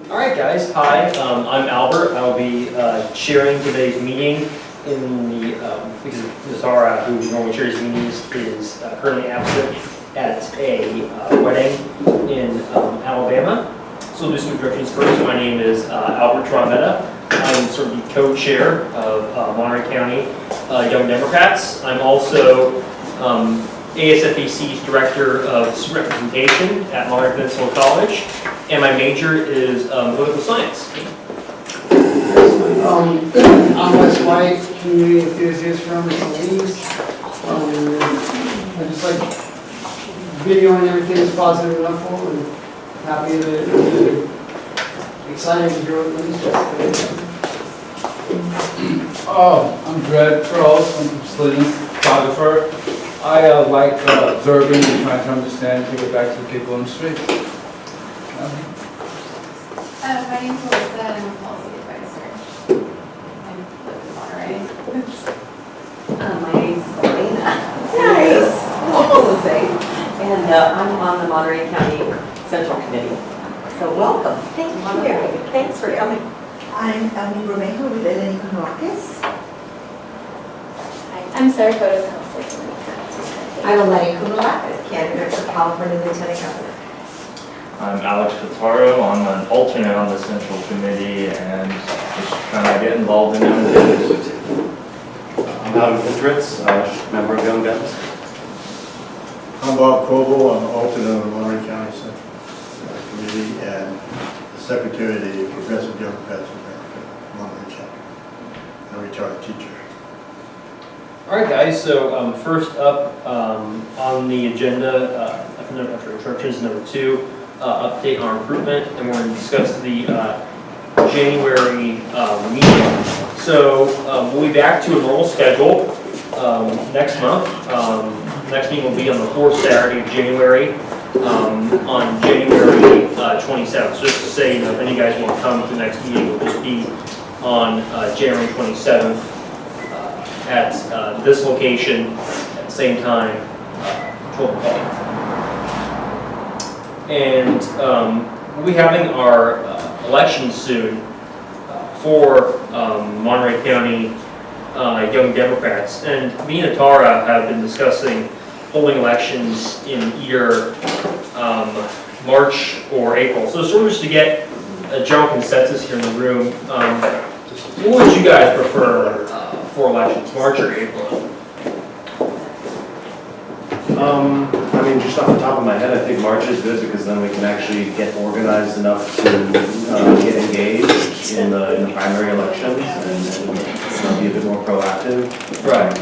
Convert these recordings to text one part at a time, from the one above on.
All right, guys. Hi, I'm Albert. I'll be chairing today's meeting in the because Zara, who normally chairs meetings, is currently absent at a wedding in Alabama. So I'll do some introductions first. My name is Albert Tronmeta. I'm sort of the co-chair of Monterey County Young Democrats. I'm also ASFAC's Director of Student Representation at Monterey Peninsula College, and my major is political science. I'm Wes White, community enthusiast from Eleni. I just like videoing everything that's positive enough for, and happy that excited to grow with these. I'm Brad Charles. I'm a student photographer. I like observing and trying to understand, take it back to the people on the street. My name's Alyssa and I'm a policy advisor. I live in Monterey. My name's Elena. Nice. Almost the same. And I'm on the Monterey County Central Committee. So welcome. Thank you. Thanks for coming. I'm Eleni with Eleni Kounalakis. I'm Sarah Codas. I'm Eleni Kounalakis, candidate for California Lieutenant Governor. I'm Alex Pitaro. I'm an alternate on the Central Committee and just trying to get involved in it. I'm Adam Fitritz, member of Young Dems. I'm Bob Coble. I'm alternate on the Monterey County Central Committee and the Secretary of the Progressive Democrats of America, Monterey County. I'm a retired teacher. All right, guys. So first up on the agenda, after instructions, number 2, update on recruitment, and we're going to discuss the January meeting. So we'll be back to a normal schedule next month. Next meeting will be on the 4th Saturday of January, on January 27th. So just to say, if any of you guys want to come to the next meeting, it will just be on January 27th at this location at the same time, 12 o'clock. And we'll be having our elections soon for Monterey County Young Democrats. And me and Atara have been discussing holding elections in either March or April. So sort of just to get a general consensus here in the room, what would you guys prefer for elections, March or April? I mean, just off the top of my head, I think March is good because then we can actually get organized enough to get engaged in the primary elections and be a bit more proactive. Right.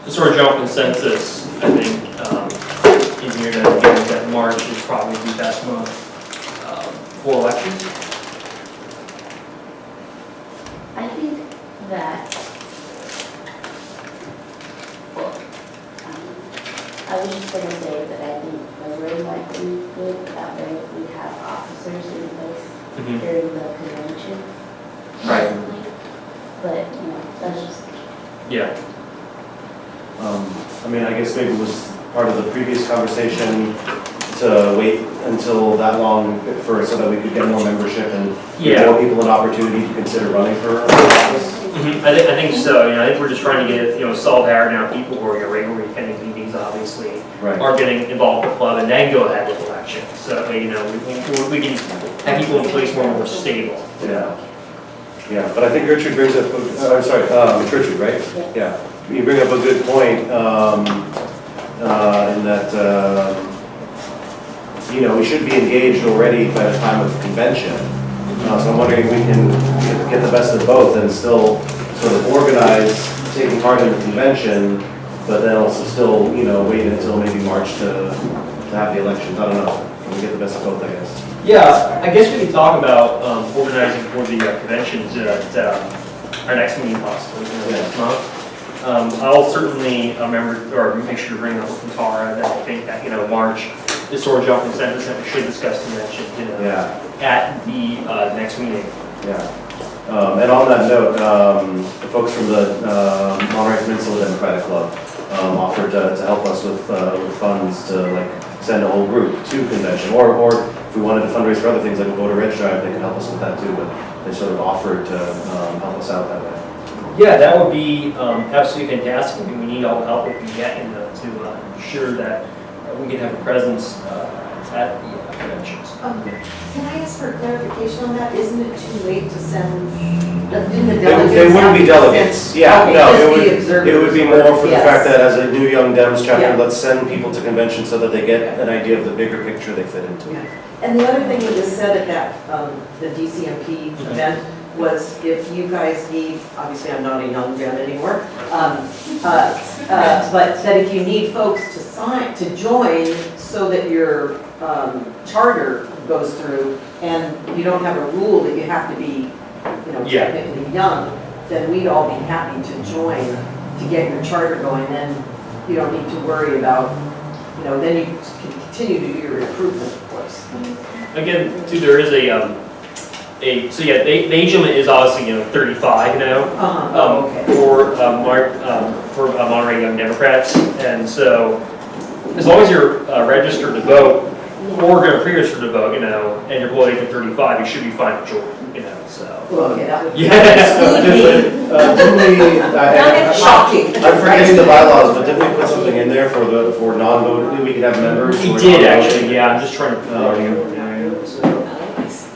So sort of general consensus, I think, in here that March is probably the best month for elections. I think that I was just going to say that I think February might be good. That way we have officers in place during the convention. Right. But, that's just... Yeah. I mean, I guess maybe it was part of the previous conversation to wait until that long so that we could get more membership and give more people an opportunity to consider running for office. I think so. I think we're just trying to get a solid average amount of people who are regularly attending meetings, obviously, are getting involved in the club, and then go ahead with elections. So we can have people in place more stable. Yeah. Yeah, but I think Gertrude brings up. Gertrude, right? Yeah. You bring up a good point in that we should be engaged already by the time of the convention. So I'm wondering if we can get the best of both and still sort of organize taking part in the convention, but then also still, wait until maybe March to have the elections. I don't know. Can we get the best of both, I guess? Yeah, I guess we can talk about organizing for the conventions at our next meeting possibly next month. I'll certainly make sure to bring up with Tara that I think that March is sort of general consensus that we should discuss convention at the next meeting. Yeah. And on that note, the folks from the Monterey Peninsula Democratic Club offered to help us with funds to send a whole group to convention, or if we wanted to fundraise for other things like a voter reg drive, they could help us with that too, but they sort of offered to help us out that way. Yeah, that would be absolutely fantastic. I mean, we need all the help we can get, to ensure that we can have a presence at the conventions. Can I ask for clarification on that? Isn't it too late to send, didn't the They delegates? wouldn't be delegates, yeah, Okay, no, just it be would observers be or- more for the yes. fact that as a new Young Dems chapter, Yeah. let's send people to convention so that they get an idea of the bigger picture they fit into. Yeah. And the other thing that was said at that, the DCMP event was if you guys need, obviously I'm not a young Dem anymore, but that if you need folks to join so that your charter goes through and you don't have a rule that you have to be, Yeah. technically young, then we'd all be happy to join to get your charter going. Then you don't need to worry about, then you can continue to do your recruitment, of course. Again, too, there is so yeah, the age limit is obviously 35. Okay. For Monterey Young Democrats, and so as long as you're registered to vote or going to pre-register to vote, and you're below the age of 35, you should be fine to join. So. Okay, that would Yeah. exclude me. Didn't we, Shocking. I'm forgetting the bylaws, but didn't we put something in there for non-voting, we could have members? He who are did non-voting? actually, yeah. I'm just trying to pull it over now. So.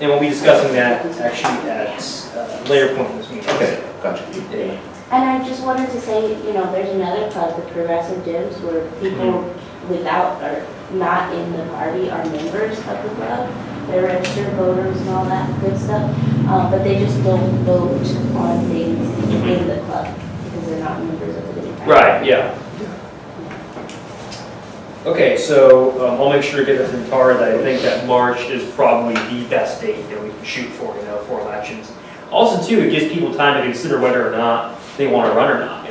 And we'll be discussing that actually at a later point in this meeting. Okay, gotcha. Yeah. And I just wanted to say, there's another club, the Progressive Dems, where people without or not in the party are members of the club. They're registered voters and all that good stuff, but they just don't vote on things in the club because they're not members of the Democratic. Right, yeah. Okay, so I'll make sure to get this in Tara that I think that March is probably the best date that we can shoot for, for elections. Also, too, it gives people time to consider whether or not they want to run or not,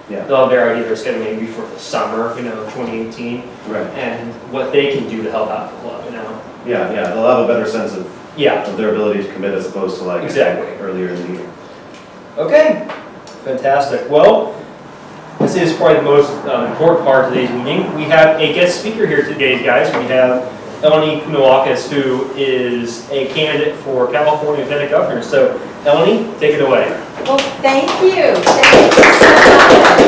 Yeah. They'll have their idea of their schedule maybe for the summer, 2018, Right. and what they can do to help out the club, Yeah, they'll have a better sense of Yeah, their ability to commit as opposed to like Exactly. earlier in the year. okay, fantastic. Well, this is probably the most important part of today's meeting. We have a guest speaker here today, guys. We have Eleni Kounalakis, who is a candidate for California Lieutenant Governor. So, Eleni, take it away. Well, thank you. Thank you so much.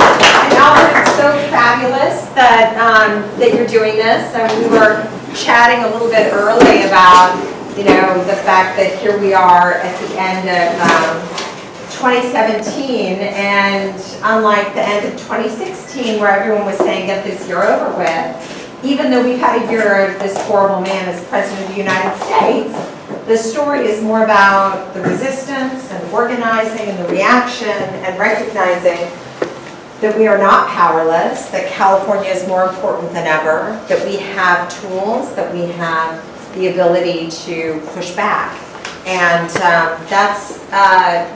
And Albert, it's so fabulous that you're doing this. And we were chatting a little bit early about, the fact that here we are at the end of 2017, and unlike the end of 2016, where everyone was saying, get this year over with, even though we've had a year of this horrible man as President of the United States, the story is more about the resistance and organizing and the reaction and recognizing that we are not powerless, that California is more important than ever, that we have tools, that we have the ability to push back. And that's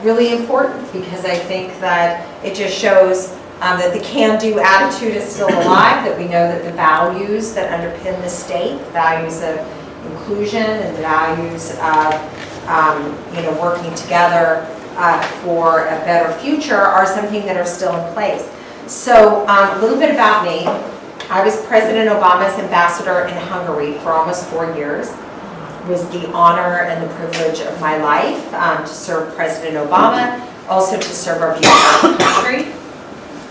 really important because I think that it just shows that the can-do attitude is still alive, that we know that the values that underpin the state, the values of inclusion and the values of working together for a better future are something that are still in place. So a little bit about me. I was President Obama's ambassador in Hungary for almost 4 years. It was the honor and the privilege of my life to serve President Obama, also to serve our beautiful country.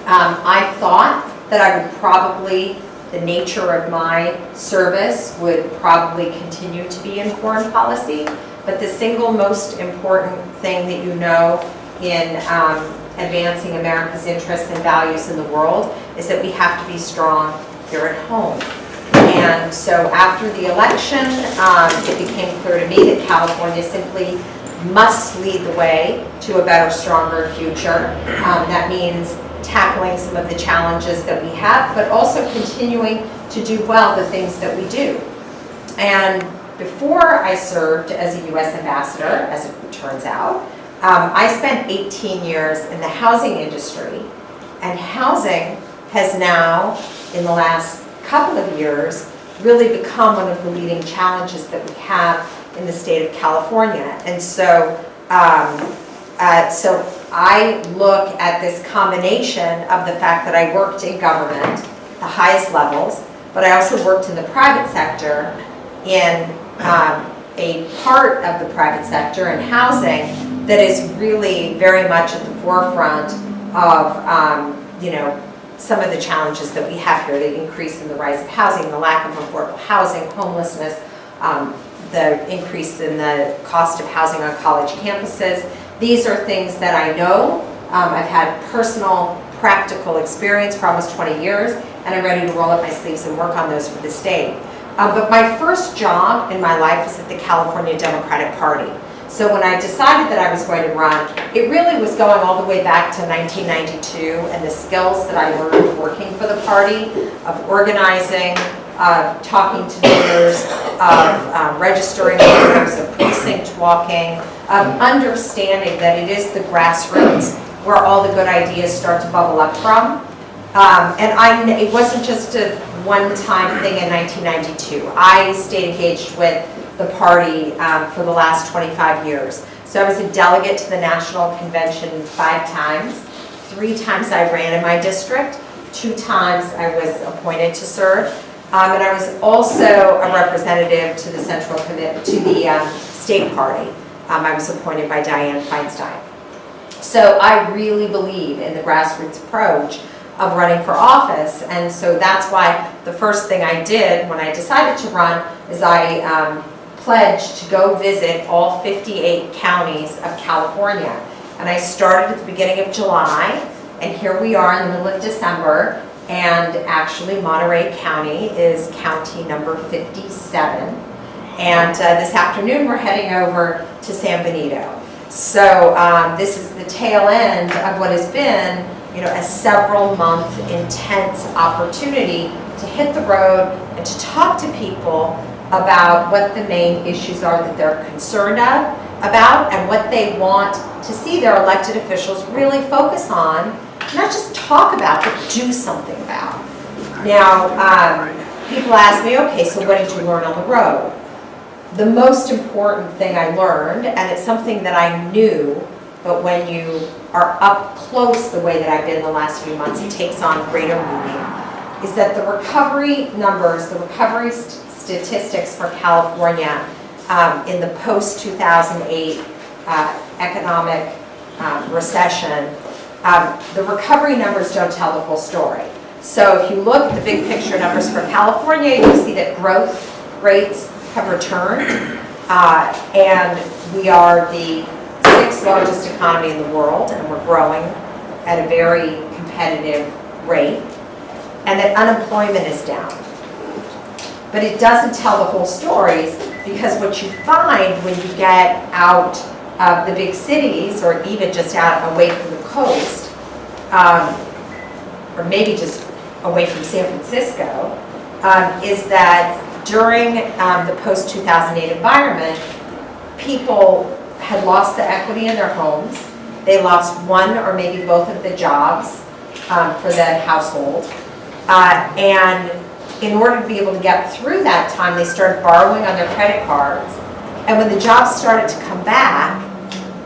I thought that I would probably, the nature of my service would probably continue to be in foreign policy, but the single most important thing that in advancing America's interests and values in the world is that we have to be strong here at home. And so after the election, it became clear to me that California simply must lead the way to a better, stronger future. That means tackling some of the challenges that we have, but also continuing to do well the things that we do. And before I served as a U.S. ambassador, as it turns out, I spent 18 years in the housing industry, and housing has now, in the last couple of years, really become one of the leading challenges that we have in the state of California. And so, I look at this combination of the fact that I worked in government, the highest levels, but I also worked in the private sector in a part of the private sector in housing that is really very much at the forefront of, you know, some of the challenges that we have here, the increase in the rise of housing, the lack of affordable housing, homelessness, the increase in the cost of housing on college campuses. These are things that I know. I've had personal, practical experience for almost 20 years, and I'm ready to roll up my sleeves and work on those for the state. But my first job in my life was at the California Democratic Party. So when I decided that I was going to run, it really was going all the way back to 1992 and the skills that I learned working for the party, of organizing, talking to voters, of registering voters, of precinct walking, of understanding that it is the grassroots where all the good ideas start to bubble up from. And it wasn't just a one-time thing in 1992. I stayed engaged with the party for the last 25 years. So I was a delegate to the national convention 5 times. 3 times I ran in my district. 2 times I was appointed to serve. And I was also a representative to the central committee, to the state party. I was appointed by Dianne Feinstein. So I really believe in the grassroots approach of running for office, and so that's why the first thing I did when I decided to run is I pledged to go visit all 58 counties of California. And I started at the beginning of July, and here we are in the middle of December, and actually Monterey County is county number 57. And this afternoon we're heading over to San Benito. So this is the tail end of what has been, you know, a several-month intense opportunity to hit the road and to talk to people about what the main issues are that they're concerned about and what they want to see their elected officials really focus on, not just talk about, but do something about. Now, people ask me, okay, so what did you learn on the road? The most important thing I learned, and it's something that I knew, but when you are up close the way that I've been the last few months, it takes on greater meaning, is that the recovery numbers, the recovery statistics for California in the post-2008 economic recession, the recovery numbers don't tell the whole story. So if you look at the big picture numbers for California, you see that growth rates have returned, and we are the 6th largest economy in the world, and we're growing at a very competitive rate, and that unemployment is down. But it doesn't tell the whole stories, because what you find when you get out of the big cities, or even just out away from the coast, or maybe just away from San Francisco, is that during the post-2008 environment, people had lost the equity in their homes. They lost one or maybe both of the jobs for the household. And in order to be able to get through that time, they started borrowing on their credit cards. And when the jobs started to come back,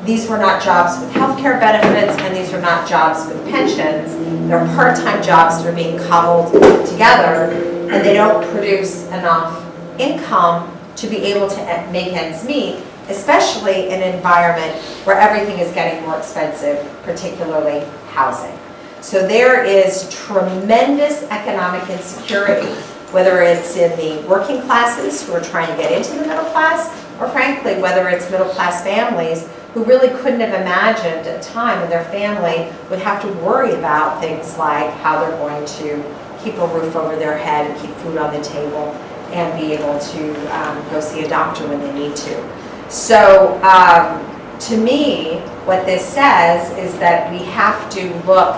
these were not jobs with health care benefits, and these were not jobs with pensions. They're part-time jobs that are being cobbled together, and they don't produce enough income to be able to make ends meet, especially in an environment where everything is getting more expensive, particularly housing. So there is tremendous economic insecurity, whether it's in the working classes who are trying to get into the middle class, or frankly, whether it's middle class families who really couldn't have imagined a time when their family would have to worry about things like how they're going to keep a roof over their head and keep food on the table and be able to go see a doctor when they need to. So to me, what this says is that we have to look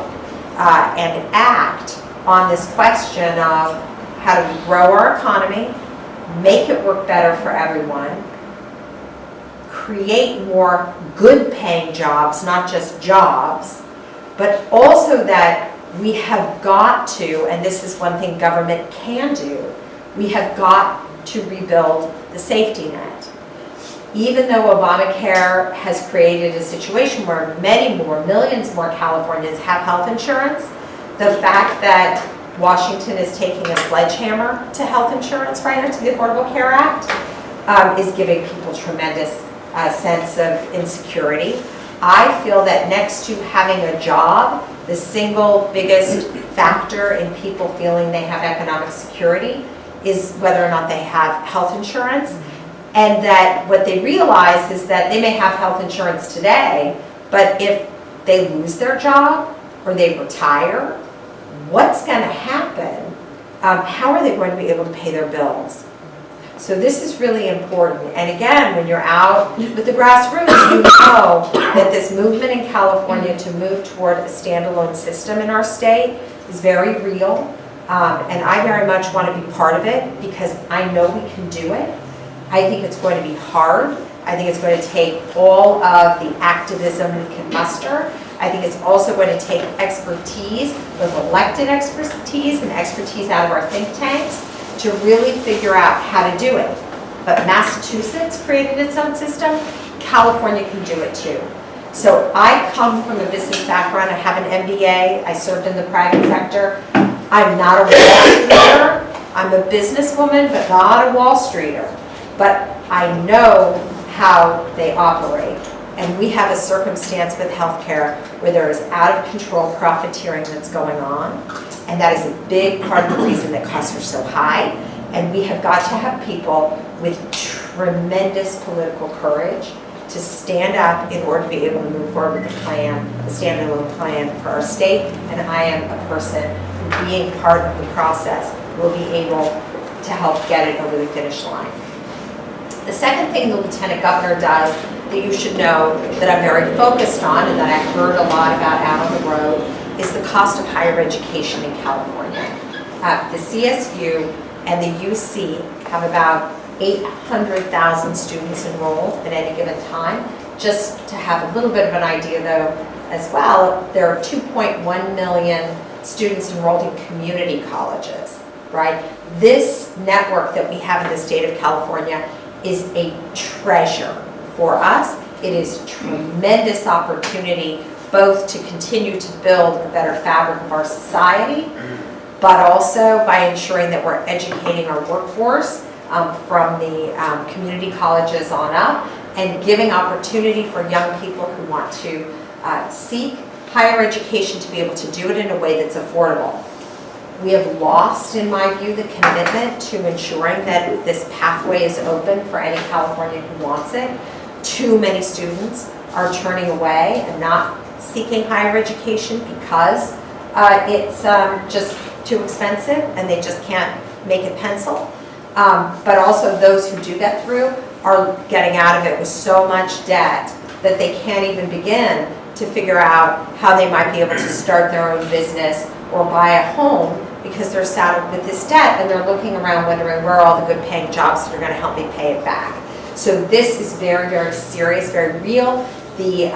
and act on this question of how do we grow our economy, make it work better for everyone, create more good-paying jobs, not just jobs, but also that we have got to, and this is one thing government can do, we have got to rebuild the safety net. Even though Obamacare has created a situation where many more, millions more Californians have health insurance, the fact that Washington is taking a sledgehammer to health insurance right now, to the Affordable Care Act, is giving people tremendous sense of insecurity. I feel that next to having a job, the single biggest factor in people feeling they have economic security is whether or not they have health insurance. And that what they realize is that they may have health insurance today, but if they lose their job or they retire, what's going to happen? How are they going to be able to pay their bills? So this is really important. And again, when you're out with the grassroots, you know that this movement in California to move toward a standalone system in our state is very real. And I very much want to be part of it because I know we can do it. I think it's going to be hard. I think it's going to take all of the activism we can muster. I think it's also going to take expertise, both elected expertise and expertise out of our think tanks, to really figure out how to do it. But Massachusetts created its own system. California can do it too. So I come from a business background. I have an MBA. I served in the private sector. I'm not a Wall Streeter. I'm a businesswoman, but not a Wall Streeter. But I know how they operate. And we have a circumstance with healthcare where there is out of control profiteering that's going on. And that is a big part of the reason that costs are so high. And we have got to have people with tremendous political courage to stand up in order to be able to move forward with a plan, a standalone plan for our state. And I am a person who, being part of the process, will be able to help get it over the finish line. The second thing the Lieutenant Governor does that you should know that I'm very focused on and that I've heard a lot about out on the road is the cost of higher education in California. The CSU and the UC have about 800,000 students enrolled at any given time. Just to have a little bit of an idea though as well, there are 2.1 million students enrolled in community colleges, right? This network that we have in the state of California is a treasure for us. It is tremendous opportunity both to continue to build a better fabric of our society, but also by ensuring that we're educating our workforce from the community colleges on up and giving opportunity for young people who want to seek higher education to be able to do it in a way that's affordable. We have lost, in my view, the commitment to ensuring that this pathway is open for any Californian who wants it. Too many students are turning away and not seeking higher education because it's just too expensive and they just can't make it pencil. But also those who do get through are getting out of it with so much debt that they can't even begin to figure out how they might be able to start their own business or buy a home because they're saddled with this debt and they're looking around wondering where are all the good paying jobs that are going to help me pay it back. So this is very, very serious, very real. The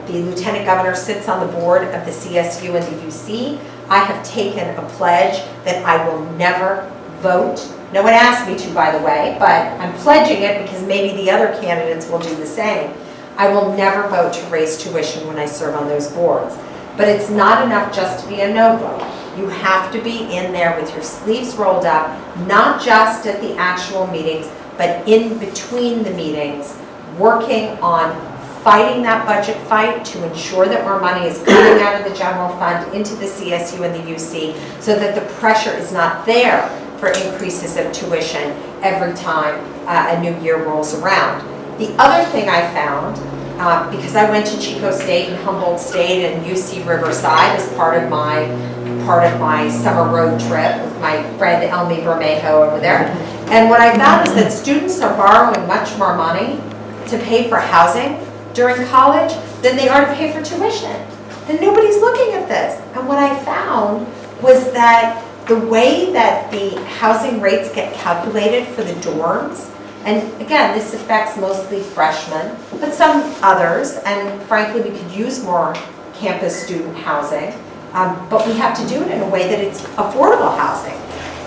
Lieutenant Governor sits on the board of the CSU and the UC. I have taken a pledge that I will never vote. No one asked me to, by the way, but I'm pledging it because maybe the other candidates will do the same. I will never vote to raise tuition when I serve on those boards. But it's not enough just to be a no vote. You have to be in there with your sleeves rolled up, not just at the actual meetings, but in between the meetings, working on fighting that budget fight to ensure that more money is coming out of the general fund into the CSU and the UC so that the pressure is not there for increases of tuition every time a new year rolls around. The other thing I found, because I went to Chico State and Humboldt State and UC Riverside as part of my summer road trip with my friend Eleni Kounalakis over there. And what I found is that students are borrowing much more money to pay for housing during college than they are to pay for tuition. And nobody's looking at this. And what I found was that the way that the housing rates get calculated for the dorms, and again, this affects mostly freshmen, but some others, and frankly, we could use more campus student housing, but we have to do it in a way that it's affordable housing.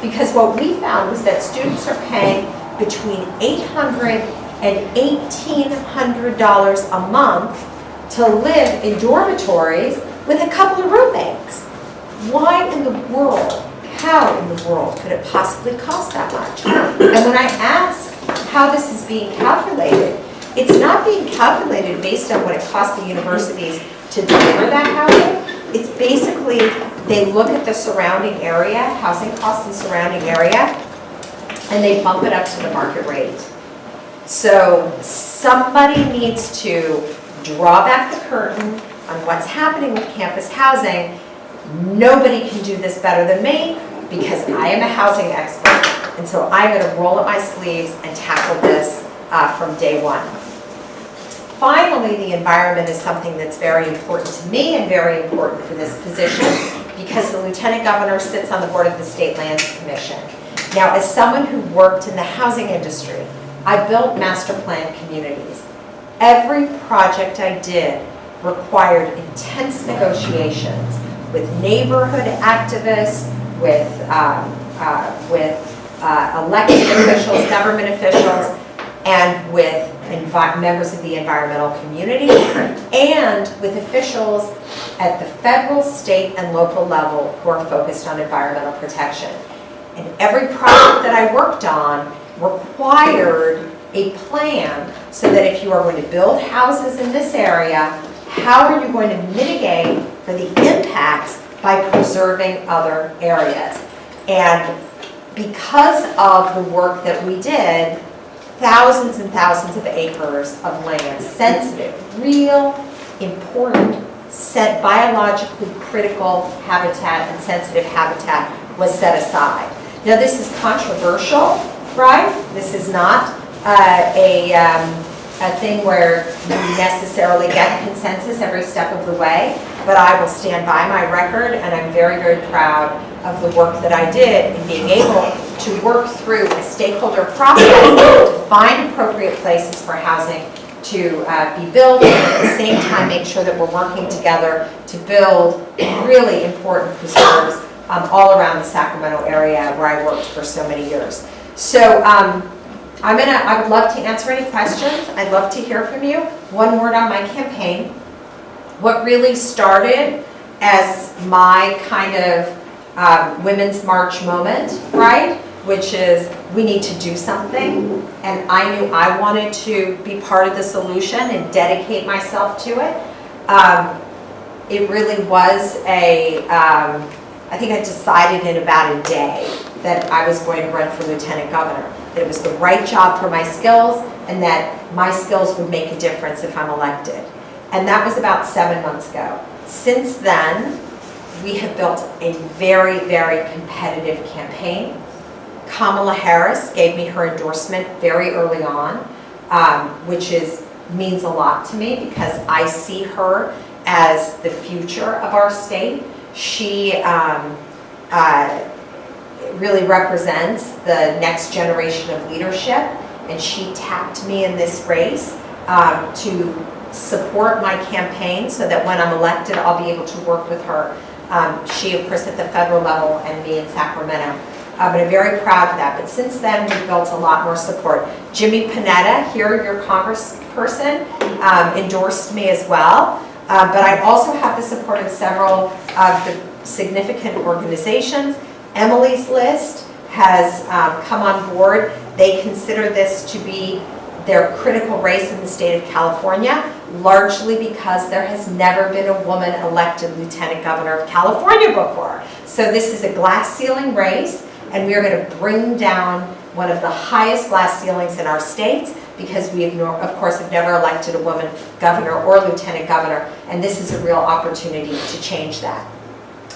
Because what we found was that students are paying between $800 and $1,800 a month to live in dormitories with a couple of roommates. why in the world, how in the world could it possibly cost that much? And when I ask how this is being calculated, it's not being calculated based on what it costs the universities to deliver that housing. It's basically, they look at the surrounding area, housing costs in the surrounding area, and they bump it up to the market rate. So somebody needs to draw back the curtain on what's happening with campus housing. Nobody can do this better than me because I am a housing expert. And so I'm going to roll up my sleeves and tackle this from day one. Finally, the environment is something that's very important to me and very important for this position because the Lieutenant Governor sits on the board of the State Lands Commission. Now, as someone who worked in the housing industry, I built master plan communities. Every project I did required intense negotiations with neighborhood activists, with elected officials, government officials, and with members of the environmental community, and with officials at the federal, state, and local level who are focused on environmental protection. And every project that I worked on required a plan so that if you are going to build houses in this area, how are you going to mitigate for the impacts by preserving other areas? And because of the work that we did, thousands and thousands of acres of land, sensitive, real, important, biologically critical habitat and sensitive habitat was set aside. Now this is controversial, right? This is not a thing where you necessarily get consensus every step of the way, but I will stand by my record, and I'm very, very proud of the work that I did in being able to work through a stakeholder process to find appropriate places for housing to be built, and at the same time make sure that we're working together to build really important preserves all around the Sacramento area where I worked for so many years. So I would love to answer any questions. I'd love to hear from you. One word on my campaign. What really started as my kind of Women's March moment, right? Which is we need to do something. And I knew I wanted to be part of the solution and dedicate myself to it. It really was I think I decided in about a day that I was going to run for Lieutenant Governor. That it was the right job for my skills and that my skills would make a difference if I'm elected. And that was about 7 months ago. Since then, we have built a very, very competitive campaign. Kamala Harris gave me her endorsement very early on, which means a lot to me because I see her as the future of our state. She really represents the next generation of leadership, and she tapped me in this race to support my campaign so that when I'm elected, I'll be able to work with her. She, of course, at the federal level and me in Sacramento. But I'm very proud of that. But since then, we've built a lot more support. Jimmy Panetta, here, your congressperson, endorsed me as well. But I also have the support of several of the significant organizations. Emily's List has come on board. They consider this to be their critical race in the state of California, largely because there has never been a woman elected Lieutenant Governor of California before. So this is a glass ceiling race, and we are going to bring down one of the highest glass ceilings in our states because we, of course, have never elected a woman governor or lieutenant governor, and this is a real opportunity to change that.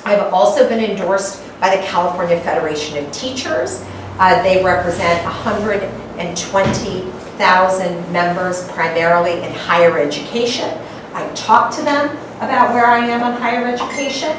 I've also been endorsed by the California Federation of Teachers. They represent 120,000 members primarily in higher education. I talked to them about where I am on higher education,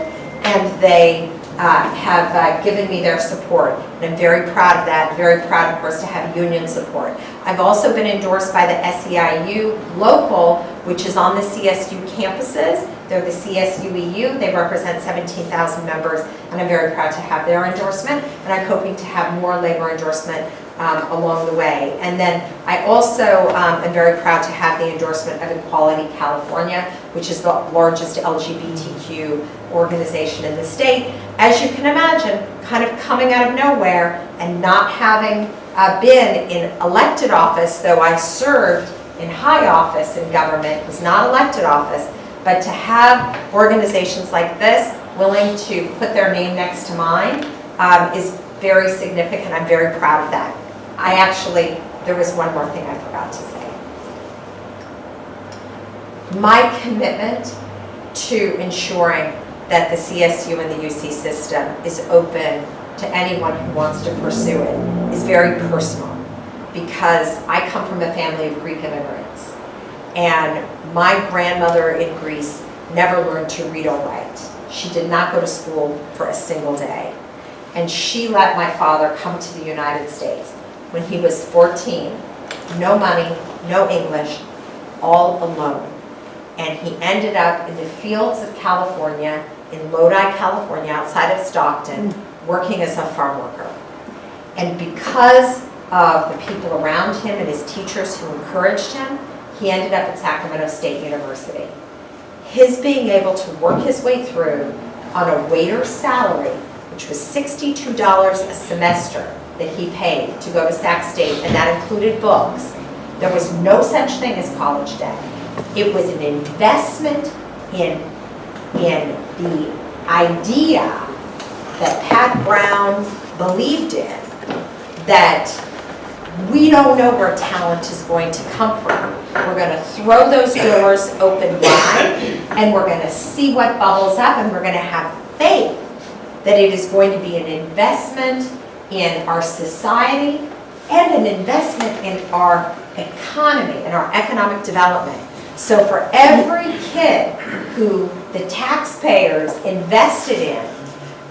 and they have given me their support. And I'm very proud of that, very proud, of course, to have union support. I've also been endorsed by the SEIU local, which is on the CSU campuses. They're the CSUEU. They represent 17,000 members, and I'm very proud to have their endorsement. And I'm hoping to have more labor endorsement along the way. And then I also am very proud to have the endorsement of Equality California, which is the largest LGBTQ organization in the state. As you can imagine, kind of coming out of nowhere and not having been in elected office, though I served in high office in government, was not elected office, but to have organizations like this willing to put their name next to mine is very significant. I'm very proud of that. There was one more thing I forgot to say. My commitment to ensuring that the CSU and the UC system is open to anyone who wants to pursue it is very personal, because I come from a family of Greek immigrants, and my grandmother in Greece never learned to read or write. She did not go to school for a single day, and she let my father come to the United States when he was 14, no money, no English, all alone. And he ended up in the fields of California, in Lodi, California, outside of Stockton, working as a farm worker. And because of the people around him and his teachers who encouraged him, he ended up at Sacramento State University. His being able to work his way through on a waiter's salary, which was $62 a semester that he paid to go to Sac State, and that included books. There was no such thing as college debt. It was an investment in the idea that Pat Brown believed in, that we don't know where talent is going to come from. We're going to throw those doors open wide, and we're going to see what bubbles up, and we're going to have faith that it is going to be an investment in our society and an investment in our economy and our economic development. So for every kid who the taxpayers invested in,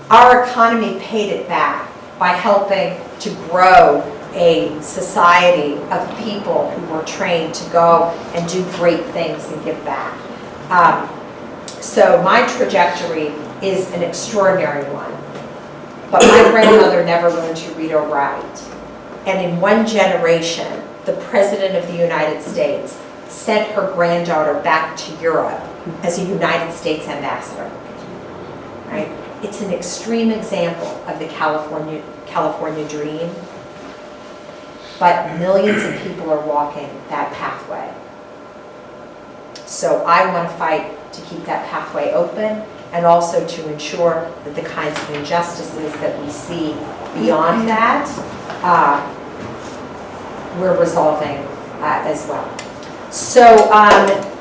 our economy paid it back by helping to grow a society of people who were trained to go and do great things and give back. So my trajectory is an extraordinary one. But my grandmother never learned to read or write. And in one generation, the President of the United States sent her granddaughter back to Europe as a United States ambassador. Right? It's an extreme example of the California dream, but millions of people are walking that pathway. So I want to fight to keep that pathway open, and also to ensure that the kinds of injustices that we see beyond that, we're resolving as well. So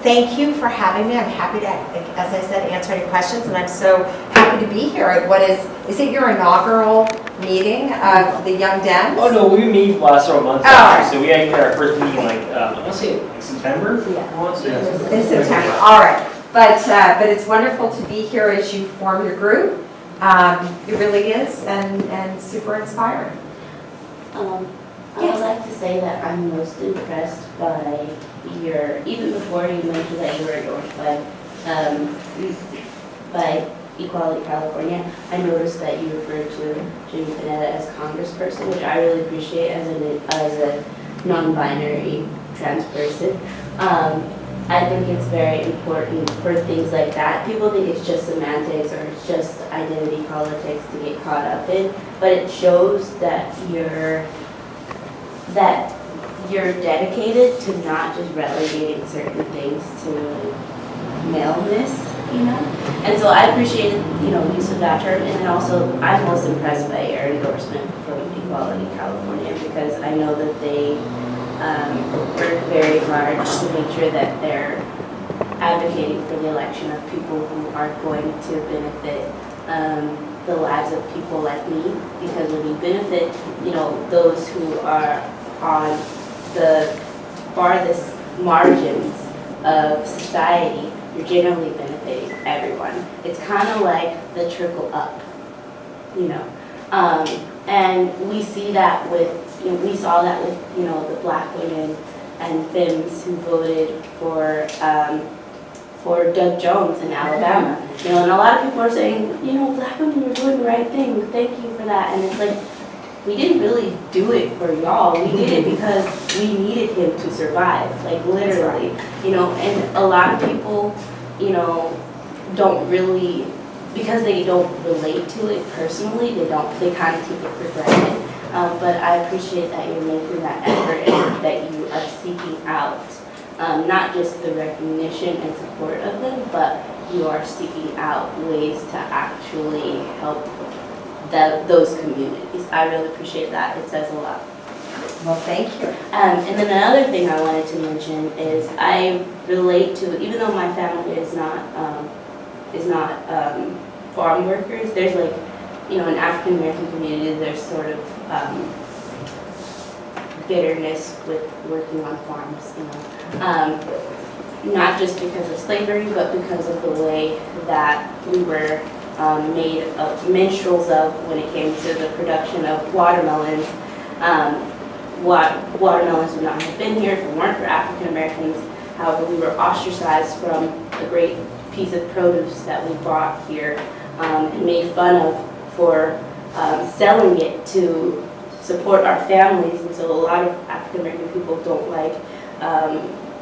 thank you for having me. I'm happy to, as I said, answer any questions, and I'm so happy to be here at what is it your inaugural meeting of the Young Dems? Oh no, we meet last several months Oh. actually. So we had our first meeting I want to say like September. I want to say. In September, all right. But it's wonderful to be here as you form your group. It really is, and super inspiring. I would like to say that I'm most impressed by even before you mentioned that you were endorsed by Equality California, I noticed that you referred to Jimmy Panetta as congressperson, which I really appreciate as a non-binary trans person. I think it's very important for things like that. People think it's just semantics or it's just identity politics to get caught up in, but it shows that you're dedicated to not just relegating certain things to maleness, you know? And so I appreciated, use of that term, and then also I'm most impressed by your endorsement from Equality California, because I know that they work very hard to make sure that they're advocating for the election of people who are going to benefit the lives of people like me, because when you benefit, those who are on the farthest margins of society, you're generally benefiting everyone. It's kind of like the trickle up, and we see that we saw that with, the black women and femmes who voted for Doug Jones in Alabama. And a lot of people are saying, black women are doing the right thing, thank you for that. And it's like, we didn't really do it for y'all. We did it because we needed him to survive, like literally, you know, and a lot of people, you know, don't really, because they don't relate to it personally, they kind of take it for granted. But I appreciate that you're making that effort and that you are seeking out not just the recognition and support of them, but you are seeking out ways to actually help those communities. I really appreciate that. It says a lot. Well, thank you. And then another thing I wanted to mention is I relate to, even though my family is not farm workers, there's like, you know, in African American communities, there's sort of bitterness with working on farms, you know. Not just because of slavery, but because of the way that we were made minstrels of when it came to the production of watermelons. Watermelons would not have been here if it weren't for African Americans. However, we were ostracized from a great piece of produce that we brought here and made fun of for selling it to support our families. And so a lot of African American people don't like,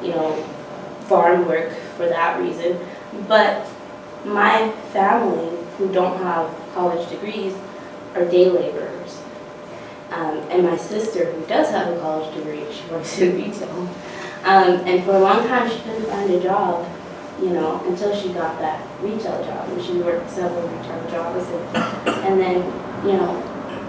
you know, farm work for that reason. But my family, who don't have college degrees, are day laborers. And my sister, who does have a college degree, she works in retail. And for a long time, she couldn't find a job, you know, until she got that retail job. And she worked several retail jobs. And then, you know,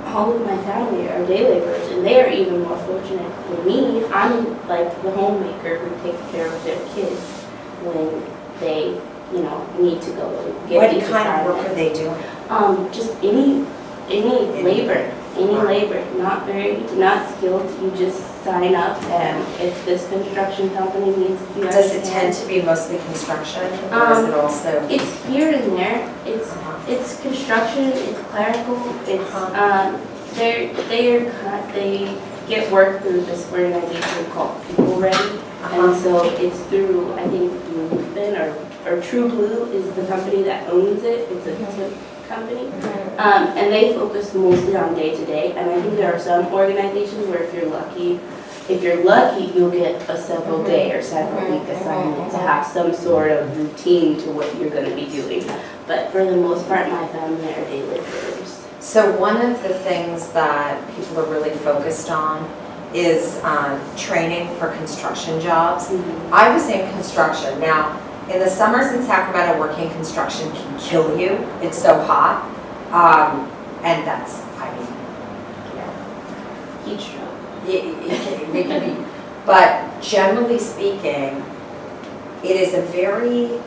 all of my family are day laborers, and they are even more fortunate than me. I'm like the homemaker who takes care of their kids when they, you know, need to go get What these kind of work assignments. are they doing? Just any labor, not skilled. You just sign up, and if this construction company needs a few Does it extra tend hands- to be mostly construction, or is it also? It's here and there. It's construction. It's clerical. It's they get work through this organization called People Ready, and so it's through, I think, Bluefin or True Blue is the company that owns it. It's a tip company, and they focus mostly on day to day. And I think there are some organizations where if you're lucky, you'll get a several day or several week assignment to have some sort of routine to what you're going to be doing. But for the most part, my family are day laborers. So one of the things that people are really focused on is training for construction jobs. I was in construction. Now, in the summers in Sacramento, working construction can kill you. It's so hot. And that's, I mean, Heat stroke. it can be. But generally speaking, it is a very,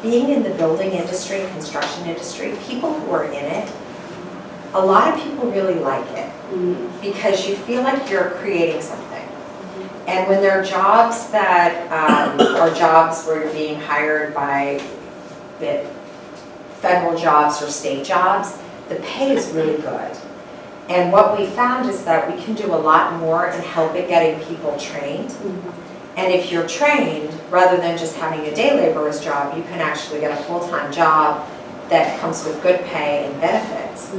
being in the building industry, construction industry, people who are in it, a lot of people really like it because you feel like you're creating something. And when there are jobs that are jobs where you're being hired by federal jobs or state jobs, the pay is really good. And what we found is that we can do a lot more in helping getting people trained. And if you're trained, rather than just having a day laborer's job, you can actually get a full-time job that comes with good pay and benefits.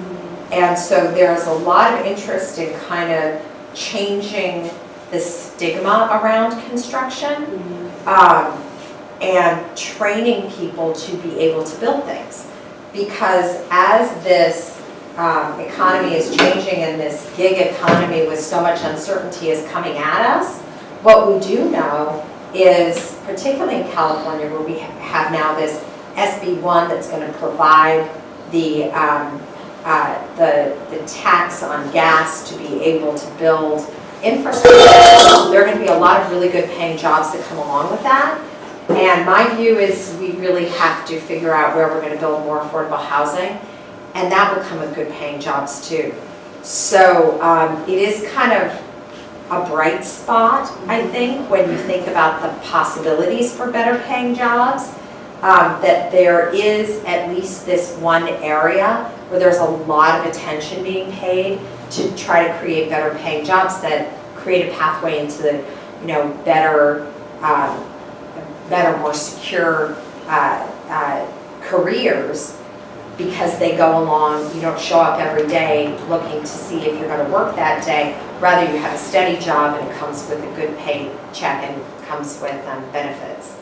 And so there's a lot of interest in kind of changing the stigma around construction and training people to be able to build things. Because as this economy is changing and this gig economy with so much uncertainty is coming at us, what we do know is, particularly in California, where we have now this SB1 that's going to provide the tax on gas to be able to build infrastructure. There are going to be a lot of really good paying jobs that come along with that. And my view is we really have to figure out where we're going to build more affordable housing, and that will come with good paying jobs too. So it is kind of a bright spot, I think, when you think about the possibilities for better paying jobs, that there is at least this one area where there's a lot of attention being paid to try to create better paying jobs that create a pathway into the, you know, better, more secure careers because they go along, you don't show up every day looking to see if you're gonna work that day. Rather, you have a steady job and it comes with a good paid check and comes with benefits.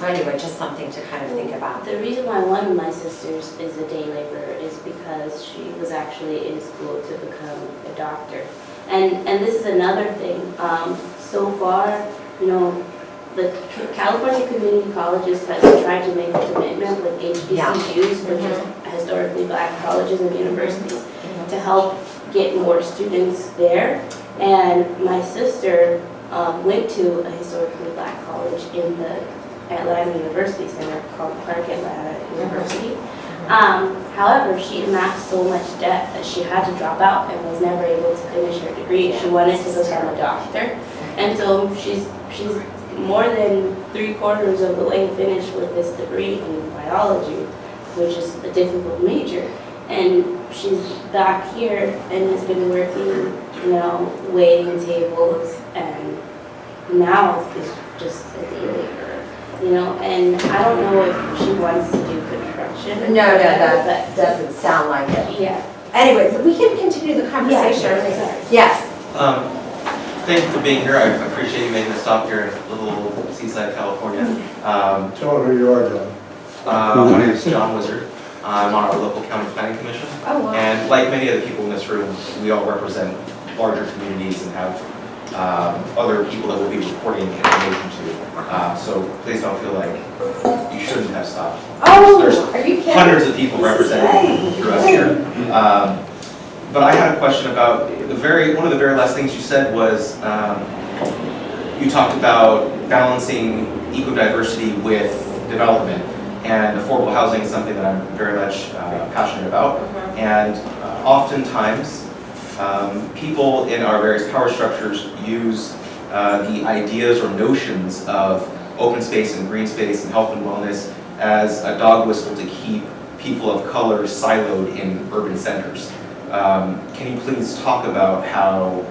Anyway, just something to kind of think about. The reason why one of my sisters is a day laborer is because she was actually in school to become a doctor. And this is another thing. So far, you know, the California Community Colleges has tried to make a commitment with HBCUs, which is historically black colleges and universities, to help get more students there. And my sister went to a historically black college in the Atlanta University Center called Clark Atlanta University. However, she amassed so much debt that she had to drop out and was never able to finish her degree. She wanted to become a doctor. And so she's more than 3/4 of the way finished with this degree in biology, which is a difficult major. And she's back here and has been working, you know, waiting tables, and now is just a day laborer. You know, and I don't know if she wants to do construction. No, that doesn't sound like it. Yeah. Anyway, we can continue the conversation. Yes. Thank you for being here. I appreciate you making a stop here in little Seaside, California. Tell them who you are, John. My name is John Wizard. I'm on our local county planning commission. Oh, wow. And like many of the people in this room, we all represent larger communities and have other people that we'll be reporting information to. So please don't feel like you shouldn't have stopped. Oh, There's are you kidding? hundreds of people representing through us here. But I had a question about one of the very last things you said was you talked about balancing eco-diversity with development, and affordable housing is something that I'm very much passionate about. And oftentimes people in our various power structures use the ideas or notions of open space and green space and health and wellness as a dog whistle to keep people of color siloed in urban centers. Can you please talk about how,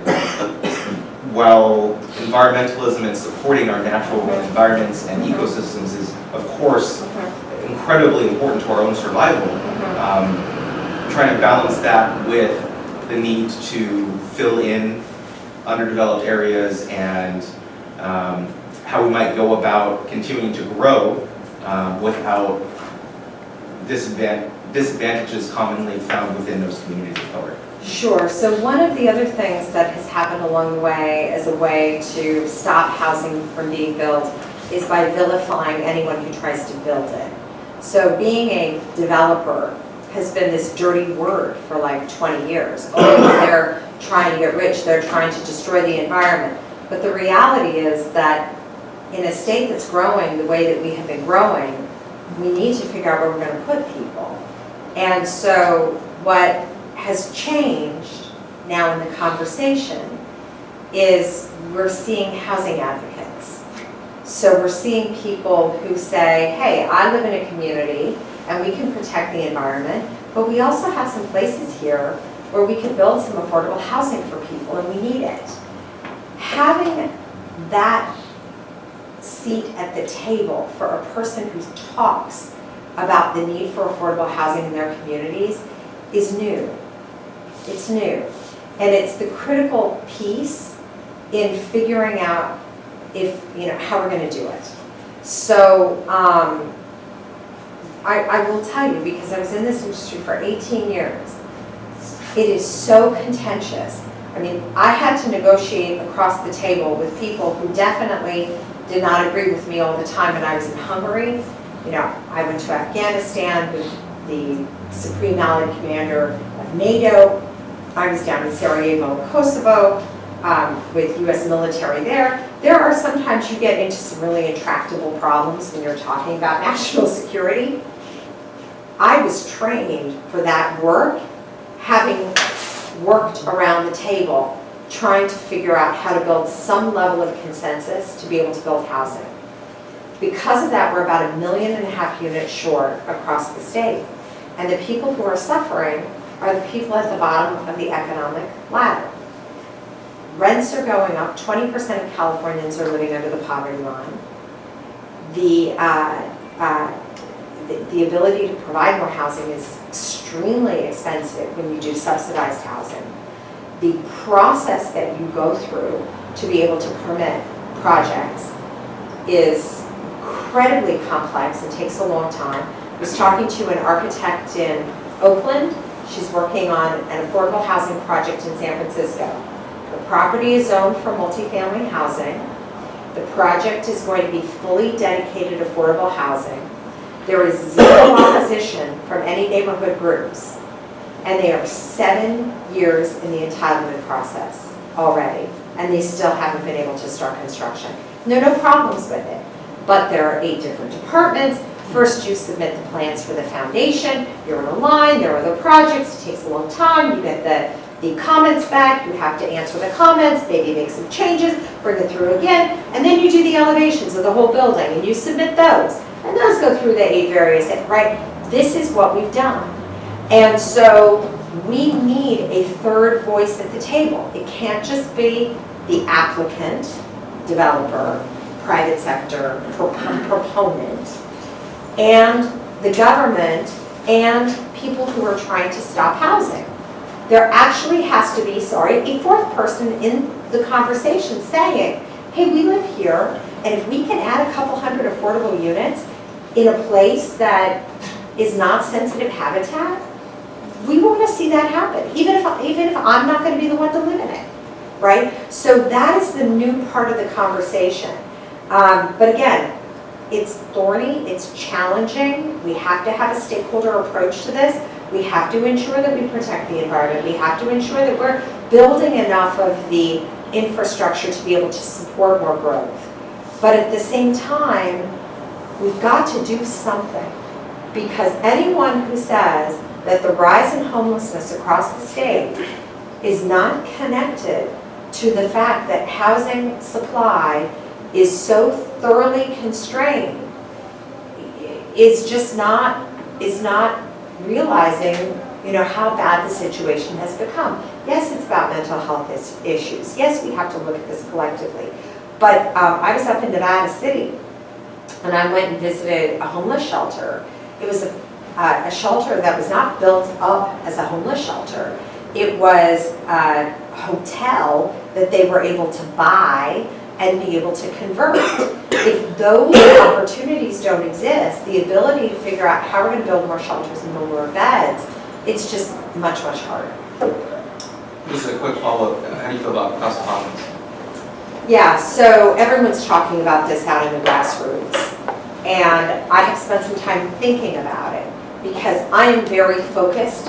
while environmentalism and supporting our natural environments and ecosystems is, of course, incredibly important to our own survival, trying to balance that with the need to fill in underdeveloped areas and how we might go about continuing to grow without disadvantages commonly found within those communities of color. Sure. So one of the other things that has happened along the way as a way to stop housing from being built is by vilifying anyone who tries to build it. So being a developer has been this dirty word for like 20 years. Oh, they're trying to get rich, they're trying to destroy the environment. But the reality is that in a state that's growing the way that we have been growing, we need to figure out where we're going to put people. And so what has changed now in the conversation is we're seeing housing advocates. So we're seeing people who say, hey, I live in a community and we can protect the environment, but we also have some places here where we can build some affordable housing for people and we need it. Having that seat at the table for a person who talks about the need for affordable housing in their communities is new. It's new. And it's the critical piece in figuring out if, how we're going to do it. So I will tell you, because I was in this industry for 18 years, it is so contentious. I mean, I had to negotiate across the table with people who definitely did not agree with me all the time when I was in Hungary. I went to Afghanistan with the Supreme Allied Commander of NATO. I was down in Sarajevo, Kosovo, with US military there. There are sometimes you get into some really intractable problems when you're talking about national security. I was trained for that work, having worked around the table, trying to figure out how to build some level of consensus to be able to build housing. Because of that, we're about 1.5 million units short across the state. And the people who are suffering are the people at the bottom of the economic ladder. Rents are going up. 20% of Californians are living under the poverty line. the ability to provide more housing is extremely expensive when you do subsidized housing. The process that you go through to be able to permit projects is incredibly complex and takes a long time. I was talking to an architect in Oakland. She's working on an affordable housing project in San Francisco. The property is zoned for multifamily housing. The project is going to be fully dedicated affordable housing. There is zero opposition from any neighborhood groups. And they are 7 years in the entitlement process already. And they still haven't been able to start construction. And there are no problems with it. But there are 8 different departments. First, you submit the plans for the foundation. You're in a line. There are other projects. It takes a long time. You get the comments back. You have to answer the comments, maybe make some changes, bring it through again. And then you do the elevations of the whole building, and you submit those. And those go through the 8 various, right? This is what we've done. And so we need a third voice at the table. It can't just be the applicant, developer, private sector, proponent, and the government, and people who are trying to stop housing. There actually has to be, a fourth person in the conversation saying, hey, we live here, and if we can add a couple hundred affordable units in a place that is not sensitive habitat, we want to see that happen, even if I'm not going to be the one to live in it, right? So that is the new part of the conversation. But again, it's thorny, it's challenging. We have to have a stakeholder approach to this. We have to ensure that we protect the environment. We have to ensure that we're building enough of the infrastructure to be able to support more growth. But at the same time, we've got to do something, because anyone who says that the rise in homelessness across the state is not connected to the fact that housing supply is so thoroughly constrained is not realizing, how bad the situation has become. Yes, it's about mental health issues. Yes, we have to look at this collectively. But I was up in Nevada City, and I went and visited a homeless shelter. It was a shelter that was not built up as a homeless shelter. It was a hotel that they were able to buy and be able to convert. If those opportunities don't exist, the ability to figure out how we're going to build more shelters and build more beds, it's just much, much harder. Just a quick follow-up. How do you feel about Costa Hawkins? Yeah, so everyone's talking about this out in the grassroots. And I have spent some time thinking about it, because I am very focused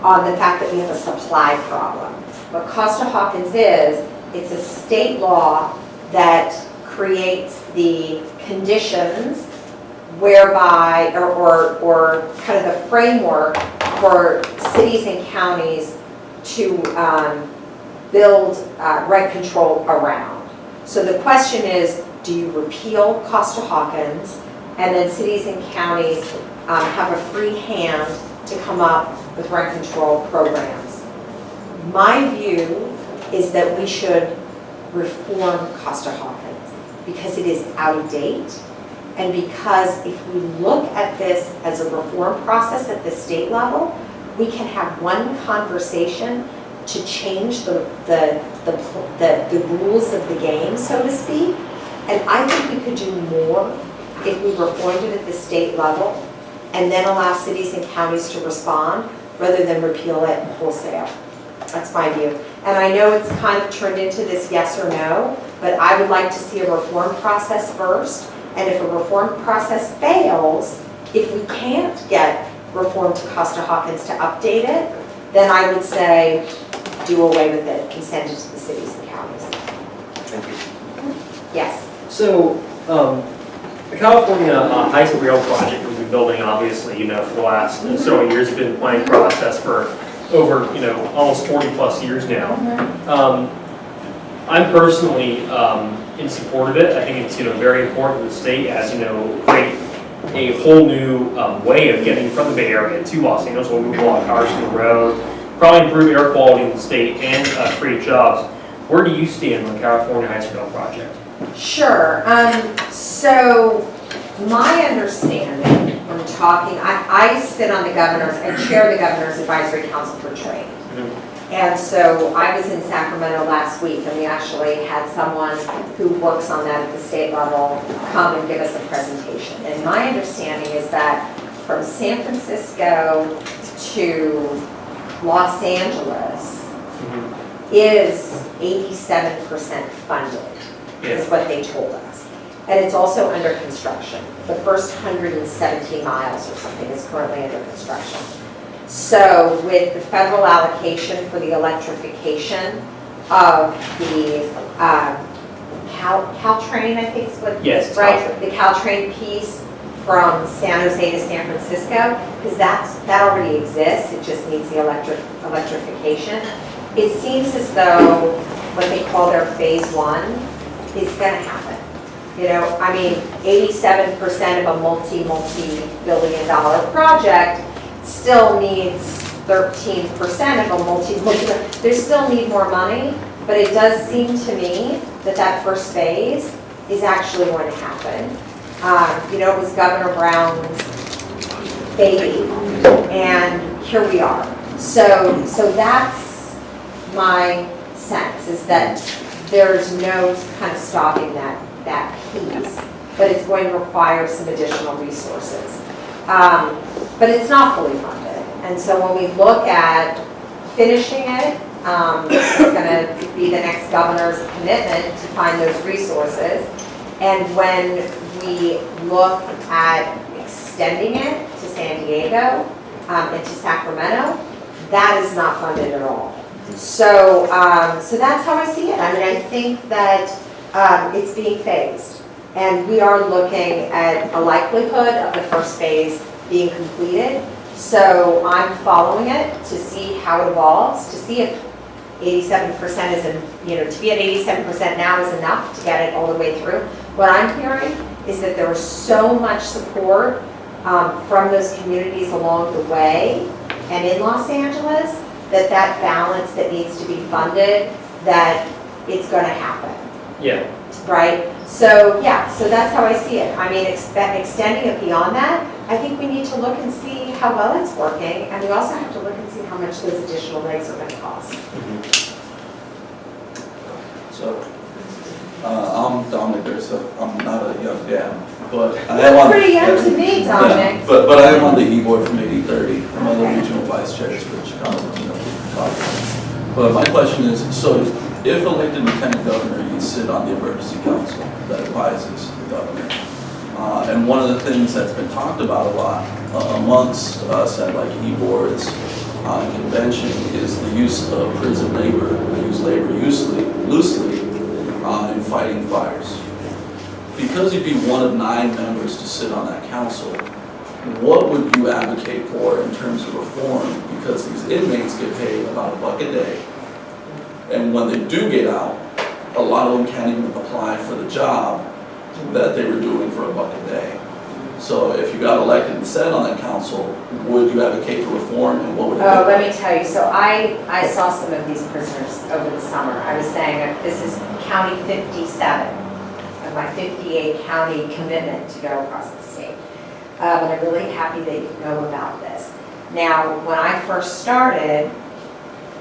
on the fact that we have a supply problem. What Costa Hawkins is, it's a state law that creates the conditions whereby, or kind of the framework for cities and counties to build rent control around. So the question is, do you repeal Costa Hawkins, and then cities and counties have a free hand to come up with rent control programs? My view is that we should reform Costa Hawkins, because it is out of date, and because if we look at this as a reform process at the state level, we can have one conversation to change the rules of the game, so to speak. And I think we could do more if we reformed it at the state level and then allow cities and counties to respond rather than repeal it wholesale. That's my view. And I know it's kind of turned into this yes or no, but I would like to see a reform process first. And if a reform process fails, if we can't get reform to Costa Hawkins to update it, then I would say do away with it and send it to the cities and counties. Thank you. Yes. So, the California Heights Rail project we've been building, obviously, for the last several years, has been the planning process for over, almost 40 plus years now. I'm personally in support of it. I think it's, very important to the state as, create a whole new way of getting from the Bay Area to Los Angeles, where we move a lot of cars to the road, probably improve air quality in the state and create jobs. Where do you stand on the California Heights Rail project? Sure. So my understanding from talking, I sit on the governor's, I chair the governor's advisory council for trade. And so I was in Sacramento last week, and we actually had someone who works on that at the state level come and give us a presentation. And my understanding is that from San Francisco to Los Angeles is 87% funded, is what they told us. And it's also under construction. The first 117 miles or something is currently under construction. So with the federal allocation for the electrification of the Caltrain, I think is what, Yes, right? Caltrain. The Caltrain piece from San Jose to San Francisco, because that already exists, it just needs the electrification. It seems as though what they call their phase one is going to happen. You know, I mean, 87% of a multi-billion dollar project still needs 13% of a multi-billion. They still need more money, but it does seem to me that that first phase is actually going to happen. You know, it was Governor Brown's baby, and here we are. So that's my sense, is that there's no kind of stopping that piece, but it's going to require some additional resources. But it's not fully funded. And so when we look at finishing it, it's going to be the next governor's commitment to find those resources. And when we look at extending it to San Diego and to Sacramento, that is not funded at all. So that's how I see it. I mean, I think that it's being phased. And we are looking at a likelihood of the first phase being completed. So I'm following it to see how it evolves, to see if 87% is, to be at 87% now is enough to get it all the way through. What I'm hearing is that there was so much support from those communities along the way and in Los Angeles that balance that needs to be funded, that it's going to happen. Yeah. Right? So, yeah, so that's how I see it. I mean, extending it beyond that, I think we need to look and see how well it's working, and we also have to look and see how much those additional legs are going to cost. So, I'm Dominic Dursa. I'm not a young dad, but I You're am on. pretty young to me, Dominic. Yeah, but I am on the e-board from 8030. I'm on the regional vice chairs for the Chicago Latino Caucus. But my question is, so if elected lieutenant governor, you'd sit on the emergency council that advises the governor. And one of the things that's been talked about a lot amongst us at like e-boards and convention is the use of prison labor, use labor loosely in fighting fires. Because you'd be one of 9 members to sit on that council, what would you advocate for in terms of reform? Because these inmates get paid about $1 a day. And when they do get out, a lot of them can't even apply for the job that they were doing for $1 a day. So if you got elected and sat on that council, would you advocate for reform, and what would it be? Oh, let me tell you, so I saw some of these prisoners over the summer. I was saying that this is County 57 of my 58 county commitment to go across the state. But I'm really happy that you know about this. Now, when I first started,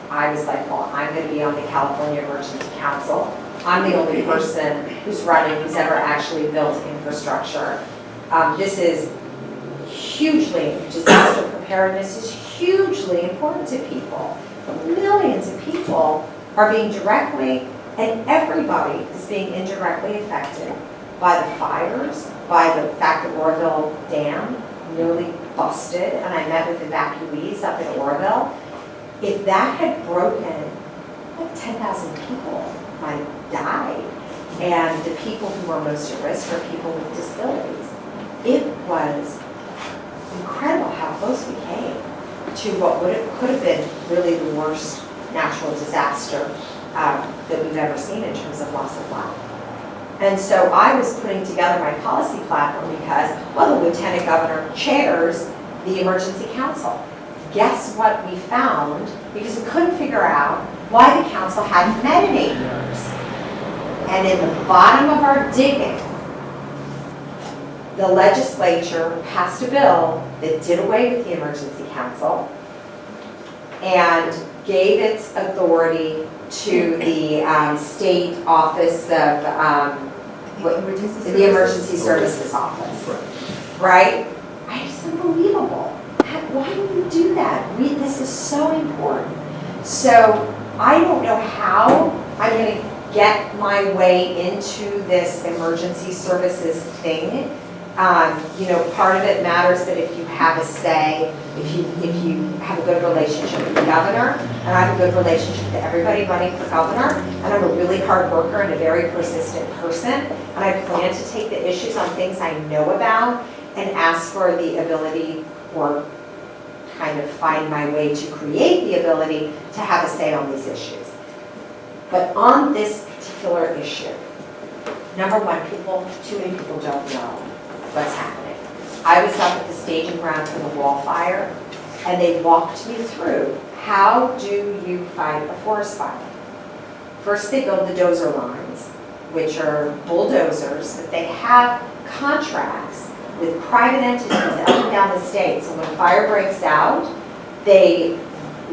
I was like, well, I'm going to be on the California Emergency Council. I'm the only person who's ever actually built infrastructure. This is hugely, disaster preparedness is hugely important to people. Millions of people are being directly, and everybody is being indirectly affected by the fires, by the fact that Oroville Dam nearly busted, and I met with evacuees up in Oroville. If that had broken, like 10,000 people might have died. And the people who were most at risk are people with disabilities. It was incredible how close we came to what could have been really the worst natural disaster that we've ever seen in terms of loss of life. And so I was putting together my policy platform because, well, the lieutenant governor chairs the emergency council. Guess what we found? Because we couldn't figure out why the council hadn't met in 8 years. And in the bottom of our digging, the legislature passed a bill that did away with the emergency council and gave its authority to the state office of, the emergency services office, right? It's unbelievable. Why do you do that? This is so important. So I don't know how I'm going to get my way into this emergency services thing. You know, part of it matters that if you have a say, if you have a good relationship with the governor, and I have a good relationship with everybody running for governor, and I'm a really hard worker and a very persistent person, and I plan to take the issues on things I know about and ask for the ability or kind of find my way to create the ability to have a say on these issues. But on this particular issue, number one, too many people don't know what's happening. I was up at the staging ground for the wall fire, and they walked me through, how do you fight a forest fire? First, they build the dozer lines, which are bulldozers that they have contracts with private entities up and down the state. So when a fire breaks out,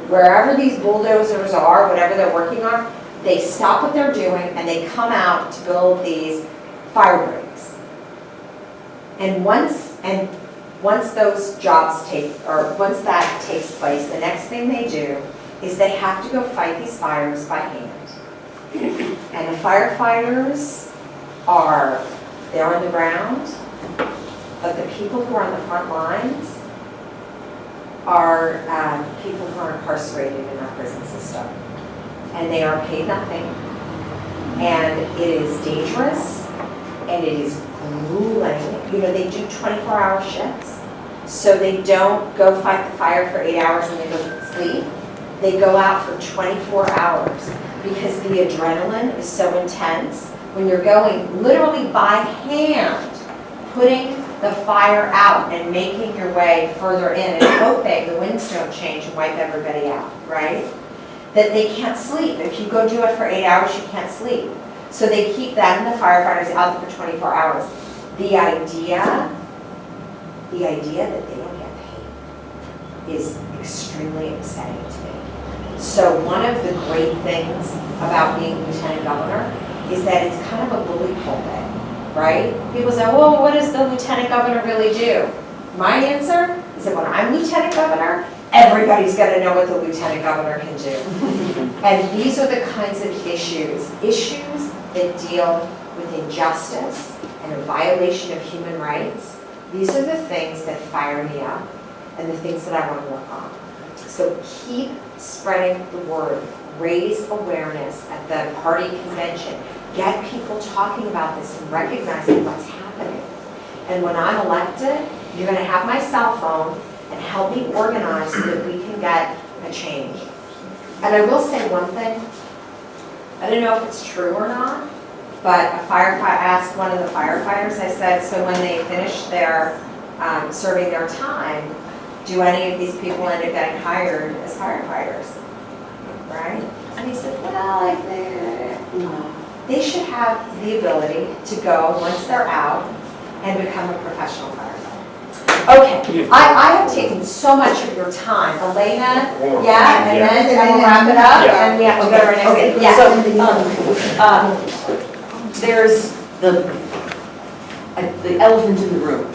wherever these bulldozers are, whatever they're working on, they stop what they're doing and they come out to build these fire breaks. And once those jobs once that takes place, the next thing they do is they have to go fight these fires by hand. And the firefighters they're on the ground, but the people who are on the front lines are people who are incarcerated in our prison system. And they are paid nothing. And it is dangerous, and it is grueling. You know, they do 24-hour shifts. So they don't go fight the fire for 8 hours and they go to sleep. They go out for 24 hours because the adrenaline is so intense when you're going literally by hand, putting the fire out and making your way further in and hoping the winds don't change and wipe everybody out, right? That they can't sleep. If you go do it for 8 hours, you can't sleep. So they keep them, the firefighters, out there for 24 hours. The idea that they don't get paid is extremely upsetting to me. So one of the great things about being lieutenant governor is that it's kind of a bully pulpit, right? People say, well, what does the lieutenant governor really do? My answer is that when I'm lieutenant governor, everybody's got to know what the lieutenant governor can do. And these are the kinds of issues that deal with injustice and a violation of human rights. These are the things that fire me up and the things that I want to work on. So keep spreading the word, raise awareness at the party convention, get people talking about this and recognizing what's happening. And when I'm elected, you're going to have my cell phone and help me organize so that we can get a change. And I will say one thing, I don't know if it's true or not, but I asked one of the firefighters, I said, so when they finish their serving their time, do any of these people end up getting hired as firefighters, right? And he said, well, no. They should have the ability to go, once they're out, and become a professional firefighter. Okay, I have taken so much of your time. Elena, yeah, and then we'll wrap it up, and we have to go to our next thing. Yes. So, there's the elephant in the room,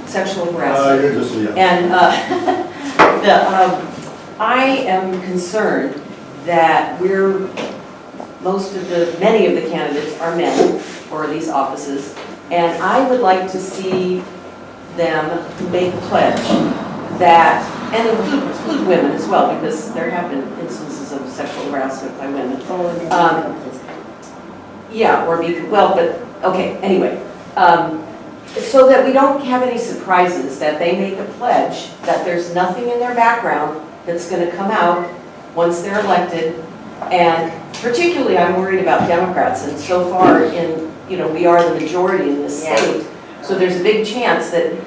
sexual harassment. You're just, yeah. And I am concerned that many of the candidates are men for these offices, and I would like to see them make a pledge that, and include women as well, because there have been instances of sexual harassment by women. Yeah, or okay, anyway. So that we don't have any surprises, that they make a pledge that there's nothing in their background that's going to come out once they're elected. And particularly I'm worried about Democrats, and so far we are the majority in this state. So there's a big chance that,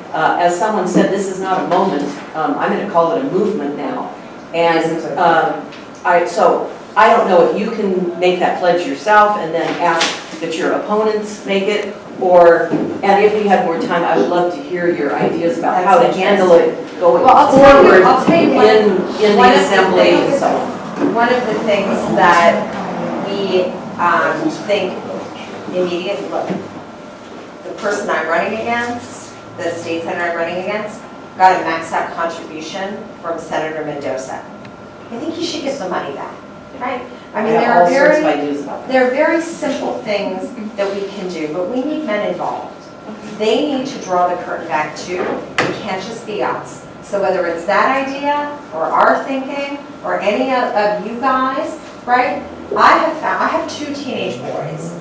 as someone said, this is not a moment, I'm going to call it a movement now. And so I don't know if you can make that pledge yourself and then ask that your opponents make it? Or, and if we had more time, I would love to hear your ideas about how to handle it going Well, I'll forward tell you in one the of the assembly and things- so on. One of the things that we think immediately, look, the person I'm running against, the state senator I'm running against, got a maxed out contribution from Senator Mendoza. I think he should get the money back, right? I mean, there are all sorts of very, ideas about that. there are very simple things that we can do, but we need men involved. They need to draw the curtain back too. It can't just be us. So whether it's that idea or our thinking or any of you guys, right? I have 2 teenage boys.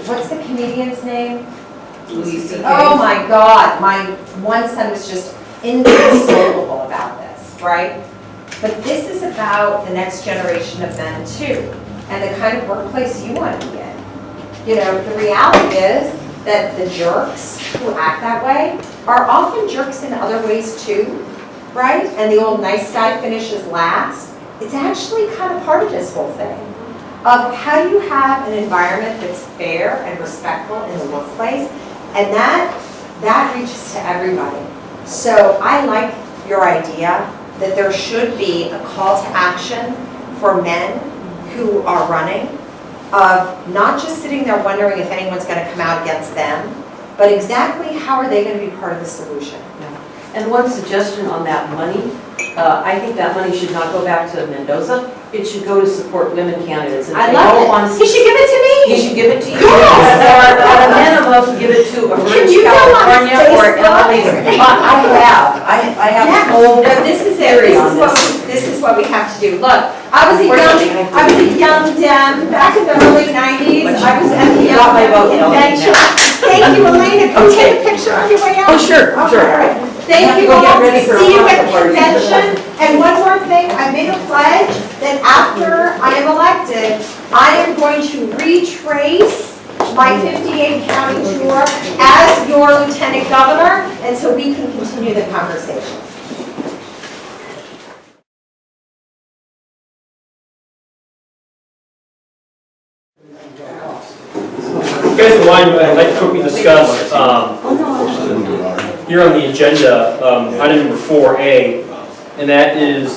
What's the comedian's name? Oh my God, my one son was just inconsolable about this, right? But this is about the next generation of men too, and the kind of workplace you want to be in. You know, the reality is that the jerks who act that way are often jerks in other ways too, right? And the old nice guy finishes last. It's actually kind of part of this whole thing of how do you have an environment that's fair and respectful in the workplace, and that reaches to everybody. So I like your idea that there should be a call to action for men who are running, of not just sitting there wondering if anyone's going to come out against them, but exactly how are they going to be part of the solution. And one suggestion on that money, I think that money should not go back to Mendoza. It should go to support women candidates. And if I they love don't it. want to- He should give it to me. You should give it to you. Yes. Or at a minimum, give it to a Can rich you go on California or Facebook? Eleni. I have Yeah. a whole No, this is it. theory on this. This is what we have to do. Look, I was a young Dem back in the early 90s. I was at the You got my vote, Young Eleni. Convention. Thank you, Elena. Go take a picture on your way out. Oh, sure, sure. All right. You have Thank to you go all. get ready for See you a at the party. convention. And one more thing, I made a pledge that after I am elected, I am going to retrace my 58 county tour as your lieutenant governor, and so we can continue the conversation. You guys in line, I'd like to quickly discuss, here on the agenda, item number 4A, and that is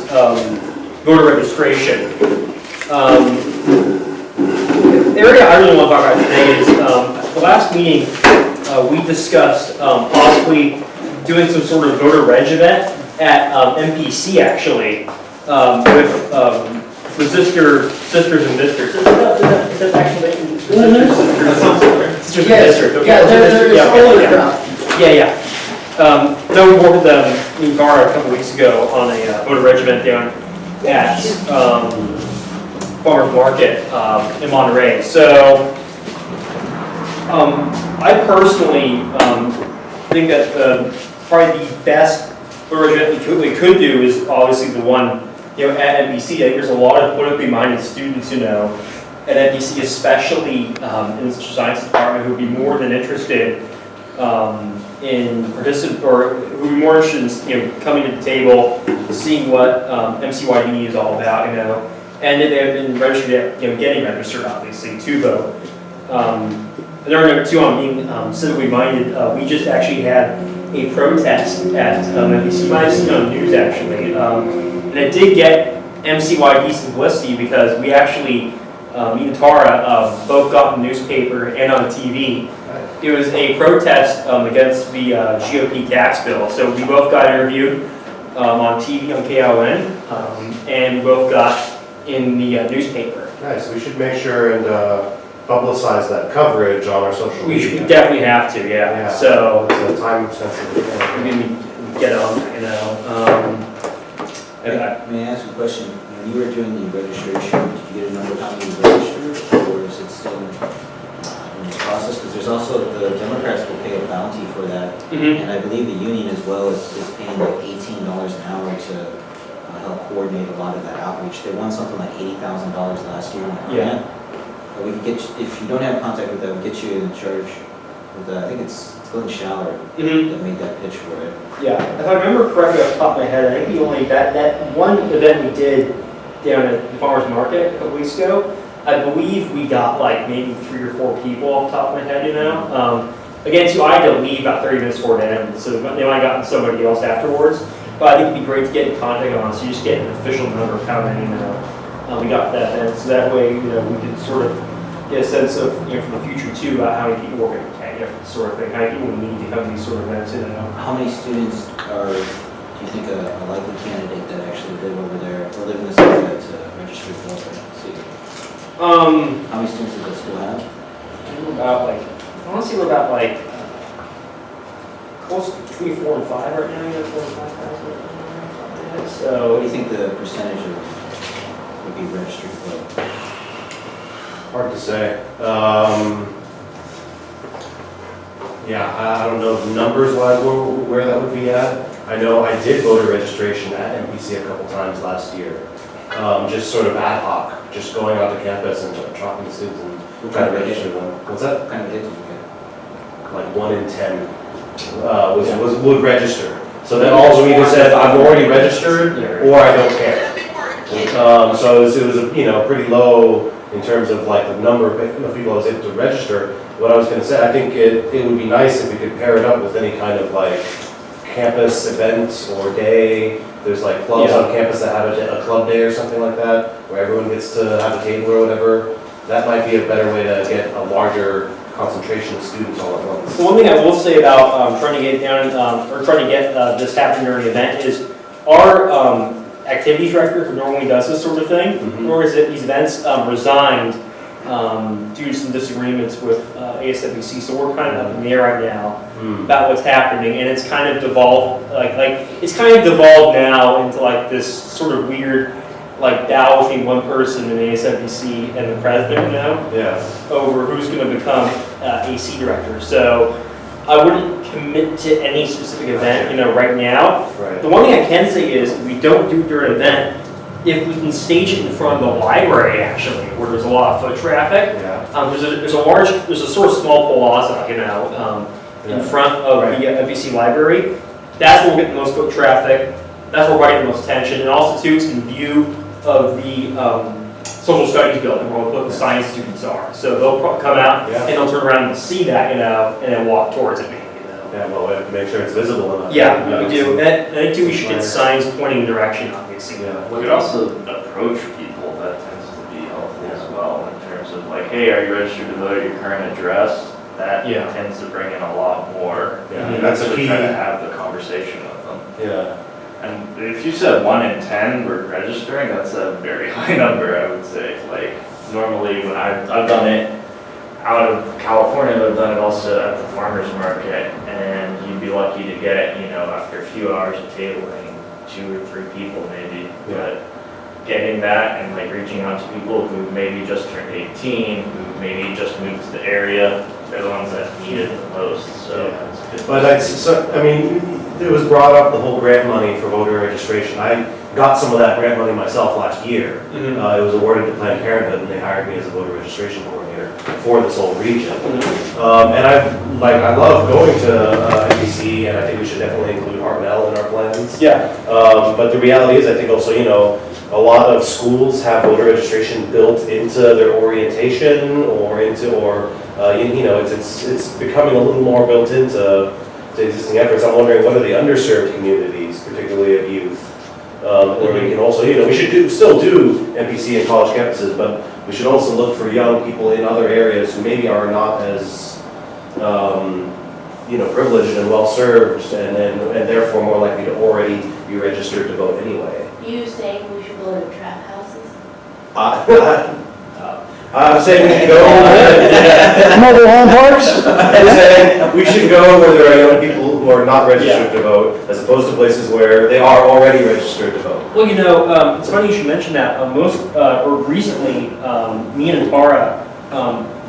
voter registration. The area I really want to talk about today is, at the last meeting, we discussed possibly doing some sort of voter reg event at MPC actually, with sisters and visitors. Is that actually? Sisters and visitors. Okay. Yeah, there's Yeah, all okay, the crowd. Yeah. No, we worked with them in Gara a couple weeks ago on a voter reg event down at Farmers Market in Monterey. So I personally think that probably the best voter reg event we could do is obviously the one at NBC. I think there's a lot of politically minded students at NBC, especially in the social science department, who would be more than interested in participating, or who would be more interested in coming to the table, seeing what MCYD is all about, and that they have been registered, getting registered, obviously, to vote. And number 2, on being civically minded, we just actually had a protest at NBC. You might have seen it on the news, actually. And it did get MCYD publicity because we actually, me and Tara, both got in the newspaper and on the TV. It was a protest against the GOP tax bill. So we both got interviewed on TV on KON, and we both got in the newspaper. Nice, we should make sure and publicize that coverage on our social We media. definitely have to, yeah. So It's a time sensitive thing. we can get on, and May I ask a question? When you were doing the registration, did you get a number of how many registered, or is it still in the process? Because there's also, the Democrats will pay a bounty for that, and I believe the union as well is paying like $18 an hour to help coordinate a lot of that outreach. They won something like $80,000 last year. Yeah. But we could get you, if you don't have contact with them, get you in charge with, I think it's Glenn Schaller that made that pitch for it. Yeah, if I remember correctly off the top of my head, I think that one event we did down at the Farmers Market a couple weeks ago, I believe we got like maybe 3 or 4 people off the top of my head, you know? Again, too, I had to leave about 30 minutes before it ended, so they might have gotten somebody else afterwards. But I think it'd be great to get in contact on, so you just get an official number of how many, we got that event. So that way, we can sort of get a sense of, for the future too, about how many people we're going to take, sort of thing, how many people we need to come to these sort of events, How many students do you think a likely candidate that actually live over there, or live in this area to register to vote? How many students does the school have? We're about like, I want to say we're about like, close to between 4 and 5 right now, 4 and 5,000. So. What do you think the percentage would be registered to vote? Hard to say. Yeah, I don't know the numbers where that would be at. I know I did voter registration at MPC a couple times last year. Just sort of ad hoc, just going out to campus and talking to students and trying to register them. What's that? What kind of hit did you get? Like 1 in 10 would register. So then also either said, I've already registered, or I don't care. So it was pretty low in terms of like the number of people I was able to register. What I was going to say, I think it would be nice if we could pair it up with any kind of like campus event or day. There's like clubs on campus that have a club day or something like that, where everyone gets to have a table or whatever. That might be a better way to get a larger concentration of students all at once. So one thing I will say about trying to get down, or trying to get this happening during the event is our activities director who normally does this sort of thing, or is it these events, resigned due to some disagreements with ASWC. So we're kind of up in the air right now about what's happening, and it's kind of devolved, it's kind of devolved now into like this sort of weird like battle between one person in ASWC and the president over who's going to become AC director. So I wouldn't commit to any specific event, right now. Right. The one thing I can say is if we don't do it during an event, if we can stage it in front of the library, actually, where there's a lot of foot traffic, there's a sort of small plaza, in front of the MPC library. That's where we'll get the most foot traffic. That's where we're getting the most attention, and also too, it's in view of the social studies building where the science students are. So they'll come out and they'll turn around and see that, and then walk towards it. Yeah, well, we have to make sure it's visible enough. Yeah, we do. And I think too, we should get signs pointing direction, obviously. We could also approach people. That tends to be helpful as well in terms of like, hey, are you registered to vote at your current address? That tends to bring in a lot more. Yeah, that's a key. Try to have the conversation with them. Yeah. And if you said 1 in 10 were registering, that's a very high number, I would say. Like normally when I've done it out of California, but I've done it also at the farmer's market, and you'd be lucky to get, after a few hours of tabling, 2 or 3 people maybe. But getting that and like reaching out to people who maybe just turned 18, who maybe just moved to the area, they're the ones that need it the most. So it's good. But it was brought up, the whole grant money for voter registration. I got some of that grant money myself last year. It was awarded to Planned Parenthood, and they hired me as a voter registration coordinator for this whole region. And I love going to NBC, and I think we should definitely include Hartnell in our plans. But the reality is, I think also, a lot of schools have voter registration built into their orientation it's becoming a little more built into existing efforts. I'm wondering what are the underserved communities, particularly of youth, where we can also, we should still do NPC and college campuses, but we should also look for young people in other areas who maybe are not as, privileged and well served, and therefore more likely to already be registered to vote anyway. You saying we should go to trap houses? I'm saying we should go. Mobile home parks? I'm saying we should go where there are young people who are not registered to vote, as opposed to places where they are already registered to vote. Well, it's funny you should mention that. Recently, me and Tara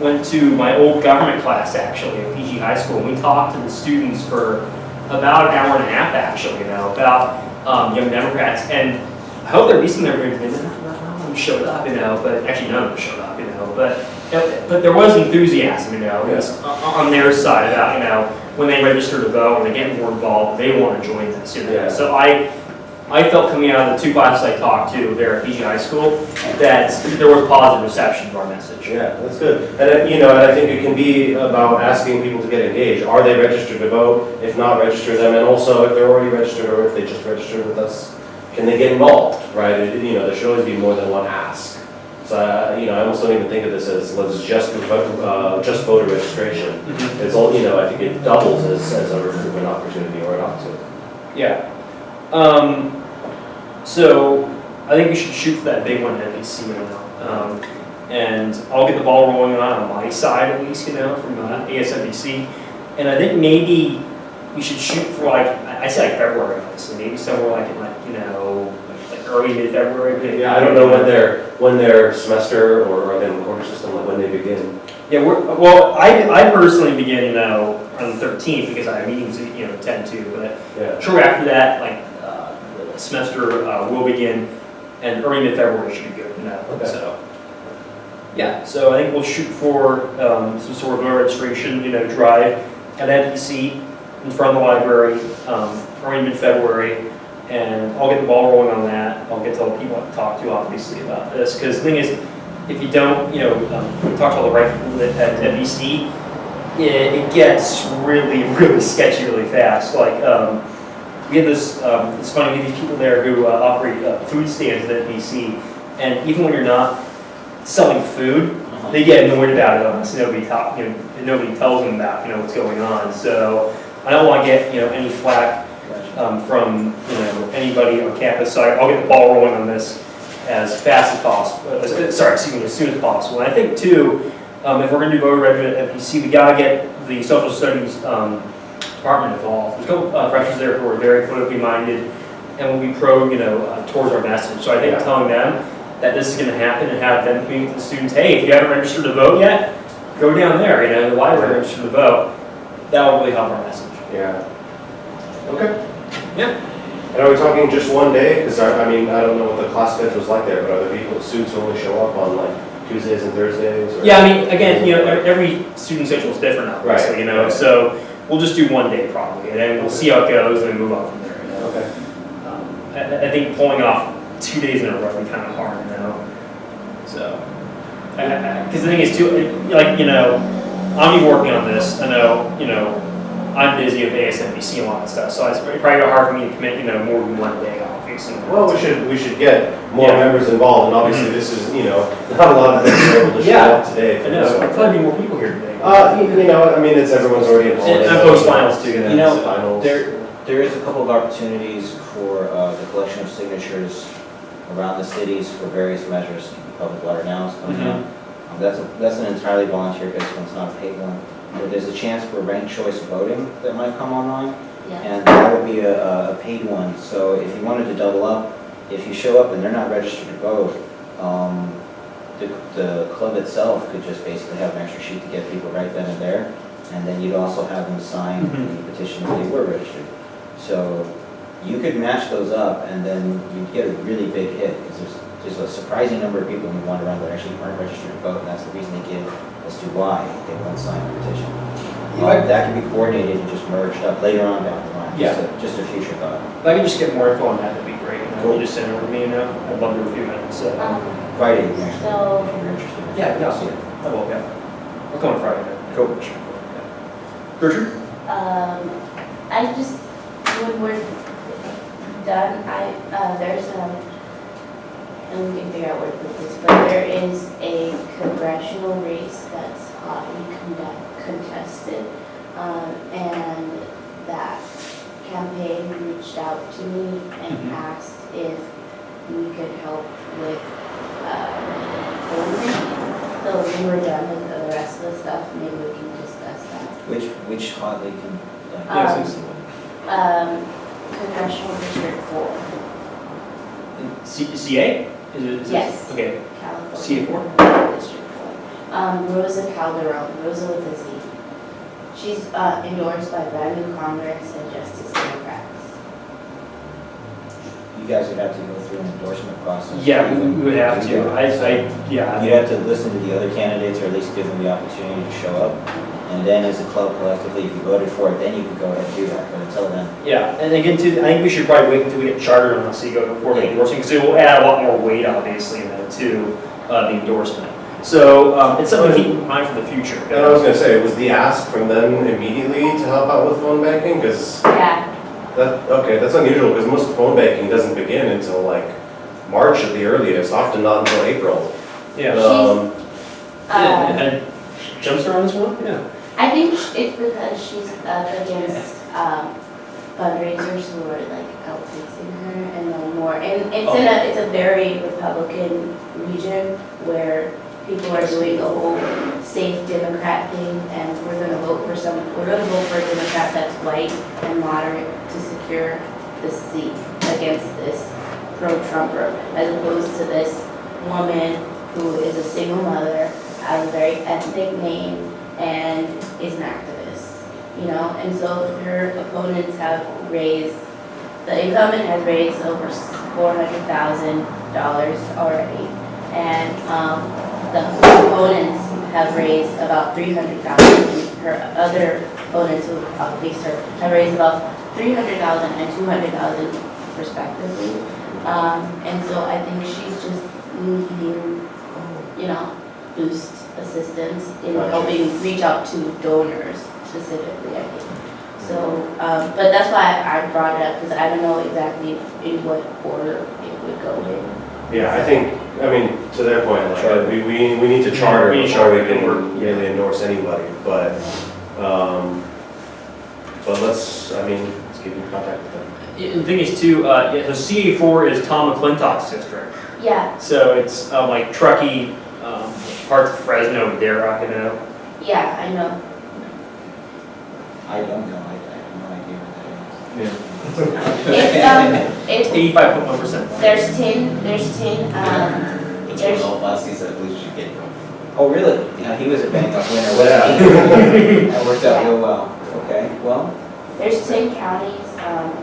went to my old government class actually at PG High School, and we talked to the students for about an hour and a half actually, about Young Democrats, and I hope there be some there showed up, but actually none of them showed up, but there was enthusiasm, on their side about, when they register to vote, when they get more involved, they want to join this, So I felt coming out of the 2 classes I talked to there at PG High School, that there was positive reception to our message. Yeah, that's good. And, you know, and I think it can be about asking people to get engaged. Are they registered to vote? If not, register them. And also, if they're already registered or if they just registered with us, can they get involved, right? You know, there should always be more than one ask. So, you know, I almost don't even think of this as let's just just voter registration. It's all, you know, I think it doubles as a recruitment opportunity or an opportunity. Yeah. So I think we should shoot for that big one at NBC right now. And I'll get the ball rolling on my side at least, you know, from ASNBC. And I think maybe we should shoot for like, I say like February, honestly, maybe somewhere like in like, you know, like early mid-February. Yeah, I don't know when their semester or again quarter system, like when they begin. Yeah, well, I personally begin, you know, on the 13th because I have meetings, you know, 10 to, but Yeah. shortly after that, like, the semester will begin, and early mid-February should be good, you know, Okay. so. Yeah, so I think we'll shoot for some sort of voter registration, you know, drive at NBC in front of the library, early mid-February, and I'll get the ball rolling on that. I'll get to all the people I talk to, obviously, about this, because the thing is, if you don't, you know, talk to all the right people at NBC, it gets really, really sketchy really fast. Like, we had this, it's funny, we have these people there who operate food stands at NBC, and even when you're not selling food, they get annoyed about it unless nobody tells them about, you know, what's going on. So I don't want to get, you know, any flack from, you know, anybody on campus. So I'll get the ball rolling on this as fast as possible. Sorry, excuse me, as soon as possible. And I think too, if we're going to do voter registration at NBC, we got to get the social studies department involved. There's a couple freshers there who are very politically minded and will be pro, you know, towards our message. So I think telling them that this is going to happen and have them communicate to the students, hey, if you haven't registered to vote yet, go down there, you know, the library, register to vote. That will really help our message. Yeah. Okay. Yeah. And are we talking just one day? Because I mean, I don't know what the class schedule is like there, but are there students who only show up on like Tuesdays and Thursdays? Or? Yeah, I mean, again, you know, every student schedule is different, obviously, Right. you know, so we'll just do one day probably, and then we'll see how it goes and then move on from there, you know. Okay. I think pulling off 2 days in a row would be kind of hard, you know, so. Because the thing is too, like, you know, I'll be working on this, I know, you know, I'm busy with ASNBC and a lot of stuff, so it's probably hard for me to commit, you know, more than one day, obviously. Well, we should get more Yeah. members involved, and obviously this is, you know, not a lot of them are able to show up today. I know, I'd probably be more people here today. You know, I mean, it's everyone's already involved. And post finals too, You know, finals. there is a couple of opportunities for the collection of signatures around the cities for various measures. Public water now is coming up. That's an entirely volunteer-based one, it's not a paid one. But there's a chance for ranked choice voting that might come online, and that would be a paid one. So if you wanted to double up, if you show up and they're not registered to vote, the club itself could just basically have an extra sheet to get people right then and there, and then you'd also have them sign the petition that they were registered. So you could match those up, and then you'd get a really big hit, because there's a surprising number of people who wander around that actually aren't registered to vote, and that's the reason they give as to why they won't sign the petition. That can be coordinated and just merged up later on down the line, just a future thought. If I could just get more info on that, that'd be great. You know, you just send it over to me, you know, I'd love to review it, so. Friday, if So, you're interested. Yeah, You'll see it. I will, yeah. I'll come on Friday. Cool. Gertrude? I just, when we're done, there's and we can figure out where to put this, but there is a congressional race that's hotly contested, and that campaign reached out to me and asked if we could help with closing. So when we're done with the rest of the stuff, maybe we can discuss that. Which hotly can, Congressional District 4. CA? Is it? Yes. Okay. California. CA4? District 4. Rosa Calderon, Rosa with a Z. She's endorsed by Brand New Congress and Justice Democrats. you guys would have to go through an endorsement process. Yeah, we would have to. Yeah. Yeah. You'd have to listen to the other candidates, or at least give them the opportunity to show up. And then as a club collectively, if you voted for it, then you could go ahead and do that, but until then. Yeah, and again, too, I think we should probably wait until we get chartered on this, so you go before the endorsement, because it will add a lot more weight, obviously, to the endorsement. So it's something to keep in mind for the future. And I was gonna say, was the ask from them immediately to help out with phone banking? Because Yeah, that's unusual, because most phone banking doesn't begin until like March at the earliest, often not until April. Yeah. uh, Jumpstart on this one? Yeah. I think it's because she's up against fundraisers who are like outpacing her and no more. And it's a very Republican region where people are doing the whole safe Democrat thing, and we're gonna vote for a Democrat that's white and moderate to secure the seat against this pro-Trumper, as opposed to this woman who is a single mother, has a very ethnic name, and is an activist, you know? And so her opponents have raised, the incumbent has raised over $400,000 already. And the opponents have raised about $300,000. Her other opponents who outpaced her have raised about $300,000 and $200,000 respectively. And so I think she's just needing, you know, boost assistance in helping reach out to donors specifically, I think. So, but that's why I brought it up, because I don't know exactly in what order it would go in. Yeah, I think, I mean, to their point, like, we need to charter before we can really endorse anybody, but let's keep in contact with them. The thing is too, so CA4 is Tom McClintock's district. Yeah, So it's like Truckee, parts of Fresno, Dara, you know. yeah, I know. I don't know, I have no idea what It's 85.1%. there's 10, that is. Last season, at least you get. Oh, really? Yeah, he was a bang up winner, Yeah. wasn't he? That worked out real well. Okay, well. there's 10 counties.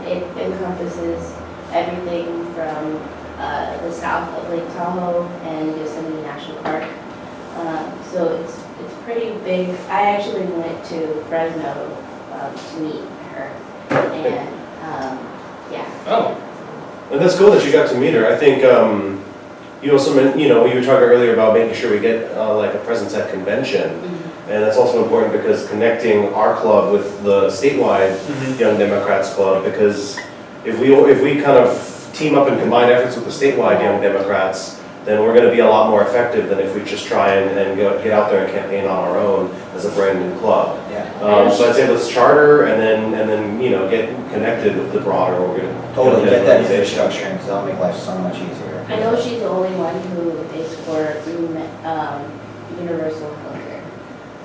It encompasses everything from the south of Lake Tahoe and Yosemite National Park. So it's pretty big. I actually went to Fresno to meet her, and yeah. Oh. And that's cool that you got to meet her. I think, you were talking earlier about making sure we get like a presence at convention. And that's also important because connecting our club with the statewide Young Democrats Club, because if we kind of team up and combine efforts with the statewide Young Democrats, then we're going to be a lot more effective than if we just try and get out there and campaign on our own as a brand new club. Yeah. So I'd say let's charter and then get connected with the broader Totally, get that organization. infrastructure in, because that'll make life so much easier. I know she's the only one who is for universal healthcare.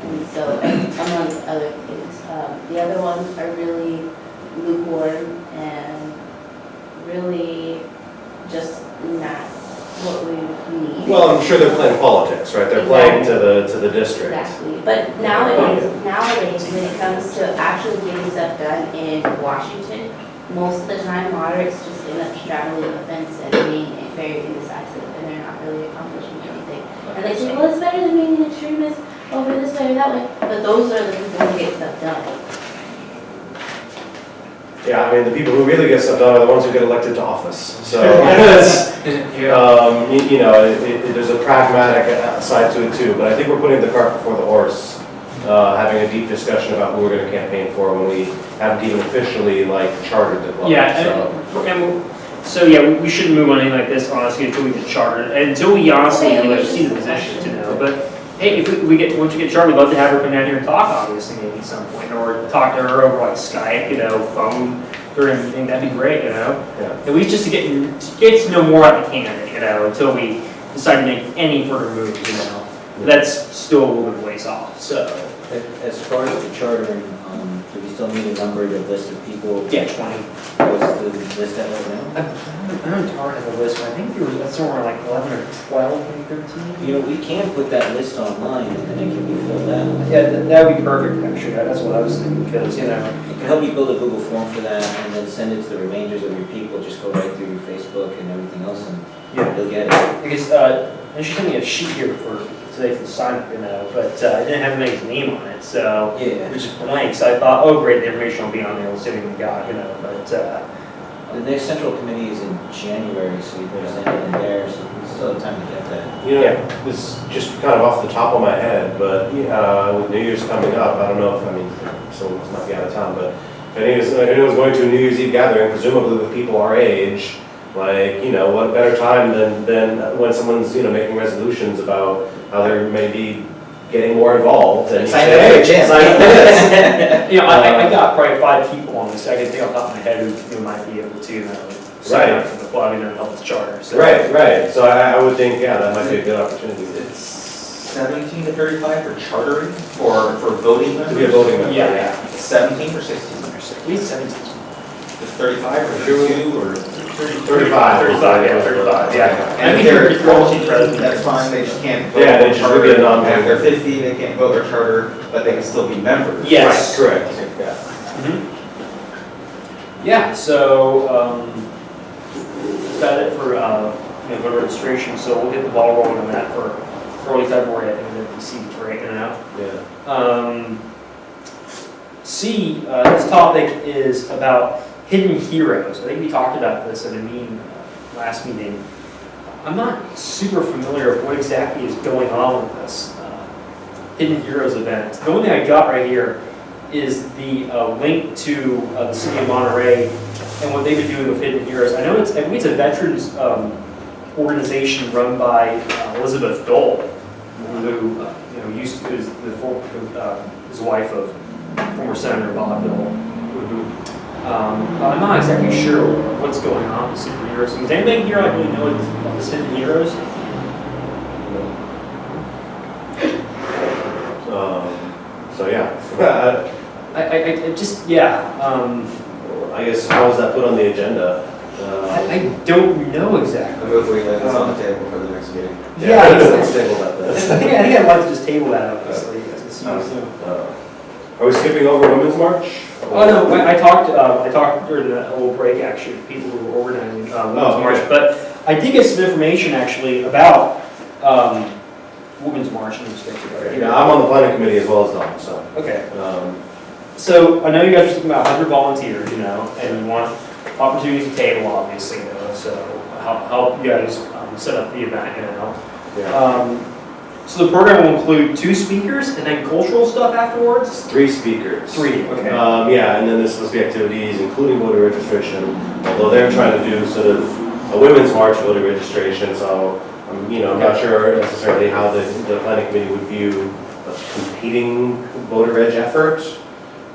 And so, among other things, the other ones are really lukewarm and really just not what we need. Well, I'm sure they're playing politics, right? They're playing to the district. Exactly, but nowadays, when it comes to actually getting stuff done in Washington, most of the time moderates just end up straddling the fence and being very indecisive, and they're not really accomplishing anything. And they say, well, it's better than being an extremist over this way or that way, but those are the people who get stuff done. Yeah, I mean, the people who really get stuff done are the ones who get elected to office. So, there's a pragmatic side to it too, but I think we're putting the cart before the horse, having a deep discussion about who we're going to campaign for when we haven't even officially chartered the club. Yeah, we shouldn't move on anything like this honestly until we get chartered, and until we honestly see the position to know. But hey, if we get once we get chartered, we'd love to have her come down here and talk, obviously, maybe at some point, or talk to her over like Skype, phone or anything. That'd be great, Yeah. At least just to get to know more about the candidate, until we decide to make any further moves, That's still a little bit of ways off. So As far as the chartering, do we still need a number to list of people? yeah, 20. What's the list at right now? I don't have the list, but I think that's somewhere like 11 or 12, maybe 13. We can put that list online and then it can be filled out. Yeah, that would be perfect, actually. That's what I was thinking, because, It can help you build a Google form for that and then send it to the remainders of your people. Just go right through your Facebook and everything else and you'll get it. I guess, and she sent me a sheet here for today for the sign up, but it didn't have anybody's name on it, so. Yeah. Which is blank, so I thought, oh great, the information will be on there, we'll see what we got, but, The next central committee is in January, so you present it in there, so we still have time to get that. This is just kind of off the top of my head, but with New Year's coming up, I don't know if, someone might be out of town, but if anyone's going to a New Year's Eve gathering, presumably with people our age, what better time than when someone's, making resolutions about how they may be getting more involved. And Sign up for a chance. sign up for this. I got probably 5 people on this, I can think off the top of my head who might be able to, sign up for the club, help with the charter, so. Right, so I would think, that might be a good opportunity. It's 17 to 35 for chartering, for voting members? To be a voting member, Yeah. 17 or 16? At least 17. The 35 or 32 or? 35. 35, yeah. And if they're 14, that's fine, they just can't vote. Yeah, they just would be a non-member. And if they're 50, they can't vote their charter, but they can still be members. Yes. Right, correct, yeah. Yeah, so, that's about it for, voter registration, so we'll get the ball rolling on that for early February, I think, the PC right now. Yeah. This topic is about hidden heroes. I think we talked about this at a meeting, last meeting. I'm not super familiar with what exactly is going on with this Hidden Heroes event. The only thing I got right here is the link to the city of Monterey and what they've been doing with Hidden Heroes. I think it's a veterans organization run by Elizabeth Dole, who is his wife of former Senator Bob Dole. I'm not exactly sure what's going on with superheroes. Does anybody here really know about the Hidden Heroes? So yeah. I guess how was that put on the agenda? I don't know exactly. I move we lay this on the table for the next meeting. Let's table that then. I think I'd like to just table that, obviously. Are we skipping over Women's March? Oh no, I talked during the whole break actually with people who were organizing Women's March, but I did get some information actually about Women's March in respect to that. Yeah, I'm on the planning committee as well as Don, so. Okay. So I know you guys are thinking about 100 volunteers, and you want opportunities to table, obviously, so help you guys set up the event, Yeah. So the program will include 2 speakers and then cultural stuff afterwards? 3 speakers. 3, okay. Yeah, and then there's supposed to be activities, including voter registration, although they're trying to do sort of a Women's March voter registration, so I'm not sure necessarily how the planning committee would view a competing voter reg effort.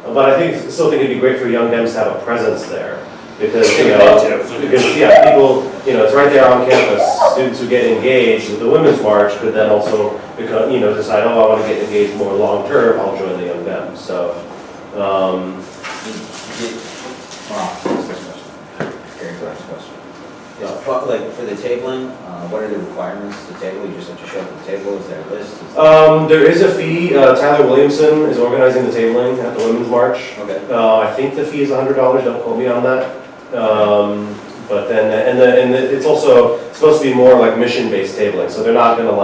But I still think it'd be great for young Dems to have a presence there. Because, people, it's right there on campus. Students who get engaged with the Women's March could then also decide, I want to get engaged more long-term, I'll join the young Dems. So, Like for the tabling, what are the requirements to table? You just have to show up at the table, is there a list? there is a fee. Tyler Williamson is organizing the tabling at the Women's March. Okay. I think the fee is $100, don't quote me on that. But then, and it's also supposed to be more like mission-based tabling, so they're not gonna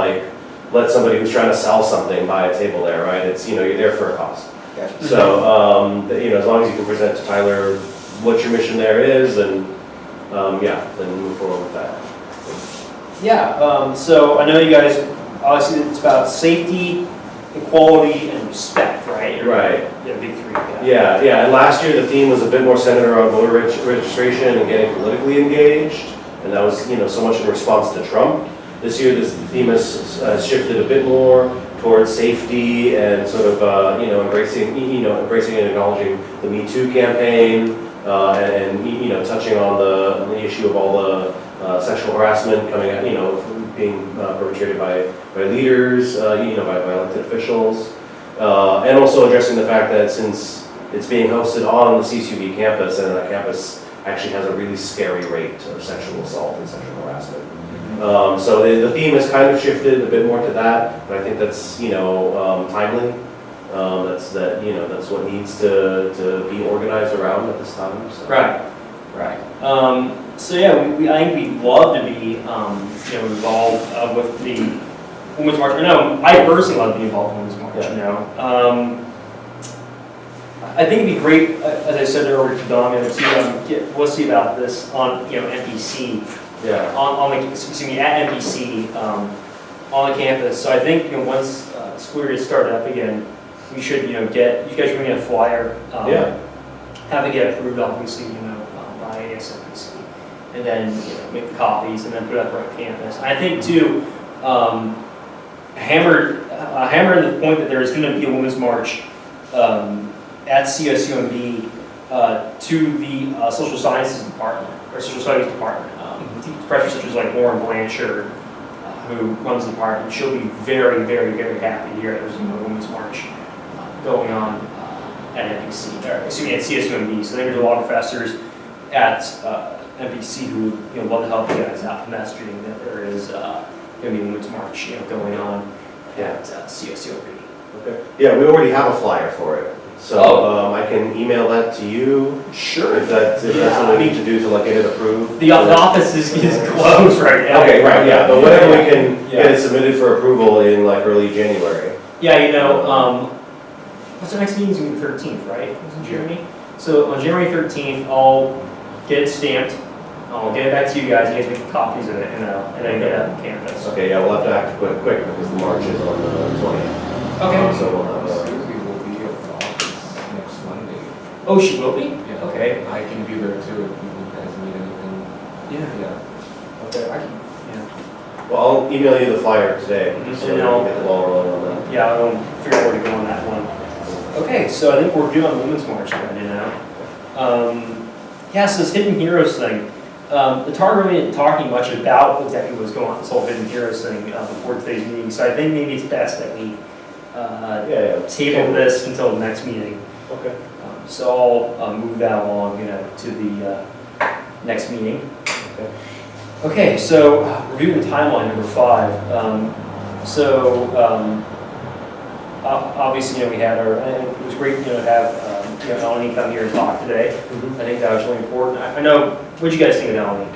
let somebody who's trying to sell something buy a table there, right? It's, you're there for a cost. Gotcha. So, as long as you can present to Tyler what your mission there is, and, then move forward with that. Yeah, so I know you guys, obviously it's about safety, equality, and respect, right? Right. Yeah, big 3. Yeah, and last year the theme was a bit more centered around voter registration and getting politically engaged, and that was, so much in response to Trump. This year, the theme has shifted a bit more towards safety and sort of, embracing and acknowledging the Me Too campaign, and touching on the issue of all the sexual harassment coming out, being perpetrated by leaders, by elected officials, and also addressing the fact that since it's being hosted on the CSUB campus, and that campus actually has a really scary rate of sexual assault and sexual harassment. So the theme has kind of shifted a bit more to that, but I think that's timely. That's what needs to be organized around at this time. So. Right. So yeah, I think we'd love to be, involved with the Women's March. No, I personally love to be involved in Women's March, you know. I think it'd be great, as I said earlier to Dom, we'll see about this on, NBC. Yeah. At NBC, on the campus. So I think, once school year is started up again, we should, you guys bring in a flyer. Have it get approved, obviously, by ASMPC. And then, make the copies and then put it up on campus. I think too, hammer the point that there is going to be a Women's March at CSUMB to the Social Sciences Department, or Social Studies Department. Professors such as like Lauren Blanchard, who runs the department, she'll be very, very, very happy to hear there's a Women's March going on at NBC, at CSUMB. So there's a lot of professors at NBC who would love to help you guys out in messaging that there is going to be a Women's March going on at CSUMB. Okay. Yeah, we already have a flyer for it. So I can email that to you. Sure. If that's what we need to do to get it approved. The office is closed right now. Okay, right, yeah, but whatever we can get it submitted for approval in early January. Yeah, what's our next meeting? Is going to be the 13th, right? In January. So on January 13th, I'll get it stamped. I'll get it back to you guys. You guys make copies of it, and then get it on campus. Okay, yeah, we'll have to act quick because the March is on the 20th. Okay. So we'll have Next Monday. Oh, she will be? Yeah. Okay. I can be there too if you guys need anything. Yeah. Okay, I can, Well, I'll email you the flyer today, so And we I'll- can get the ball rolling on that. Yeah, I'll figure out where to go on that one. Okay, so I think we're due on the Women's March already now. So this Hidden Heroes thing. The TAR really didn't talking much about exactly what was going on, this whole Hidden Heroes thing before today's meeting. So I think maybe it's best that we table this until the next meeting. Okay. So I'll move that along, to the next meeting. Okay, so reviewing timeline number 5. Obviously, we had it was great, to have, Eleni come here and talk today. I think that was really important. I know, what do you guys think of Eleni?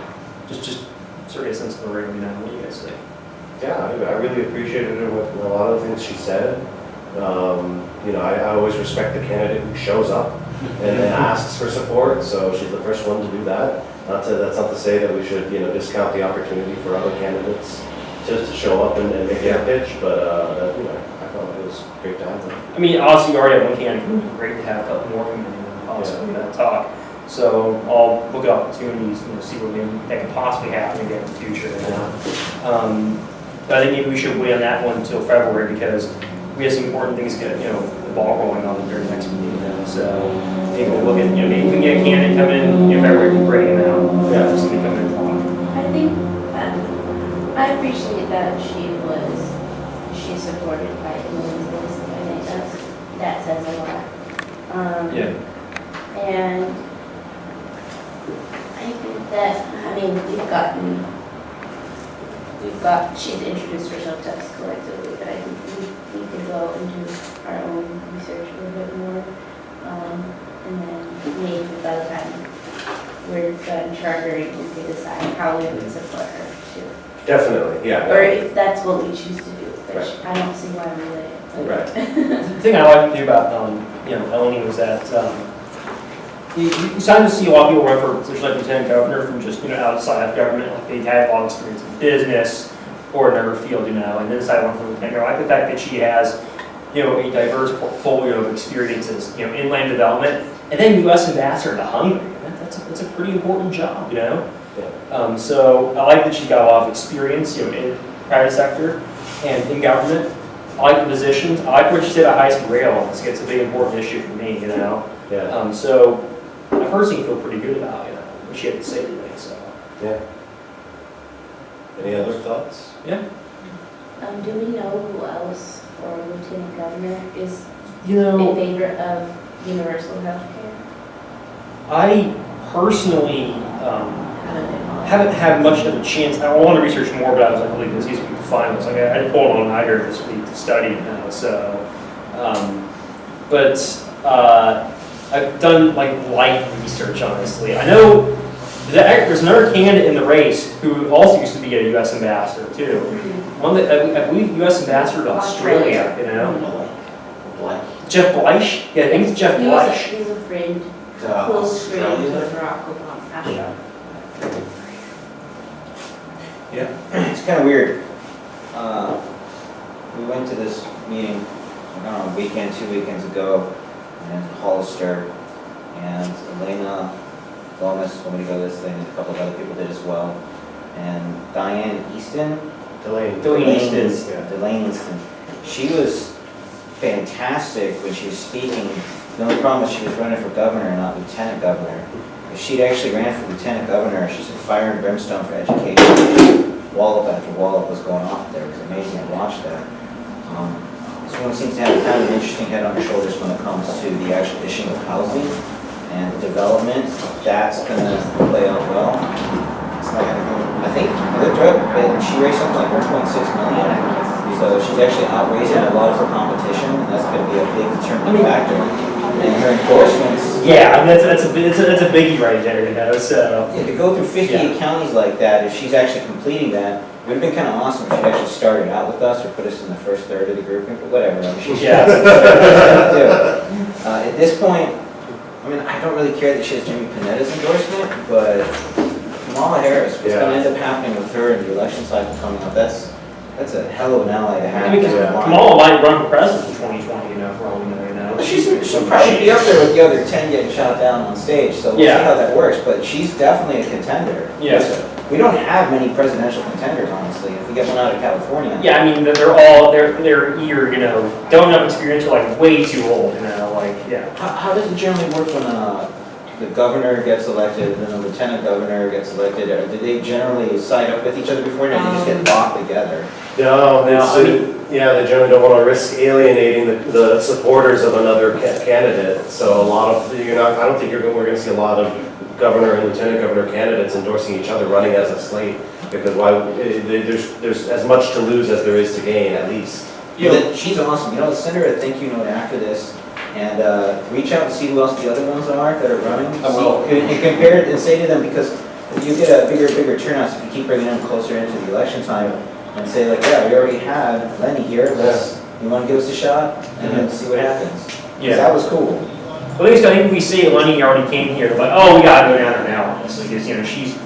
Just sort of a sense of the room, what do you guys think? Yeah, I really appreciated her with a lot of the things she said. I always respect the candidate who shows up and then asks for support, so she's the first one to do that. That's not to say that we should, discount the opportunity for other candidates just to show up and make their pitch, but, I thought it was great to have them. I mean, obviously, you already have one candidate. It would be great to have a couple more coming in and possibly talk. So I'll look at opportunities, see what that can possibly happen again in the future. But I think maybe we should wait on that one until February because we have some important things to get, the ball rolling on during the next meeting. So maybe we'll look at, maybe we can get a candidate come in, February, would be great, somebody come in and talk. I think, I appreciate that she's supported by Emily's list. I think that says a lot. And I think that, she's introduced herself to us collectively, but I think we could go into our own research a little bit more. And then maybe by the time we're done chartering, we could decide how we would support her too. Definitely, yeah. Or if that's what we choose to do, which Right. I don't see why we wouldn't. Right. The thing I like to do about, Eleni was that, you started to see a lot of people run for positions like lieutenant governor from just, outside of government, like they had a lot of experience in business or another field, and then decided to run for lieutenant governor. I like the fact that she has, a diverse portfolio of experiences, inland development, and then U.S. ambassador to Hungary. That's a pretty important job, So I like that she's got a lot of experience, in the private sector and in government. I like the positions. I like what she said about high-speed rail. It's a big important issue for me, Yeah. So I personally feel pretty good about what she had to say today. So Yeah. Any other thoughts? yeah, Do we know who else for lieutenant governor is you know, in favor of universal health care? I personally haven't had much of a chance. I wanted to research more, but I was really busy this week to find this. I didn't pull an all-nighter this week to study, But I've done light research, honestly. I know There's another candidate in the race who also used to be a U.S. ambassador too. One that, I believe U.S. ambassador to Australia, you know? Jeff Bleich? Yeah, I think it's Jeff Bleich. He's a friend, close friend to Barack Obama. It's kind of weird. We went to this meeting, I don't know, a weekend, 2 weekends ago, in Hollister, and Elena Gomez told me to go to this thing, and a couple of other people did as well. And Diane Easton, Delaney Easton, she was fantastic when she was speaking. The only problem is she was running for governor, not lieutenant governor. If she'd actually ran for lieutenant governor, she said fire and brimstone for education. Wallop after wallop was going off there. It was amazing to watch that. This one seems to have kind of an interesting head on her shoulders when it comes to the actual issue of housing and development. That's going to play out well. It's not gonna go. I think the drug, she raised something like 1.6 million. So she's actually outraising a lot of her competition, and that's going to be a big determining factor. And her endorsements. Yeah, I mean, that's a biggie right there, you know, so. Yeah, to go through 58 counties like that, if she's actually completing that, it would have been kind of awesome if she'd actually started out with us or put us in the first third of the group, but whatever. I mean, she's at this point, I mean, I don't really care that she has Jimmy Panetta's endorsement, but Kamala Harris, what's going to end up happening with her in the election cycle coming up, that's a hell of an ally to have. I mean, Kamala might run for president in 2020, you know, for all we know, you know. She'll probably be up there with the other 10 getting shot down on stage, so we'll see how that works, but she's definitely a contender. Yes. We don't have many presidential contenders, honestly, if we get one out of California. Yeah, I mean, they're either, you know, don't have experience or like way too old, you know, like, yeah. How does it generally work when the governor gets elected and then the lieutenant governor gets elected? Or do they generally side up with each other before, or do they just get locked together? No, yeah, they generally don't want to risk alienating the supporters of another candidate. So a lot of, I don't think we're going to see a lot of governor and lieutenant governor candidates endorsing each other, running as a slate, because there's as much to lose as there is to gain, at least. Yeah, she's awesome. You know, send her a thank you note after this, and reach out and see who else the other ones are that are running. I will. And compare it and say to them, because if you get a bigger turnout, if you keep bringing them closer into the election time, and say like, yeah, we already had Lenny here, you want to give us a shot, and then see what happens. Yeah. That was cool. Well, at least I think if we say Eleni already came here, like, oh, we gotta go down there now, honestly, because, you know, she's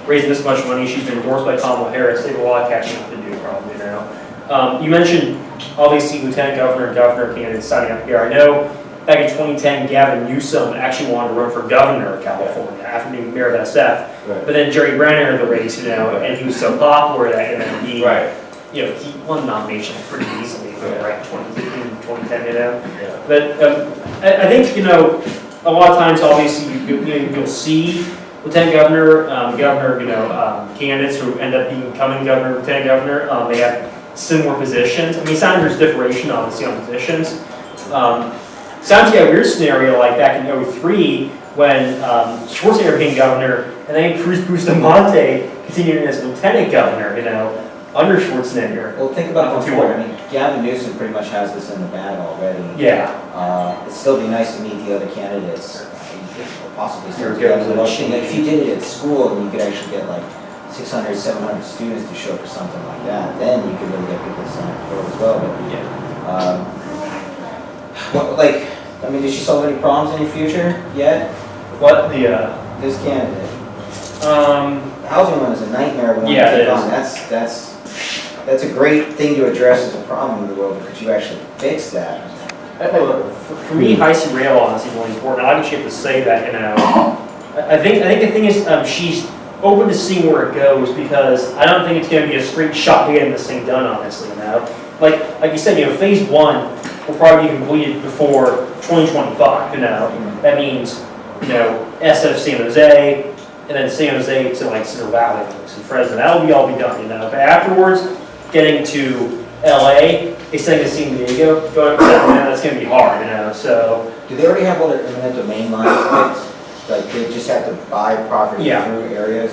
raising this much money, she's been endorsed by Kamala Harris, they have a lot of catching up to do, probably, you know. You mentioned, obviously, lieutenant governor and governor candidates signing up here. I know back in 2010, Gavin Newsom actually wanted to run for governor of California after being mayor of SF. Right. But then Jerry Brenner entered the race, you know, and he was so popular that, and then he, you know, he won the nomination pretty easily, right, 2015, 2010, you know. Yeah. But I think, you know, a lot of times, obviously, you'll see lieutenant governor, governor, you know, candidates who end up becoming governor, lieutenant governor. They have similar positions. I mean, sometimes there's differentiation, obviously, on positions. Sounds like a weird scenario like back in 2003 when Schwarzenegger became governor, and then Cruz Bustamante continuing as lieutenant governor, you know, under Schwarzenegger. Well, think about it before. I mean, Gavin Newsom pretty much has this in the bag already. Yeah. It'd still be nice to meet the other candidates. Possibly start together. Like if you did it at school, and you could actually get like 600, 700 students to show up for something like that, then you could really get people to sign up for it as well. But I mean, did she solve any problems in your future yet? What this candidate? The housing one is a nightmare. That's a great thing to address as a problem in the world, because you actually fix that. For me, high-speed rail honestly is really important. I actually have to say that, you know, I think the thing is she's open to seeing where it goes, because I don't think it's going to be a straight shot getting this thing done, honestly, you know. Like you said, you know, phase 1 will probably be completed before 2025, you know. That means, you know, SF San Jose, and then San Jose to like Cedar Valley and Fresno. That'll be all be done, you know. But afterwards, getting to LA, extending to San Diego, going up to Sacramento, that's going to be hard, you know. So, do they already have all their eminent domain lines picked? Like they just have to buy property through areas?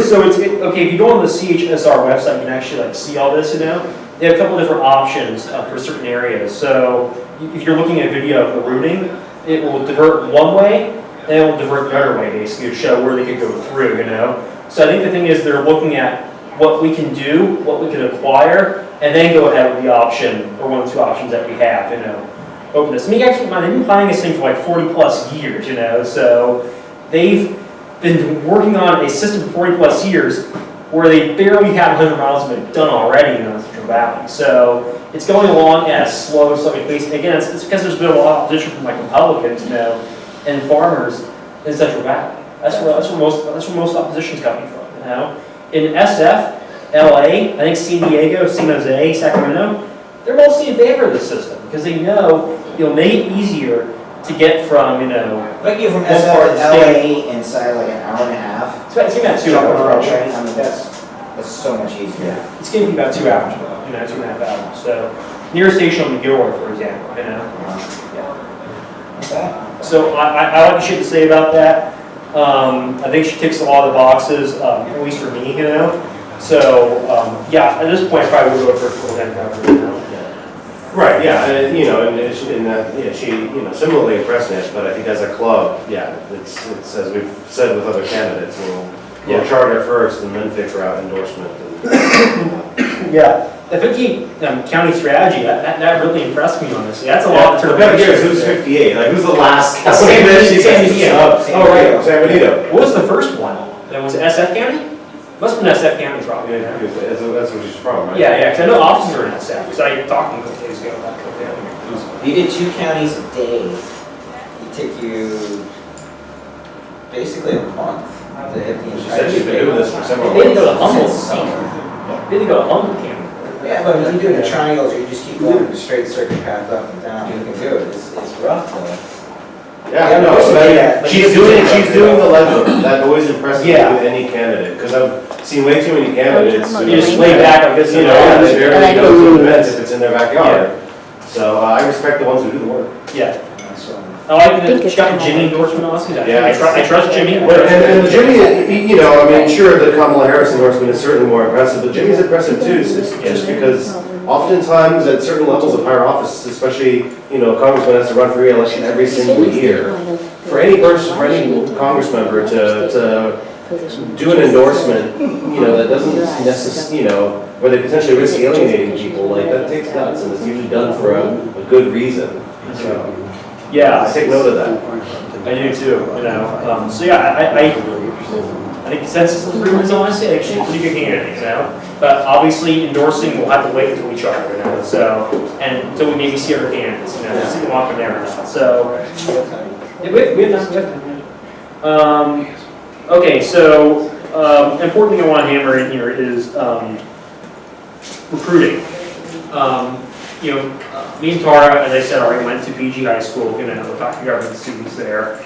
So okay, if you go on the CHSR website, you can actually like see all this, you know. They have a couple of different options for certain areas. So if you're looking at a video of the routing, it will divert one way, and they'll divert the other way, basically, to show where they could go through, you know? So I think the thing is, they're looking at what we can do, what we can acquire, and then go ahead with the option, or one of the two options that we have, you know? Openness. I mean, actually, they've been planning this thing for like 40 plus years, you know? So they've been working on a system for 40 plus years where they barely have 100 miles of it done already in the Central Valley. So it's going along at a slow, sluggish pace. And again, it's because there's been a lot of opposition from like Republicans, you know, and farmers in Central Valley. That's where most opposition is coming from, you know. In SF, LA, I think San Diego, San Jose, Sacramento, they're mostly in favor of the system because they know it'll make it easier to get from, you know, Like you from one part SF of to the state. LA inside like an hour and a half. It's about 2 Jumping on a hours. train, I mean, that's so much easier. It's going to be about 2 hours, you know, 2.5 hours. So, nearest station on McGilroy, for example, you know. Okay. So I like what she had to say about that. I think she ticks a lot of the boxes, at least for me, you know. So yeah, at this point, I probably would go for full-time coverage, you know. Right, yeah, you know, and she, you know, similarly impressed us, but I think as a club, yeah, it's as we've said with other candidates, we'll charter first and then figure out endorsement. And, yeah, the 50 county strategy, that really impressed me, honestly. That's a lot to the better here is who's 58, like who's the last county? San Benito. Oh, right, San Benito. What was the first one? That was SF County? Must have been SF County, probably. Yeah, that's where she's from, right? Yeah, because I know officers are in SF, because I talked to them a couple days ago about Cook. You did 2 counties a day. It took you basically a month to hit the She entire said she's been doing this for several They didn't go to months. Humboldt. They didn't go to Humboldt County. Yeah, but when you do the triangles, you just keep going the straight circuit path up and down. You can do it. It's rough though. Yeah, no, so she's doing the legend. That always impresses me Yeah. with any candidate, because I've seen way too many candidates. You just lay back, I guess, You know, they barely go to events if it's in their backyard. So I respect the ones who do the work. Yeah. I like that she got the Jimmy endorsement on us. Yeah. I trust Jimmy. But, and Jimmy, you know, I mean, sure, the Kamala Harris endorsement is certainly more impressive, but Jimmy's impressive too, just because oftentimes at certain levels of higher office, especially, you know, a congressman has to run for re-election every single year. For any person, for any congress member to do an endorsement, you know, that doesn't necessarily, you know, where they potentially risk alienating people, like that takes guts, and it's usually done for a good reason. So, Yeah, I take note of that. I do too, you know. So yeah, I think consensus is pretty much honestly, I think she's a pretty good candidate, you know. But obviously endorsing, we'll have to wait until we chart, you know. So, and until we maybe see other candidates, you know, see them off in there or not. So, yeah, we have time. Okay, so important thing I want to hammer in here is recruiting. You know, me and Tara, as I said already, went to PG High School, you know, talked to government students there.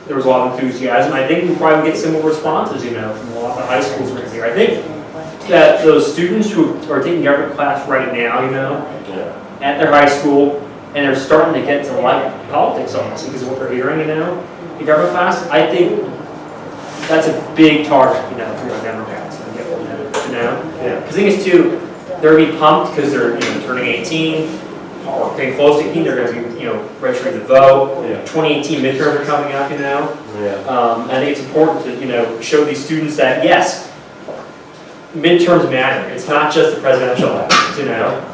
There was a lot of enthusiasm. I think we probably get similar responses, you know, from a lot of the high schools around here. I think that those students who are taking government class right now, you know, at their high school, and they're starting to get to like politics almost because of what they're hearing, you know, in government class, I think that's a big target, you know, for young Democrats, you know? Yeah. Because the thing is too, they're going to be pumped because they're, you know, turning 18 or getting close to 18. They're going to be, you know, registering to vote. Yeah. 2018 midterms are coming up, you know. Yeah. I think it's important to, you know, show these students that yes, midterms matter. It's not just the presidential elections, you know.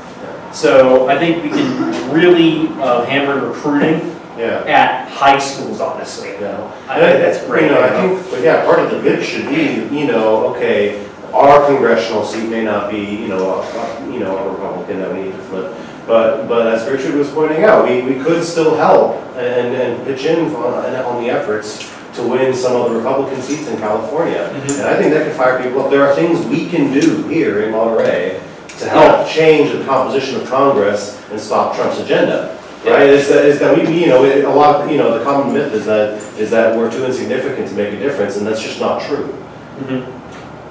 So I think we can really hammer recruiting at high schools, honestly. You know. I think that's great. You know, I think, but yeah, part of the bid should be, you know, okay, our congressional seat may not be, you know, a Republican that we need to flip. But as Richard was pointing out, we could still help and pitch in on the efforts to win some of the Republican seats in California. And I think that could fire people up. There are things we can do here in Monterey to help change the composition of Congress and stop Trump's agenda. Right? Is that we, you know, a lot, you know, the common myth is that we're too insignificant to make a difference, and that's just not true.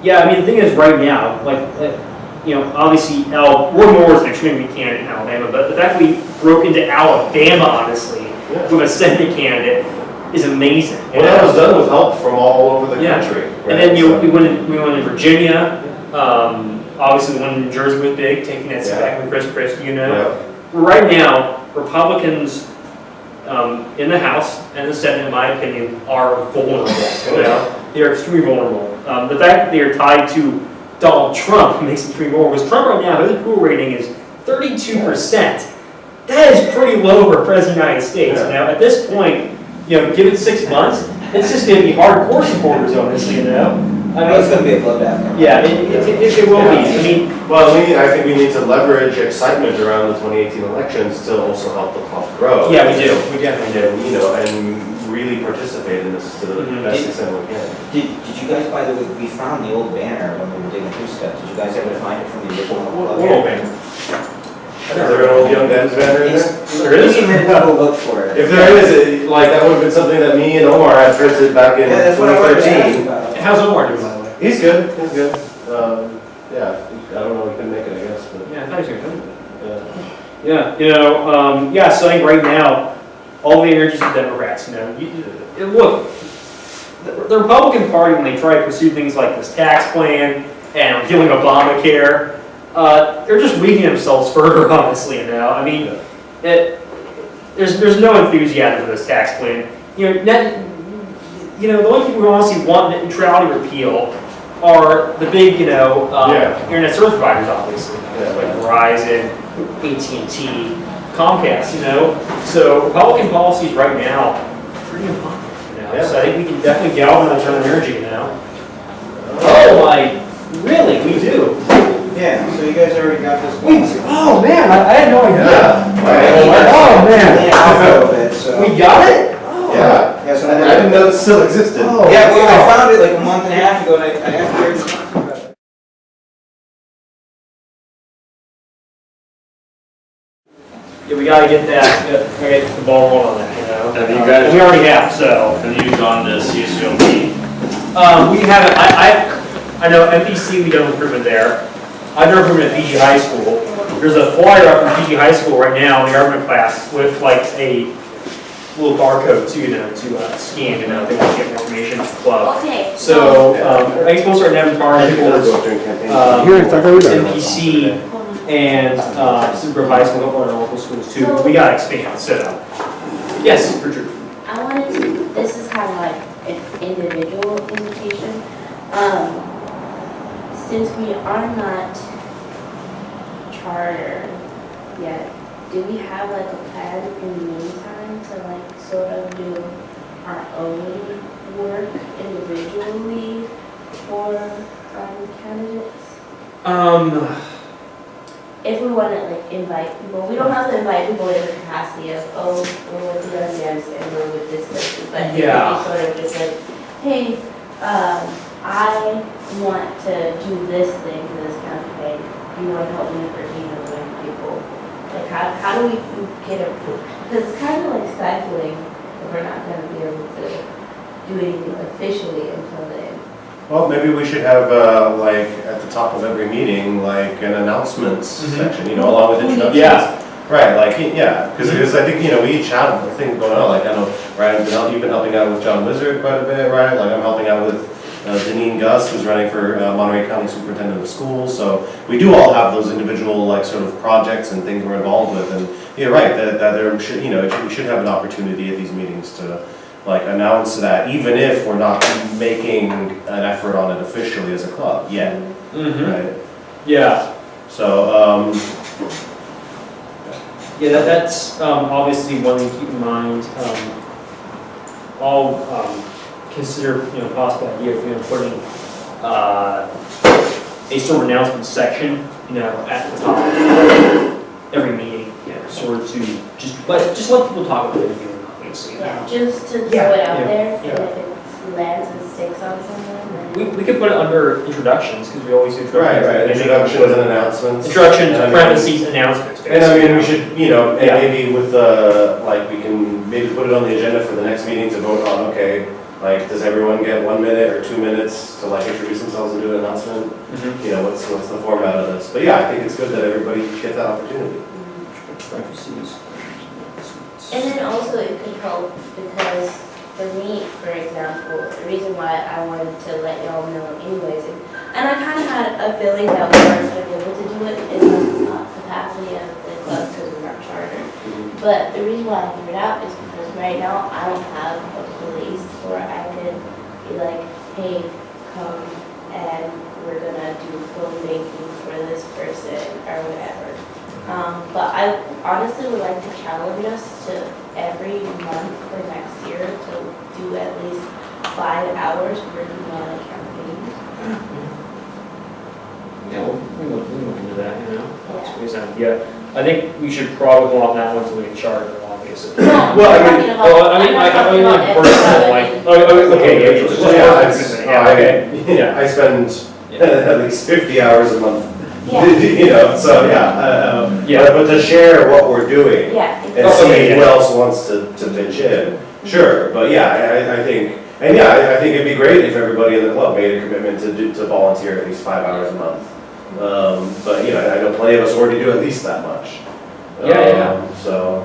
Yeah, I mean, the thing is, right now, like you know, obviously, Roy Moore is an extremely good candidate in Alabama, but the fact we broke into Alabama, honestly, with a Senate candidate is amazing. Well, that was done with help from all over the country. Right? And then we went in Virginia, obviously the one in New Jersey was big, taking that seat back with Chris Christie, you know. Right now, Republicans in the House and the Senate, in my opinion, are vulnerable. You know, they are extremely vulnerable. The fact that they are tied to Donald Trump makes it extremely vulnerable. Because Trump right now, his approval rating is 32%. That is pretty low for President of the United States. Yeah. Now, at this point, you know, give it 6 months, it's just going to be hardcore supporters, honestly, you know? I mean, It's gonna be a bloodbath. yeah, it will be. I mean, Well, I think we need to leverage excitement around the 2018 elections to also help the club grow. yeah, we do. We definitely do. And, you know, and really participate in this to the best extent we can. Did you guys, by the way, we found the old banner when we were digging through stuff. Did you guys ever find it from the original club? Is there an old Young Ben's banner in there? There is. You can go look for it. If there is, like, that would have been something that me and Omar had printed back in Yeah, that's what I wanted to ask 2013. about. How's Omar doing, by the way? He's good, he's good. Yeah, I don't know, he couldn't make it, I guess, but, Yeah, I thought he was going to yeah. Yeah, you know, yeah, so I think right now, all the energies of Democrats, you know, look, the Republican Party, when they try to pursue things like this tax plan and repealing Obamacare, they're just weakening themselves further, honestly, you know? I mean, there's no enthusiasm for this tax plan. You know, the only people who honestly want net neutrality repeal are the big, you know, internet service providers, obviously, like Verizon, AT&T, Comcast, you know? So Republican policies right now are pretty unpopular, you know? Yeah. So I think we can definitely galvanize alternative energy, you know? Oh, really? We do? Yeah, so you guys already got this. Oh, man, I had no idea. Yeah. Oh, man. Yeah, a little bit, so. We got it? Yeah. Yeah, so I didn't know it still existed. Oh. Yeah, well, I found it like a month and a half ago, and I asked Gary to talk to me about it. Yeah, we gotta get that, we gotta get the ball rolling on that, you know? Have you guys- And we already have, so. Have you gone to CSULP? We haven't, I know MPC, we done improvement there. I've done improvement at PG High School. There's a flyer up in PG High School right now in the government class with like a little barcode too, you know, to scan, you know, if they want to get more information from the club. Okay. So, I think most of our Navatar I think we'll towards go during campaign. MPC and Super High School, a couple of our local schools too. But we gotta expand, so. Yes, Richard. I wanted to, this is kind of like an individual invitation. Since we are not charter yet, do we have like a plan in the meantime to like sort of do our own work individually for candidates? If we want to like invite people, we don't have to invite people in the capacity of, oh, we're with the audience and we're with this person, but it Yeah. could be sort of just like, hey, I want to do this thing for this campaign. You want to help me for people? Like how do we get approved? Because it's kind of like stifling if we're not going to be able to do anything officially until then. Well, maybe we should have, like, at the top of every meeting, like, an announcements section, you know, along with introductions. Yeah. Right, like, yeah, because I think, you know, we each have a thing going on, like, I know, Ryan, you've been helping out with John Wizard quite a bit, right? Like, I'm helping out with Deneen Gus, who's running for Monterey County Superintendent of Schools, so we do all have those individual, like, sort of projects and things we're involved with, and you're right, that there should, you know, we should have an opportunity at these meetings to, like, announce that, even if we're not making an effort on it officially as a club yet, right? Yeah. So, Yeah, that's obviously one thing to keep in mind. I'll consider, you know, possible idea of, you know, putting a sort of announcement section, you know, at the top of every meeting, you know, sort of to just let people talk about what they're doing, obviously. Yeah, just to throw Yeah, it out yeah, there, yeah. and if it lands and sticks on someone, then. We could put it under introductions, because we always do introductions. right, introductions and announcements. Introductions, And I mean- parentheses, announcements. And I mean, we should, you know, Yeah. maybe with the, like, we can maybe put it on the agenda for the next meeting to vote on, okay, like, does everyone get 1 minute or 2 minutes to, like, introduce themselves and do an announcement? Mhm. You know, what's the format of this? But yeah, I think it's good that everybody gets that opportunity. Parentheses. And then also it could help because for me, for example, the reason why I wanted to let y'all know anyways, and I kind of had a feeling that we weren't going to be able to do it in the capacity of the club because we're not chartered. But the reason why I figured out is because right now, I don't have a place where I could be like, hey, come and we're gonna do phone banking for this person or whatever. But I honestly would like to challenge us to every month for next year to do at least 5 hours working on a campaign. Yeah, we look into that, you know? Yeah. Yeah, I think we should probably hold on that one until we get charter, obviously. No, Well, I I'm mean- talking about, I'm not talking about like every personal, like, okay, yeah, just Yeah, okay, yeah. I spend at least 50 hours a month, Yeah. you know, so yeah. Yeah. But to share what we're doing Yeah. and see who else wants to pitch in, sure. But yeah, I think, and yeah, I think it'd be great if everybody in the club made a commitment to volunteer at least 5 hours a month. But, you know, I know plenty of us already do at least that much. Yeah. So.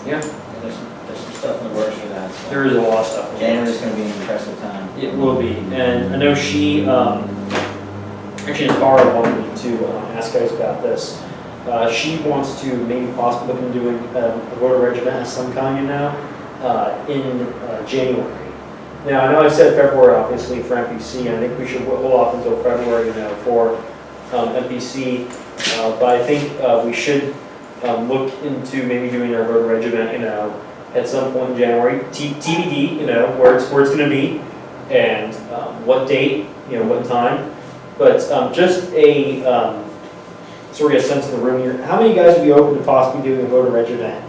Yeah, There's some stuff in the works for that. so. there is a lot of stuff. January's gonna be an impressive time. It will be, and I know she, actually Tara wanted me to ask guys about this. She wants to maybe possibly look into doing a voter regiment of some kind, you know, in January. Now, I know I said February, obviously, for MPC, and I think we should hold off until February, you know, for MPC. But I think we should look into maybe doing our voter regiment, you know, at some point in January. TBD, you know, where it's going to be, and what date, you know, what time. But just a sort of a sense of the room here. How many guys would be open to possibly doing a voter regiment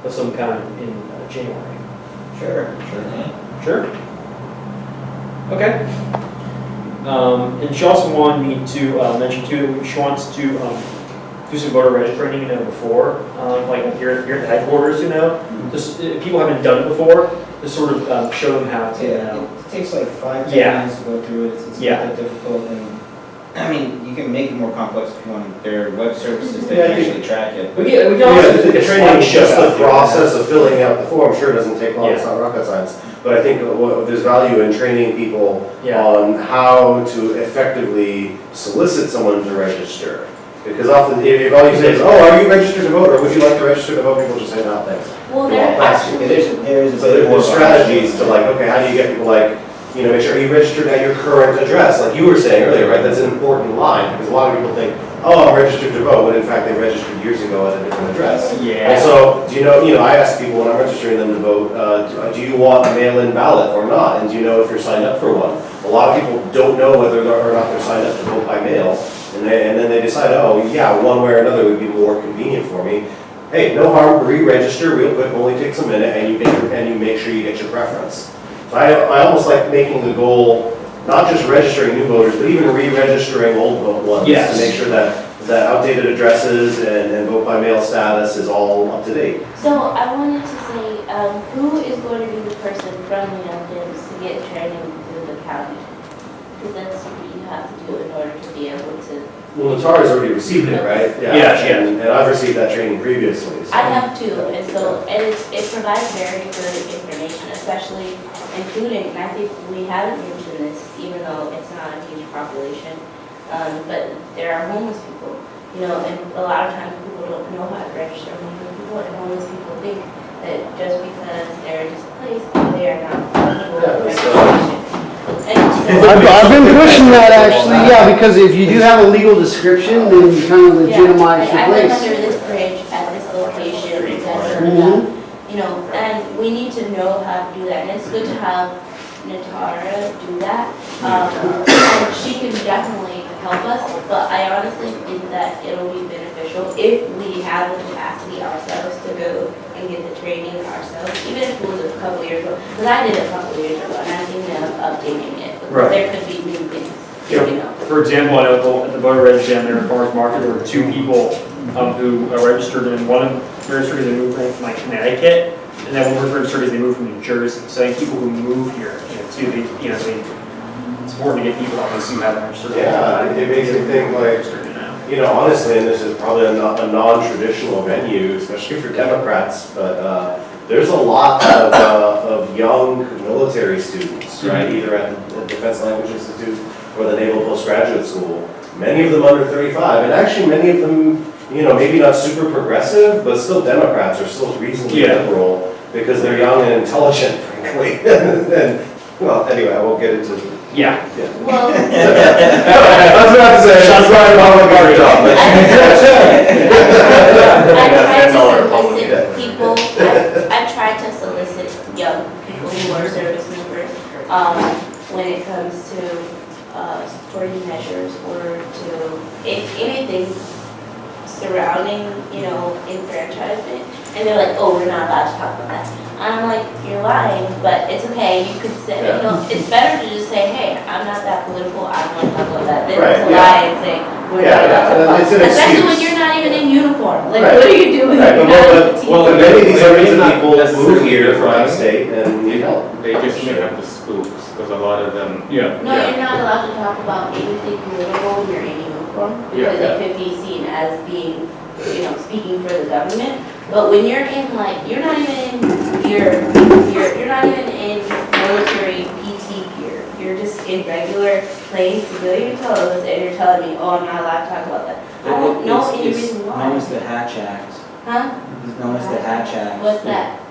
of some kind in January? Sure. Sure. Okay. And she also wanted me to mention too that she wants to do some voter reg training, you know, before, like here at the headquarters, you know, just if people haven't done it before, to sort of show them how to. You know. It takes like 5-10 Yeah. minutes to go through it. It's Yeah. not that difficult, and I mean, you can make it more complex if you want. There are web services that Yeah, I can think- actually track it. We can also do like a training show. Just the out there. process of filling out the form, sure, doesn't take long, it's Yeah. not rocket science. But I think there's value in training people Yeah. on how to effectively solicit someone to register. Because often, if all you say is, oh, are you registered to vote, or would you like to register to vote, people just say, no, thanks. Well, Well, there that's- actually, There's a So bit more there's strategies to like, okay, how do you get people like, you know, make sure you registered at your current address, like you were saying earlier, right? That's an important line, because a lot of people think, oh, I'm registered to vote, when in fact they registered years ago at a different address. And Yeah. so, do you know, I ask people when I'm registering them to vote, do you want a mail-in ballot or not? And do you know if you're signed up for one? A lot of people don't know whether or not they're signed up to vote by mail, and then they decide, oh, yeah, one way or another would be more convenient for me. Hey, no harm, re-register real quick, only takes a minute, and you make sure you get your preference. So I almost like making the goal, not just registering new voters, but even re-registering old ones. Yes. To make sure that outdated addresses and vote by mail status is all up to date. so I wanted to say, who is going to be the person from the Dims to get training through the county? Because that's what you have to do in order to be able to. Well, Natara's already received it, right? Yeah, she has. And I've received that training previously. So. I have too, and so, and it provides very good information, especially including, and I think we haven't mentioned this, even though it's not a huge population, but there are homeless people, you know, and a lot of times people don't know how to register homeless people, and homeless people think that just because they're displaced, they are not eligible for registration. And so- I've been pushing that actually, yeah, because if you do have a legal description, then you kind of legitimize your I live place. under this bridge at this location, et cetera, Mhm. you know, and we need to know how to do that, and it's good to have Natara do that. And she can definitely help us, but I honestly think that it'll be beneficial if we have the capacity ourselves to go and get the training ourselves, even if it was a couple years ago, because I did it a couple years ago, and I'm thinking of updating it, because Right. there could be new things, you know. For example, I know at the voter registry down there at Farmers Market, there were 2 people who registered, and one of them registered as they moved from like Connecticut, and then one was registered as they moved from New Jersey. So I think people who move here, you know, too, it's important to get people obviously who haven't registered. Yeah, it makes me think like, you know, honestly, and this is probably a non-traditional venue, especially for Democrats, but there's a lot of young military students, right? Either at the Defense Language Institute or the Naval Postgraduate School. Many of them under 35, and actually many of them you know, maybe not super progressive, but still Democrats are still reasonably Yeah. liberal because they're young and intelligent, frankly. And, well, anyway, I won't get into. Yeah. Well, I was about to say, shots fired on the garbage off. I tried to Yeah. solicit people, I've tried to solicit young people who are service members, when it comes to, supporting measures or to, if anything surrounding, enfranchisement. And they're like, oh, we're not allowed to talk about that. And I'm like, you're lying, but it's okay, you could say, it's better to just say, hey, I'm not that political, I don't want to talk about that, than Right, to yeah. lie and say, we're not allowed to talk. It's an Especially when excuse. you're not even in uniform, like, Right. what are you doing? Right, You're but not well, on the team. many of these areas of Not people move necessarily here from out of right. state and need help. They just may have the spooks, because a lot of them. Yeah. No, you're not allowed to talk about anything political when you're in uniform, because it could be seen as being, speaking for the government. But when you're in you're not even in you're not even in military PT gear. You're just in regular plain civilian clothes, and you're telling me, oh, I'm not allowed to talk about that. I don't know any reason why. Known as the Hatch Act. Huh? It's known as the Hatch Act. What's that?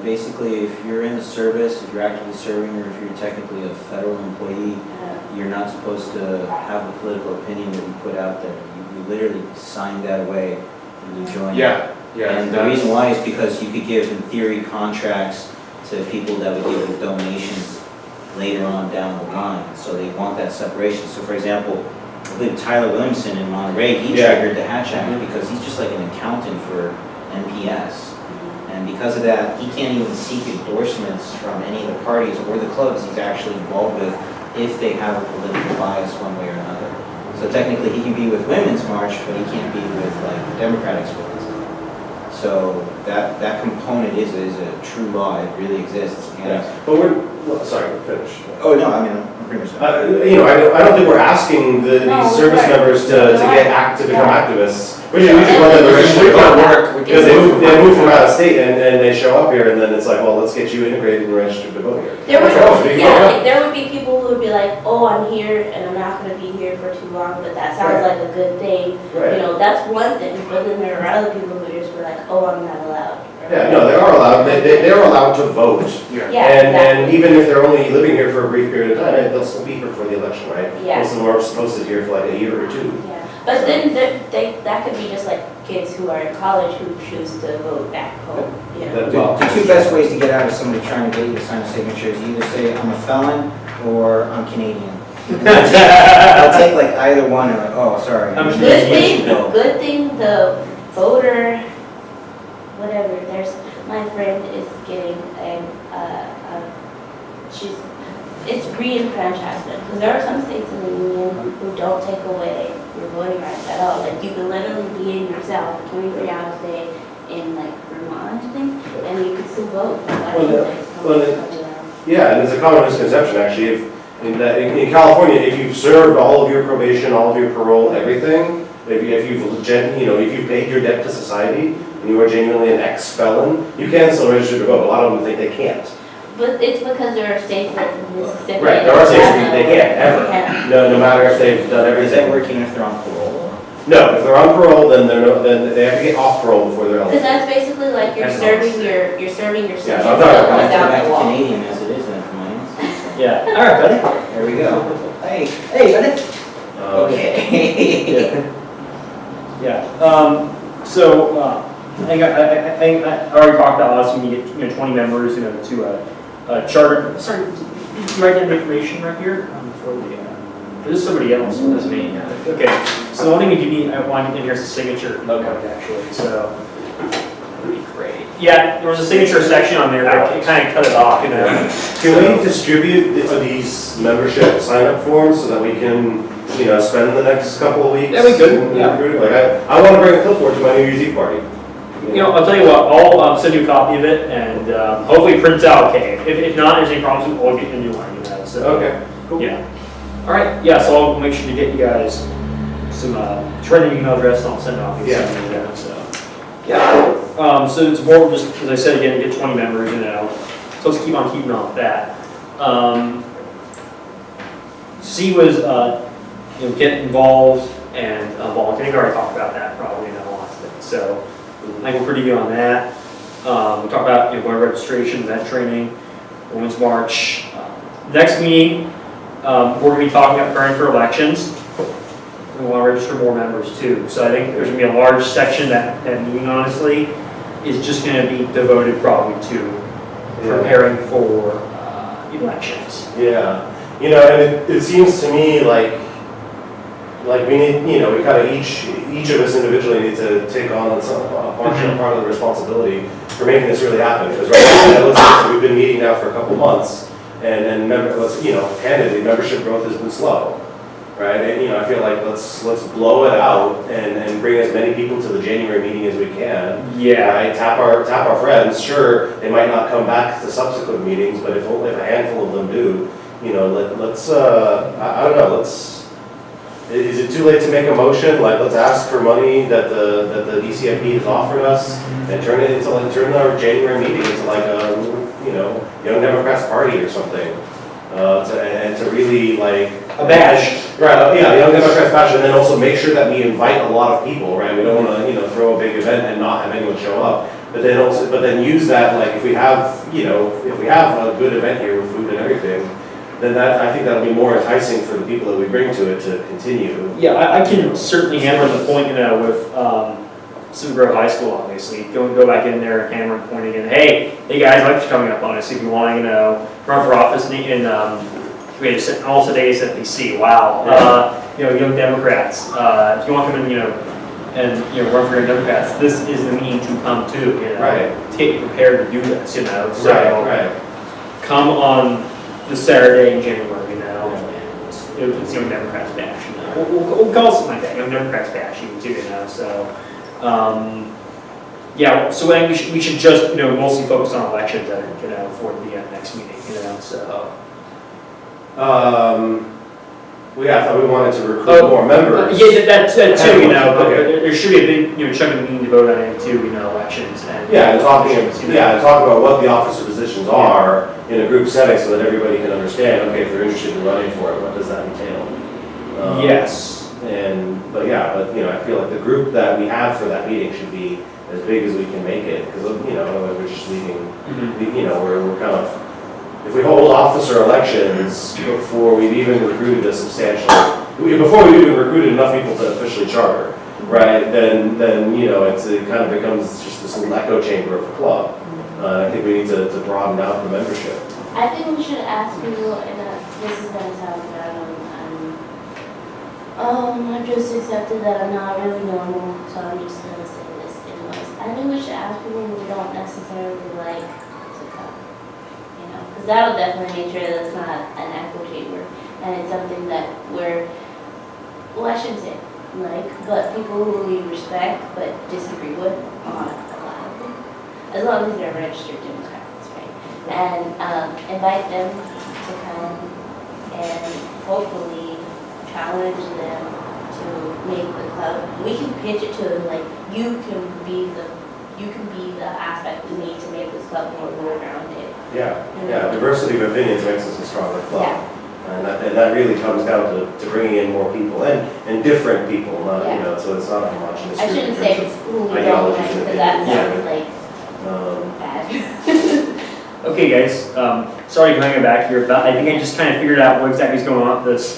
Basically, if you're in the service, if you're actively serving, or if you're technically a federal employee, you're not supposed to have a political opinion that you put out there. You literally sign that away when you join. Yeah. And the reason why is because you could give, in theory, contracts to people that would give you donations later on down the line. So they want that separation. So for example, I believe Tyler Williamson in Monterey, he triggered the Hatch Act because he's just like an accountant for NPS. And because of that, he can't even seek endorsements from any of the parties or the clubs he's actually involved with if they have a political bias one way or another. So technically he can be with Women's March, but he can't be with the Democratic Schools. So that component is a true law, it really exists. And But sorry, finish. oh no, I mean, I'm pretty much done. I don't think we're asking these service members to become activists. We should let them register work. because they move from out of state and they show up here and then it's like, well, let's get you integrated and registered to vote here. There would be people who would be like, oh, I'm here and I'm not going to be here for too long, but that sounds like a good thing. Right. That's one thing, but then there are other people who just were like, oh, I'm not allowed. Yeah, no, they are allowed. They're allowed to vote. Yeah. And even if they're only living here for a brief period of time, they'll still be here for the election, right? Yeah. Most of them are supposed to be here for like a year or two. Yeah. But then that could be just like kids who are in college who choose to vote back home. The two best ways to get out of somebody trying to get you to sign a signature is you either say, I'm a felon, or I'm Canadian. I'll take either one, or oh, sorry. Good thing the voter, whatever, my friend is getting it's re-enfranchisement, because there are some states in the union who don't take away your voting rights at all. You can literally be in yourself 23 hours a day in Vermont, I think, and you can still vote. Yeah, and it's a common misconception actually. In California, if you've served all of your probation, all of your parole, everything, if you've paid your debt to society and you are genuinely an ex-felon, you can still register to vote. A lot of them think they can't. But it's because there are states like Mississippi. Right, there are states that they can't ever. No matter if they've done everything. Is that working if they're on parole? No, if they're on parole, then they have to get off parole before they're eligible. Because that's basically like you're serving your sentence Yeah, I'm talking without Back the to wall. Canadian as it is then for my instance. Yeah. All right, buddy. There we go. Hey, buddy. Okay. Yeah. So I think I already talked about us. We need 20 members, to charter. Sorry, did you write down information right here for the? This is somebody else. This is me. Okay. So the one thing we do need, I want to get in here is a signature notebook actually. So that'd be great. Yeah, there was a signature section on there, but it kind of cut it off. Can we distribute these membership sign-up forms so that we can, spend the next couple of weeks? Yeah, we could. Yeah. I want to bring a clipboard to my New Year's Eve party. I'll tell you what, I'll send you a copy of it, and hopefully it prints out okay. If not, there's any problems, we'll get a new one. So, okay, cool. Yeah. All right, yeah, so I'll make sure to get you guys some, shred the email address, and I'll send it off. So it's more just, as I said again, to get 20 members, so let's keep on keeping on with that. C was, get involved and volunteer. I think I already talked about that probably. So I think we're pretty good on that. We talked about voter registration, event training, Women's March. Next meeting, we're going to be talking about preparing for elections. We want to register more members too. So I think there's going to be a large section that meeting, honestly, is just going to be devoted probably to preparing for elections. Yeah, and it seems to me like we need, we kind of each of us individually need to take on a part of the responsibility for making this really happen. Because right now, let's face it, we've been meeting now for a couple months, and candidly, membership growth has been slow, right? And I feel like let's blow it out and bring as many people to the January meeting as we can. Yeah. Right. Tap our friends. Sure, they might not come back to subsequent meetings, but if only a handful of them do, let's I don't know. Is it too late to make a motion? Like, let's ask for money that the DCMP has offered us and turn our January meeting into like a Young Democrats Party or something, and to really like a bash. Right. Yeah, Young Democrats bash, and then also make sure that we invite a lot of people. Right. We don't want to throw a big event and not have anyone show up. But then use that, like, if we have a good event here with food and everything, then I think that'll be more enticing for the people that we bring to it to continue. Yeah, I can certainly hammer the point, with Pacific Grove High School, obviously. Go back in there and hammer and point again. Hey guys, election's coming up on us. If you want to, run for office in we have also days at DC. Wow. Young Democrats. If you want to come in, and run for Young Democrats, this is the meeting to come to. Right. Get prepared to do this. So Right. Come on the Saturday in January. It's Young Democrats bash. We'll call it something like that. Young Democrats bash even too. So. So I think we should just mostly focus on elections for the next meeting. So. I thought we wanted to recruit more members. Yeah, that too. But Okay. there should be a big chunk of the meeting devoted on it too. Elections and and talk about what the officer positions are in a group setting so that everybody can understand. Okay, if they're interested in running for it, what does that entail? Yes. But I feel like the group that we have for that meeting should be as big as we can make it, because otherwise we're just leaving. We're kind of, if we hold officer elections before we've even recruited before we've even recruited enough people to officially charter, right? Then it kind of becomes just this little echo chamber of a club. I think we need to broaden out the membership. I think we should ask people, and this is gonna sound bad, I just accepted that I'm not really normal, so I'm just gonna say this anyways. I think we should ask people who we don't necessarily like to come, because that'll definitely make sure that it's not an echo chamber, and it's something that I shouldn't say like, but people who we respect but disagree with on a lot of things, as long as they're registered Democrats, right? And invite them to come and hopefully challenge them to make the club. We can pitch it to them like, you can be the aspect we need to make this club more well-rounded. Yeah. Diversity of opinions makes us a stronger club. Yeah. And that really comes down to bringing in more people and different people, not so it's not a homogenous group. I shouldn't in say terms of who we don't ideologies like, and because that opinions. sounds like bad. Okay, guys. Sorry to hang it back here, but I think I just kind of figured out what exactly is going on with this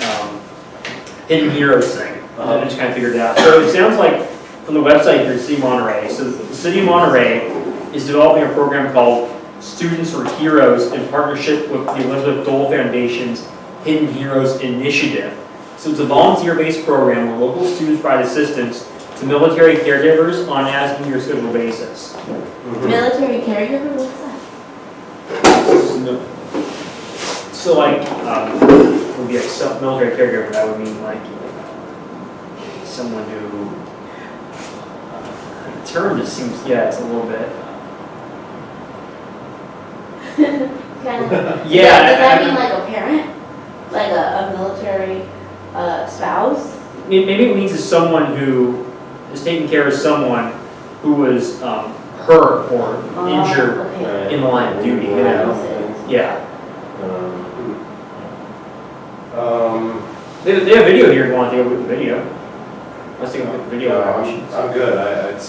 Hidden Heroes thing. I just kind of figured it out. So it sounds like from the website here, City of Monterey. So the City of Monterey is developing a program called Students or Heroes in partnership with the Elizabeth Dole Foundation's Hidden Heroes Initiative. So it's a volunteer-based program where local students provide assistance to military caregivers on an as-needed schedule basis. Military caregiver, what's that? So would be a military caregiver. That would mean like someone who. The term just seems it's a little bit. Kind of. Yeah. Does that mean like a parent? Like a military spouse? Maybe it means it's someone who is taking care of someone who was hurt or injured in the line of duty. Yeah. They have video here if you want to take a look at the video. Let's take a look at the video. I'm good.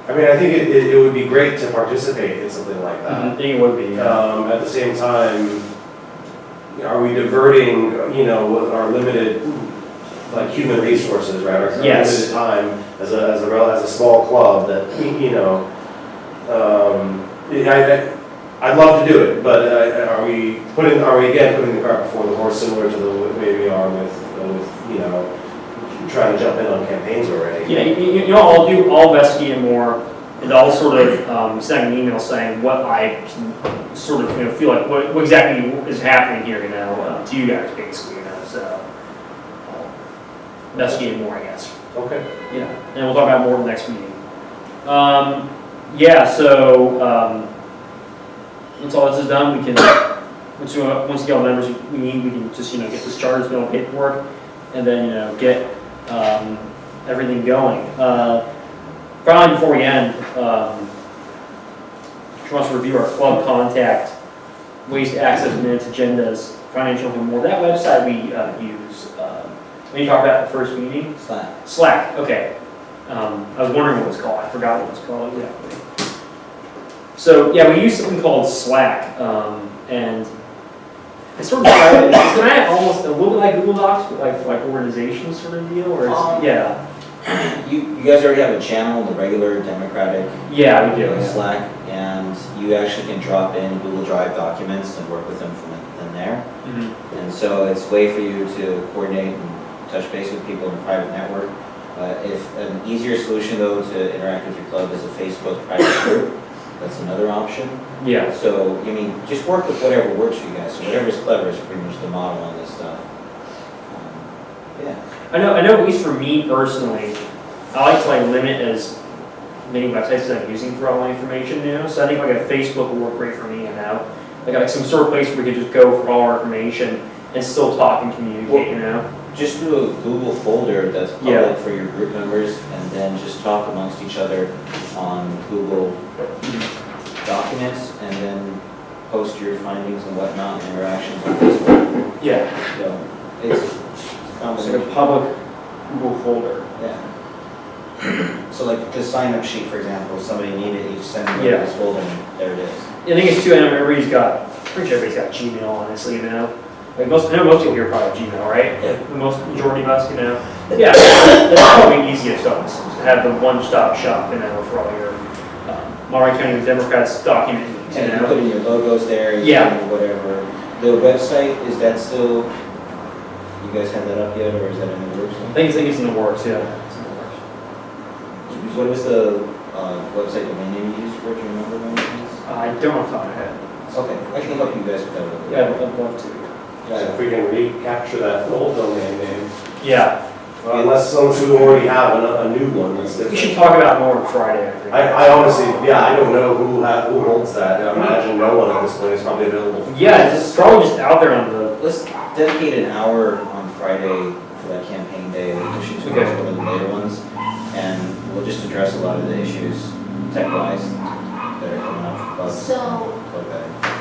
I mean, I think it would be great to participate in something like that. I think it would be. At the same time, are we diverting, with our limited, like, human resources, right? Our Yes. limited time as a small club that, I'd love to do it, but are we putting the cart before the horse, similar to the way we are with trying to jump in on campaigns already? Yeah, I'll investigate more, and I'll sort of send an email saying what I can sort of, feel like, what exactly is happening here, to you guys, basically, so I'll investigate more, I guess. Okay. Yeah, and we'll talk about more in the next meeting. So, once all this is done, we can, once you get all the members we need, we can just, get this charter, fill out paperwork, and then, get everything going. Finally, before we end, just wants to review our club contact, ways to access minutes, agendas, financial and more. That website we use, when you talked about the first meeting? Slack, okay. I was wondering what it was called. I forgot what it was called exactly. So yeah, we use something called Slack, and it's sort of it's kind of almost a little bit like Google Docs, but like organization sort of deal, or yeah. You guys already have a channel, the regular Democratic Yeah, we do. Slack, and you actually can drop in Google Drive documents and work with them from there. Mm-hmm. And so it's a way for you to coordinate and touch base with people in a private network. If an easier solution though to interact with your club is a Facebook private group, that's another option. Yeah. So, just work with whatever works for you guys. So whatever's clever is pretty much the model on this stuff. Yeah. I know. At least for me personally, I like to limit as many websites that I'm using for all my information. So I think like a Facebook will work great for me. Like some sort of place where we could just go for all our information and still talk and communicate. Just do a Google folder that's public for your group members, and then just talk amongst each other on Google documents, and then post your findings and whatnot and interactions on Facebook. Yeah. So it's like a public Google folder. Yeah. So like the sign-up sheet, for example, if somebody needed it, you just send them this folder, and there it is. I think it's too. I know everybody's got. Pretty sure everybody's got Gmail, honestly. Like most people here probably have Gmail, right? Yeah. The majority of us, Yeah, that's probably easiest of us, to have the one-stop shop, for all your Monterey County Democrats documents. And you put in your logos there, whatever. The website, is that still, you guys have that up yet, or is that in the works? I think it's in the works, yeah. It's in the works. What was the website domain name you used for it? Do you remember when it was? I don't off the top of my head. Okay, I can help you guys with that. Yeah, I'd love to. If we can recapture that old domain name. Yeah. Unless we already have a new one that's different. We should talk about more on Friday, I think. I honestly, I don't know who holds that. I imagine no one at this point is probably available. Yeah, it's probably just out there on the... Let's dedicate an hour on Friday for that campaign day, pushing towards one of the later ones, and we'll just address a lot of the issues tech-wise that are coming up. So,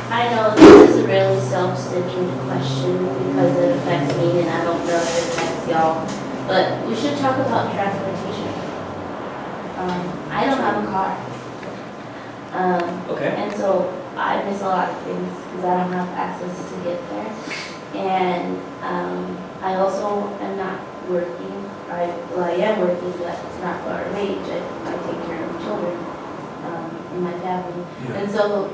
I know this is a really self-sticking question because it affects me and I don't know if it affects y'all, but we should talk about transportation. I don't have a car. Okay. And so I miss a lot of things because I don't have access to get there. And I also am not working. I am working, but it's not for our wage. I take care of children in my family. Yeah. And so,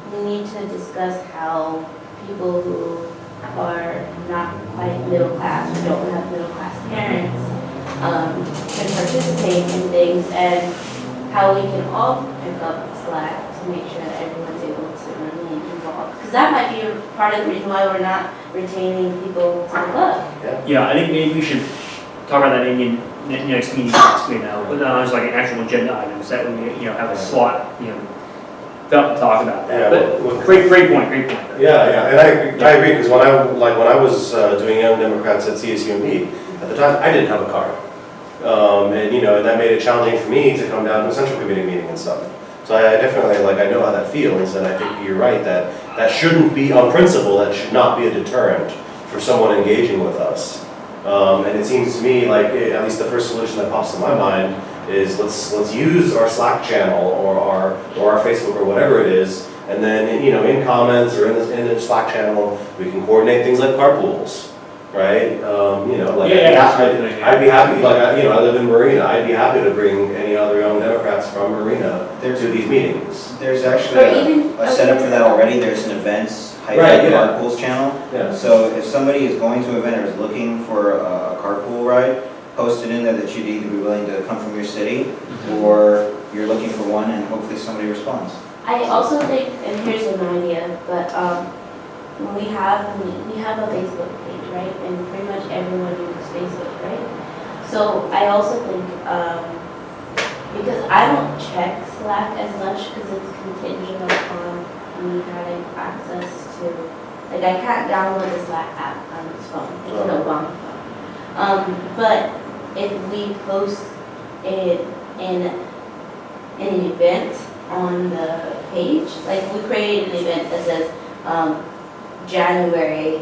we need to discuss how people who are not quite middle class or don't have middle class parents can participate in things, and how we can all pick up slack to make sure that everyone's able to remain involved. Because that might be part of the reason why we're not retaining people to the club. Yeah, I think maybe we should talk about that maybe in the next meeting next week but not just like an actual agenda item, so that we have a slot, to talk about that. But great point. Yeah, and I agree, because when I was doing Young Democrats at CSUMB, at the time, I didn't have a car. And that made it challenging for me to come down to a central committee meeting and stuff. So I definitely, I know how that feels, and I think you're right, that shouldn't be, on principle, that should not be a deterrent for someone engaging with us. And it seems to me like, at least the first solution that pops in my mind is let's use our Slack channel or our Facebook or whatever it is, and then, you know, in comments or in the Slack channel, we can coordinate things like carpools, right? You know, like, I'd be happy, like, I live in Marina, I'd be happy to bring any other young Democrats from Marina to these meetings. There's actually a setup for that already. There's an events carpools channel. Yeah. So if somebody is going to an event or is looking for a carpool ride, post it in there that you'd either be willing to come from your city or you're looking for one, and hopefully somebody responds. I also think, and here's an idea, but when we have a Facebook page, right? And pretty much everyone uses Facebook, right? So I also think, because I don't check Slack as much because it's contingent upon me having access to, like, I can't download the Slack app on this phone. It's no bomb phone. But if we post it in an event on the page, like we created an event that says January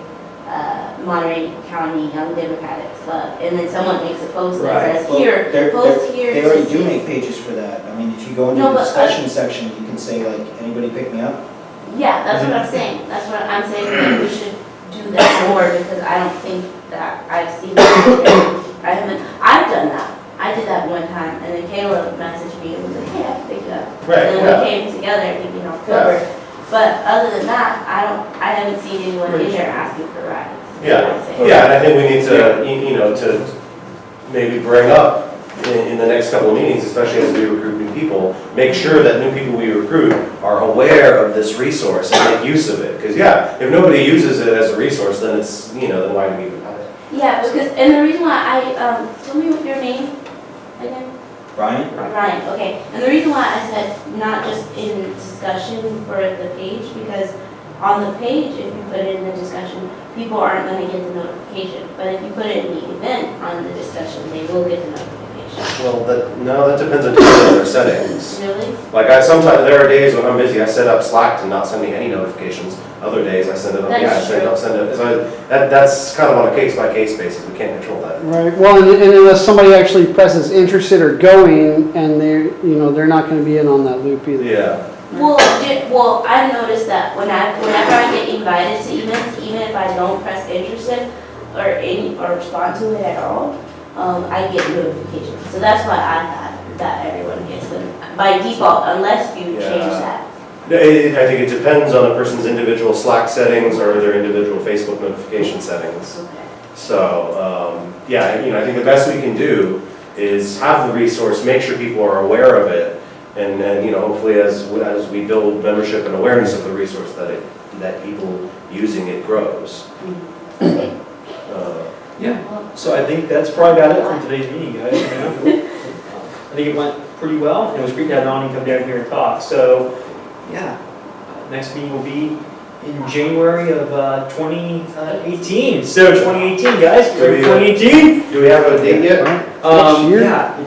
Monterey County Young Democratic Club, and then someone makes a post that says, here, post here. They already do make pages for that. I mean, if you go into the discussion section, you can say like, anybody pick me up? Yeah, that's what I'm saying. That's what I'm saying, that we should do that more, because I don't think that I've seen that. I've done that. I did that one time, and then Kayla messaged me and was like, hey, I picked it up. Right, and then we came together, I think, in October. But other than that, I haven't seen anyone in there asking for rides. Yeah, and I think we need to, you know, to maybe bring up in the next couple of meetings, especially as we recruit new people, make sure that new people we recruit are aware of this resource and make use of it. Because if nobody uses it as a resource, then it's, you know, then why do we even have it? Yeah, because, and the reason why tell me what your name again? Ryan? Ryan, okay. And the reason why I said not just in discussion for the page, because on the page, if you put it in the discussion, people aren't going to get the notification. But if you put it in the event on the discussion, they will get the notification. Well, that depends on their settings. Really? Like sometimes there are days when I'm busy, I set up Slack to not send me any notifications. Other days I send it up, So that's kind of on a case by case basis. We can't control that. Right, well, and unless somebody actually presses interested or going, and they're not gonna be in on that loop either. Yeah. Well, I've noticed that whenever I get invited to events, even if I don't press interested or respond to it at all, I get notifications. So that's why I thought that everyone gets them by default, unless you change that. I think it depends on a person's individual Slack settings or their individual Facebook notification settings. Okay. So, I think the best we can do is have the resource, make sure people are aware of it, and hopefully as we build membership and awareness of the resource, that people using it grows. So I think that's probably about it from today's meeting, guys. I think it went pretty well. It was great to have Donnie come down here and talk. So, next meeting will be in January of 2018. So 2018, guys. 2018. Do we have a date yet? Next year?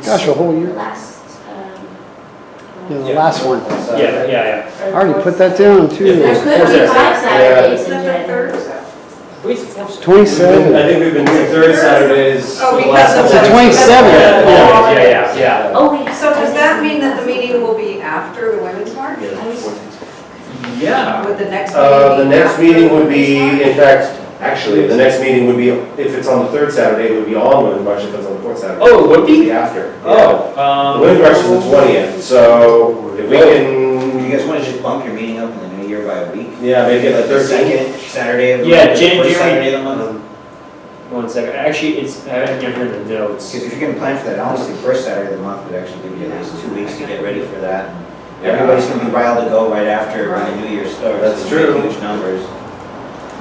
Gosh, a whole year. The last one. Yeah. I already put that down too. There could be 5 Saturdays in January. 27. I think we've been doing third Saturdays. Oh, for the because last of the 27th. Yeah. Oh, wait. So does that mean that the meeting will be after the Women's March? Yeah. Would the next The next meeting would be, in fact, actually, the next meeting would be, if it's on the third Saturday, it would be on Women's March. If it's on the fourth Saturday, Oh, it would it be? would be after. Oh. The Women's March is the 20th, so if we Do can, you guys want to just bump your meeting up in the new year by a week? yeah, make it like The 13th. second Saturday of the Yeah, month, the January. first Saturday of the month? 1 second. Actually, I have here in the notes. Because if you're going to plan for that, honestly, first Saturday of the month would actually give you at least 2 weeks to get ready for that. Yeah. Everybody's going to be riled to go right after when the new year starts. That's It's gonna be true. Huge numbers.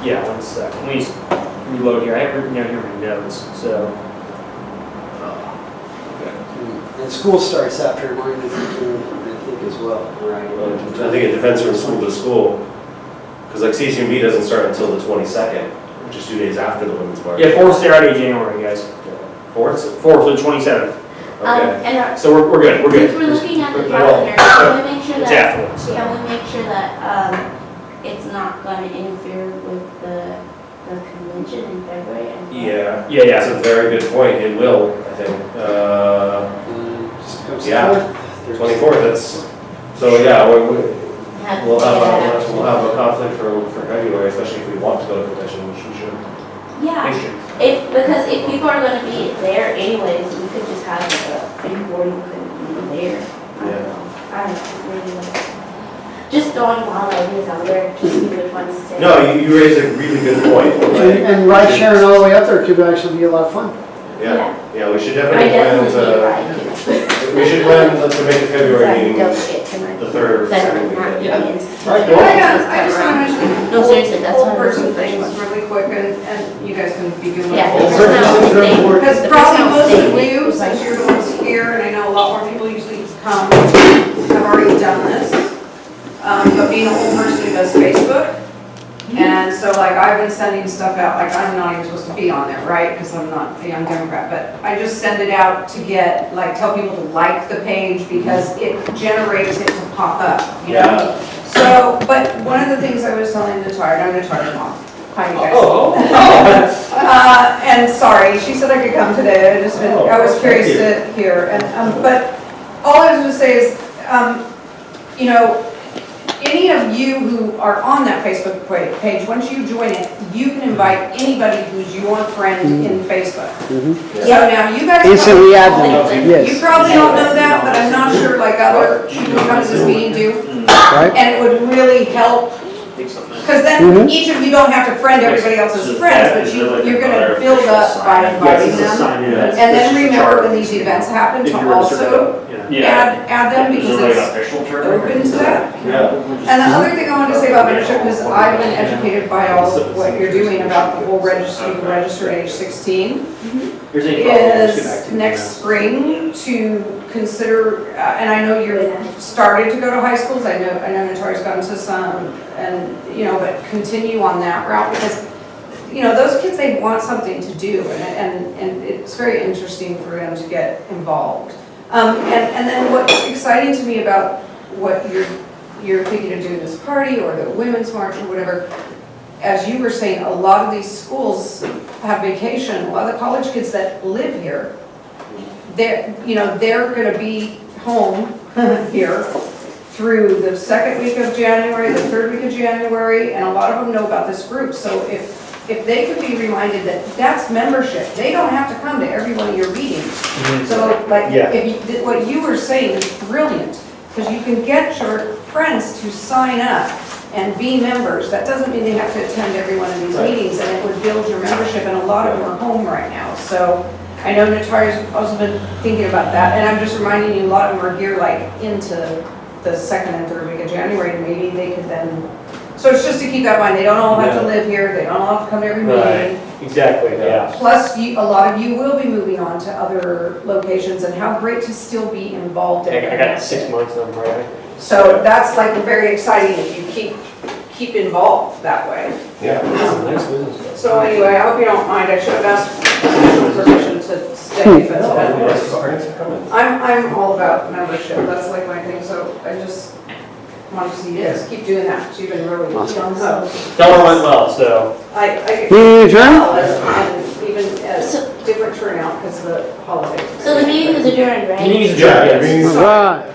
Yeah, 1 second. Let me just reload here. I have written down here my notes. So. And school starts after Martin Luther King, I think, as well. I think it depends from school to school. Because like CCMB doesn't start until the 22nd, which is 2 days after the Women's March. Yeah, 4th Saturday, January, guys. 4th? 4th to the 27th. Okay. And So we're good. We're since good. we're looking at the We're- calendar, can we make sure It's that, afterwards. So. can we make sure that it's not going to interfere with the convention in February? Yeah. Yeah. That's a very good point. It will, I think. Just go Yeah, 24th, that's, so yeah, we'll have a conflict for February, especially if we want to go to convention, which we should. Yeah, because if people are gonna be there anyways, we could just have like a before you couldn't be there. I don't know, maybe. Just throwing wild ideas out there, to see which ones stick. No, you raise a really good point. And ride sharing all the way up there could actually be a lot of fun. Yeah, we should I definitely plan definitely to, we should plan to make the February meeting the third or second weekend. I just want to mention. No, seriously, that's whole one of person those thing things. really quick, and you guys can be doing. Yeah, whole the person personal thing. thing. Because The probably personal most of thing you, was since like- you're the ones here, and I know a lot more people usually come, have already done this. But being a whole person who does Facebook, and so like I've been sending stuff out, like I'm not even supposed to be on there, right? Because I'm not a young Democrat, but I just send it out to get, like, tell people to like the page because it generates it to pop up, you know? So, but one of the things I was telling Natalia, I'm Natalia's mom. Hi, you guys. And sorry, she said I could come today, I was curious to hear, and, but all I was gonna say is, you know, any of you who are on that Facebook page, once you join it, you can invite anybody who's your friend in Facebook. So now you guys. Instantly add them, You yes. probably don't know that, but I'm not sure like other people who come to this meeting do. Right? And it would really help, because then each of you don't have to friend everybody else's friends, but you're gonna build up by inviting them. And then remember when these events happen to also add them because it's open to that. And the other thing I wanted to say about membership is I've been educated by all of what you're doing about the whole register at age 16. Is next spring to consider, and I know you're started to go to high schools, I know Natari's gone to some, and, you know, but continue on that route because, you know, those kids, they want something to do and it's very interesting for them to get involved. And then what's exciting to me about what you're thinking of doing this party or the women's march or whatever, as you were saying, a lot of these schools have vacation. A lot of the college kids that live here, they're going to be home here through the second week of January, the third week of January, and a lot of them know about this group. So if they could be reminded that that's membership, they don't have to come to every one of your meetings. So like, what you were saying is brilliant, because you can get your friends to sign up and be members. That doesn't mean they have to attend every one of these meetings, and it would build your membership, and a lot of them are home right now. So I know Nataria's also been thinking about that, and I'm just reminding you, a lot of them are here like into the second and third week of January, and maybe they could then, so it's just to keep that in mind, they don't all have to live here, they don't all have to come to every meeting. Exactly, yeah. Plus, a lot of you will be moving on to other locations, and how great to still be involved in it. I got 6 months on right. So that's like very exciting if you keep involved that way. Yeah. Nice business. So anyway, I hope you don't mind, I should have asked for permission to stay, but I'm all about membership, that's like my thing, so I just want to see you guys keep doing that, because you've been really on so. Tell her went well, so. I get adjourned? and even as different turnout because of the holidays. So the meeting is adjourned, right? Meeting is adjourned, yes. All right.